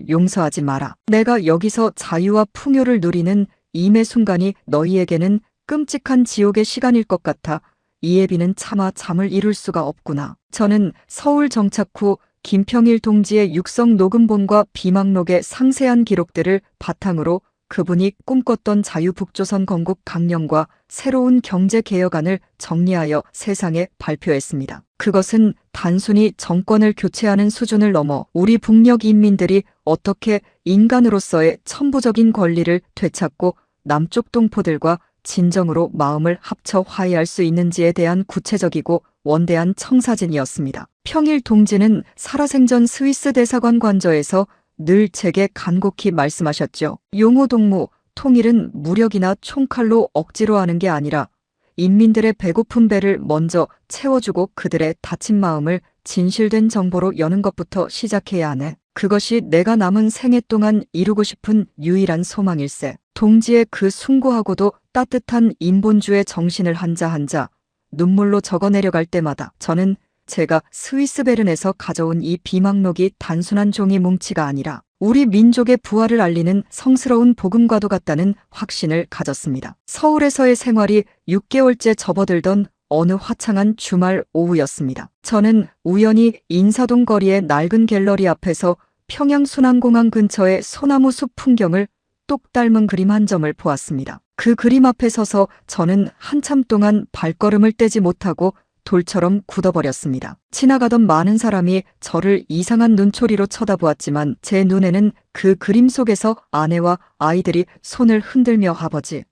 용서하지 마라. 내가 여기서 자유와 풍요를 누리는 이 매 순간이 너희에게는 끔찍한 지옥의 시간일 것 같아 이예빈은 차마 잠을 이룰 수가 없구나. 저는 서울 정착 후 김평일 동지의 육성 녹음본과 비망록의 상세한 기록들을 바탕으로 그분이 꿈꿨던 자유북조선 건국 강령과 새로운 경제개혁안을 정리하여 세상에 발표했습니다. 그것은 단순히 정권을 교체하는 수준을 넘어 우리 북녘 인민들이 어떻게 인간으로서의 천부적인 권리를 되찾고 남쪽 동포들과 진정으로 마음을 합쳐 화해할 수 있는지에 대한 구체적이고 원대한 청사진이었습니다. 평일 동지는 살아생전 스위스 대사관 관저에서 늘 제게 간곡히 말씀하셨죠. 용호동무, 통일은 무력이나 총칼로 억지로 하는 게 아니라 인민들의 배고픈 배를 먼저 채워주고 그들의 다친 마음을 진실된 정보로 여는 것부터 시작해야 하네. 그것이 내가 남은 생애 동안 이루고 싶은 유일한 소망일세. 동지의 그 숭고하고도 따뜻한 인본주의 정신을 한자 한자 눈물로 적어내려갈 때마다 저는 제가 스위스 베른에서 가져온 이 비망록이 단순한 종이 뭉치가 아니라 우리 민족의 부활을 알리는 성스러운 복음과도 같다는 확신을 가졌습니다. 서울에서의 생활이 6개월째 접어들던 어느 화창한 주말 오후였습니다. 저는 우연히 인사동 거리의 낡은 갤러리 앞에서 평양순환공항 근처의 소나무 숲 풍경을 똑 닮은 그림 한 점을 보았습니다. 그 그림 앞에 서서 저는 한참 동안 발걸음을 떼지 못하고 돌처럼 굳어버렸습니다. 지나가던 많은 사람이 저를 이상한 눈초리로 쳐다보았지만 제 눈에는 그 그림 속에서 아내와 아이들이 손을 흔들며 아버지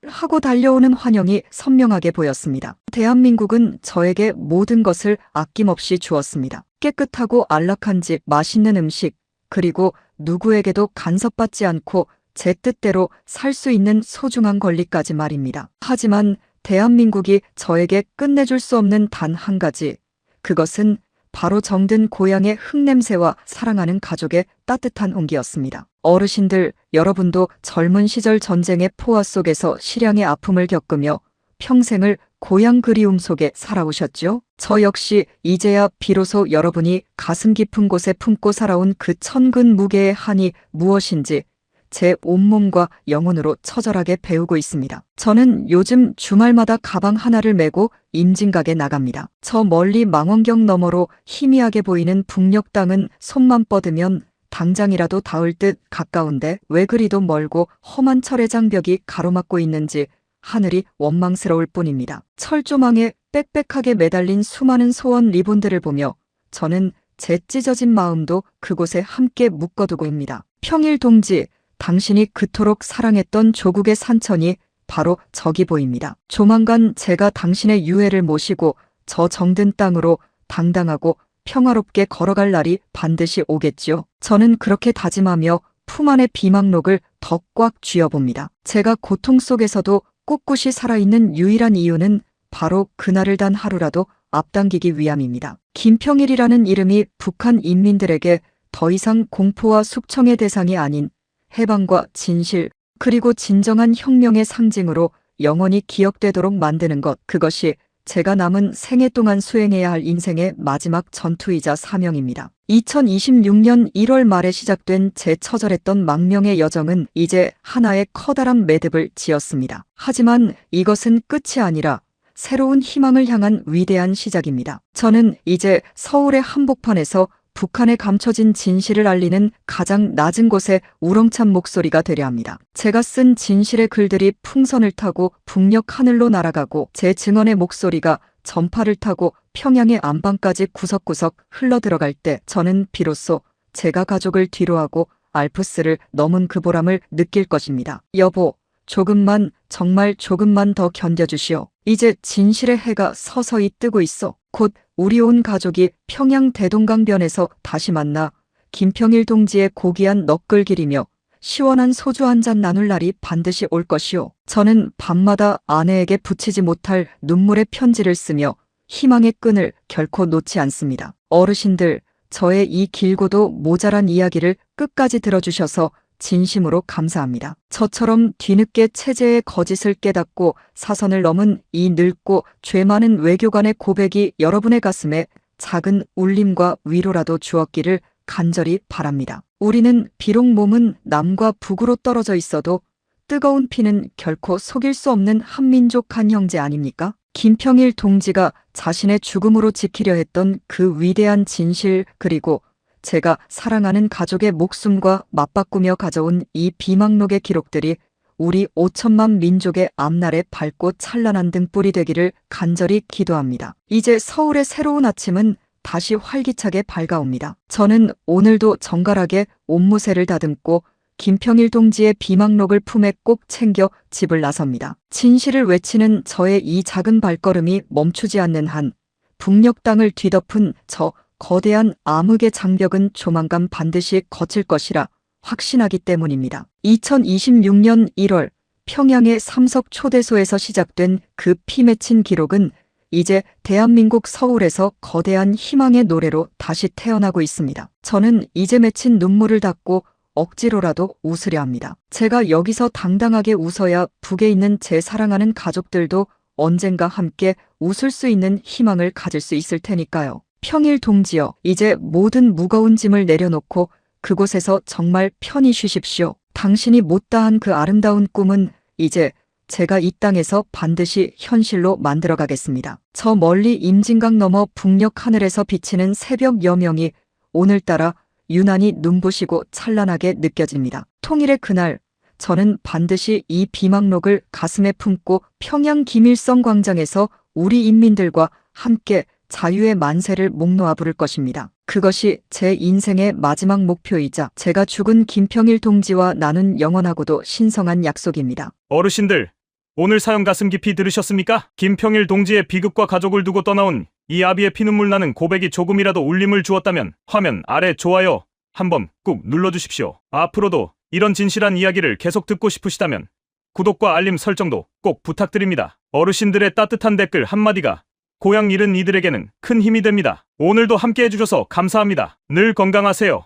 하고 달려오는 환영이 선명하게 보였습니다. 대한민국은 저에게 모든 것을 아낌없이 주었습니다. 깨끗하고 안락한 집, 맛있는 음식, 그리고 누구에게도 간섭받지 않고 제 뜻대로 살 수 있는 소중한 권리까지 말입니다. 하지만 대한민국이 저에게 끝내줄 수 없는 단 한 가지, 그것은 바로 정든 고향의 흙냄새와 사랑하는 가족의 따뜻한 온기였습니다. 어르신들, 여러분도 젊은 시절 전쟁의 포화 속에서 실향의 아픔을 겪으며 평생을 고향 그리움 속에 살아오셨죠? 저 역시 이제야 비로소 여러분이 가슴 깊은 곳에 품고 살아온 그 천근 무게의 한이 무엇인지 제 온몸과 영혼으로 처절하게 배우고 있습니다. 저는 요즘 주말마다 가방 하나를 메고 임진각에 나갑니다. 저 멀리 망원경 너머로 희미하게 보이는 북녘 땅은 손만 뻗으면 당장이라도 닿을 듯 가까운데 왜 그리도 멀고 험한 철의 장벽이 가로막고 있는지 하늘이 원망스러울 뿐입니다. 철조망에 빽빽하게 매달린 수많은 소원 리본들을 보며 저는 제 찢어진 마음도 그곳에 함께 묶어두고입니다. 평일 동지, 당신이 그토록 사랑했던 조국의 산천이 바로 저기 보입니다. 조만간 제가 당신의 유해를 모시고 저 정든 땅으로 당당하고 평화롭게 걸어갈 날이 반드시 오겠지요. 저는 그렇게 다짐하며 품 안의 비망록을 더 꽉 쥐어봅니다. 제가 고통 속에서도 꿋꿋이 살아있는 유일한 이유는 바로 그날을 단 하루라도 앞당기기 위함입니다. 김평일이라는 이름이 북한 인민들에게 더 이상 공포와 숙청의 대상이 아닌 해방과 진실, 그리고 진정한 혁명의 상징으로 영원히 기억되도록 만드는 것, 그것이 제가 남은 생애 동안 수행해야 할 인생의 마지막 전투이자 사명입니다. 2026년 1월 말에 시작된 제 처절했던 망명의 여정은 이제 하나의 커다란 매듭을 지었습니다. 하지만 이것은 끝이 아니라 새로운 희망을 향한 위대한 시작입니다. 저는 이제 서울의 한복판에서 북한에 감춰진 진실을 알리는 가장 낮은 곳에 우렁찬 목소리가 되려 합니다. 제가 쓴 진실의 글들이 풍선을 타고 북녘 하늘로 날아가고 제 증언의 목소리가 전파를 타고 평양의 안방까지 구석구석 흘러들어갈 때 저는 비로소 제가 가족을 뒤로하고 알프스를 넘은 그 보람을 느낄 것입니다. 여보, 조금만, 정말 조금만 더 견뎌주시오. 이제 진실의 해가 서서히 뜨고 있어. 곧 우리 온 가족이 평양 대동강변에서 다시 만나 김평일 동지의 고귀한 넋을 기리며 시원한 소주 한 잔 나눌 날이 반드시 올 것이오. 저는 밤마다 아내에게 붙이지 못할 눈물의 편지를 쓰며 희망의 끈을 결코 놓지 않습니다. 어르신들, 저의 이 길고도 모자란 이야기를 끝까지 들어주셔서 진심으로 감사합니다. 저처럼 뒤늦게 체제의 거짓을 깨닫고 사선을 넘은 이 늙고 죄 많은 외교관의 고백이 여러분의 가슴에 작은 울림과 위로라도 주었기를 간절히 바랍니다. 우리는 비록 몸은 남과 북으로 떨어져 있어도 뜨거운 피는 결코 속일 수 없는 한민족 한 형제 아닙니까? 김평일 동지가 자신의 죽음으로 지키려 했던 그 위대한 진실, 그리고 제가 사랑하는 가족의 목숨과 맞바꾸며 가져온 이 비망록의 기록들이 우리 5천만 민족의 앞날에 밝고 찬란한 등불이 되기를 간절히 기도합니다. 이제 서울의 새로운 아침은 다시 활기차게 밝아옵니다. 저는 오늘도 정갈하게 옷무새를 다듬고 김평일 동지의 비망록을 품에 꼭 챙겨 집을 나섭니다. 진실을 외치는 저의 이 작은 발걸음이 멈추지 않는 한 북녘 땅을 뒤덮은 저 거대한 암흑의 장벽은 조만간 반드시 거칠 것이라 확신하기 때문입니다. 2026년 1월 평양의 삼석 초대소에서 시작된 그 피 맺힌 기록은 이제 대한민국 서울에서 거대한 희망의 노래로 다시 태어나고 있습니다. 저는 이제 맺힌 눈물을 닦고 억지로라도 웃으려 합니다. 제가 여기서 당당하게 웃어야 북에 있는 제 사랑하는 가족들도 언젠가 함께 웃을 수 있는 희망을 가질 수 있을 테니까요. 평일 동지여, 이제 모든 무거운 짐을 내려놓고 그곳에서 정말 편히 쉬십시오. 당신이 못다한 그 아름다운 꿈은 이제 제가 이 땅에서 반드시 현실로 만들어 가겠습니다. 저 멀리 임진강 너머 북녘 하늘에서 비치는 새벽 여명이 오늘따라 유난히 눈부시고 찬란하게 느껴집니다. 통일의 그날, 저는 반드시 이 비망록을 가슴에 품고 평양 김일성 광장에서 우리 인민들과 함께 자유의 만세를 목 놓아 부를 것입니다. 그것이 제 인생의 마지막 목표이자 제가 죽은 김평일 동지와 나눈 영원하고도 신성한 약속입니다. 어르신들, 오늘 사연 가슴 깊이 들으셨습니까? 김평일 동지의 비극과 가족을 두고 떠나온 이 아비의 피눈물 나는 고백이 조금이라도 울림을 주었다면 화면 아래 좋아요 한번 꾹 눌러주십시오. 앞으로도 이런 진실한 이야기를 계속 듣고 싶으시다면 구독과 알림 설정도 꼭 부탁드립니다. 어르신들의 따뜻한 댓글 한마디가 고향 잃은 이들에게는 큰 힘이 됩니다. 오늘도 함께 해주셔서 감사합니다. 늘 건강하세요.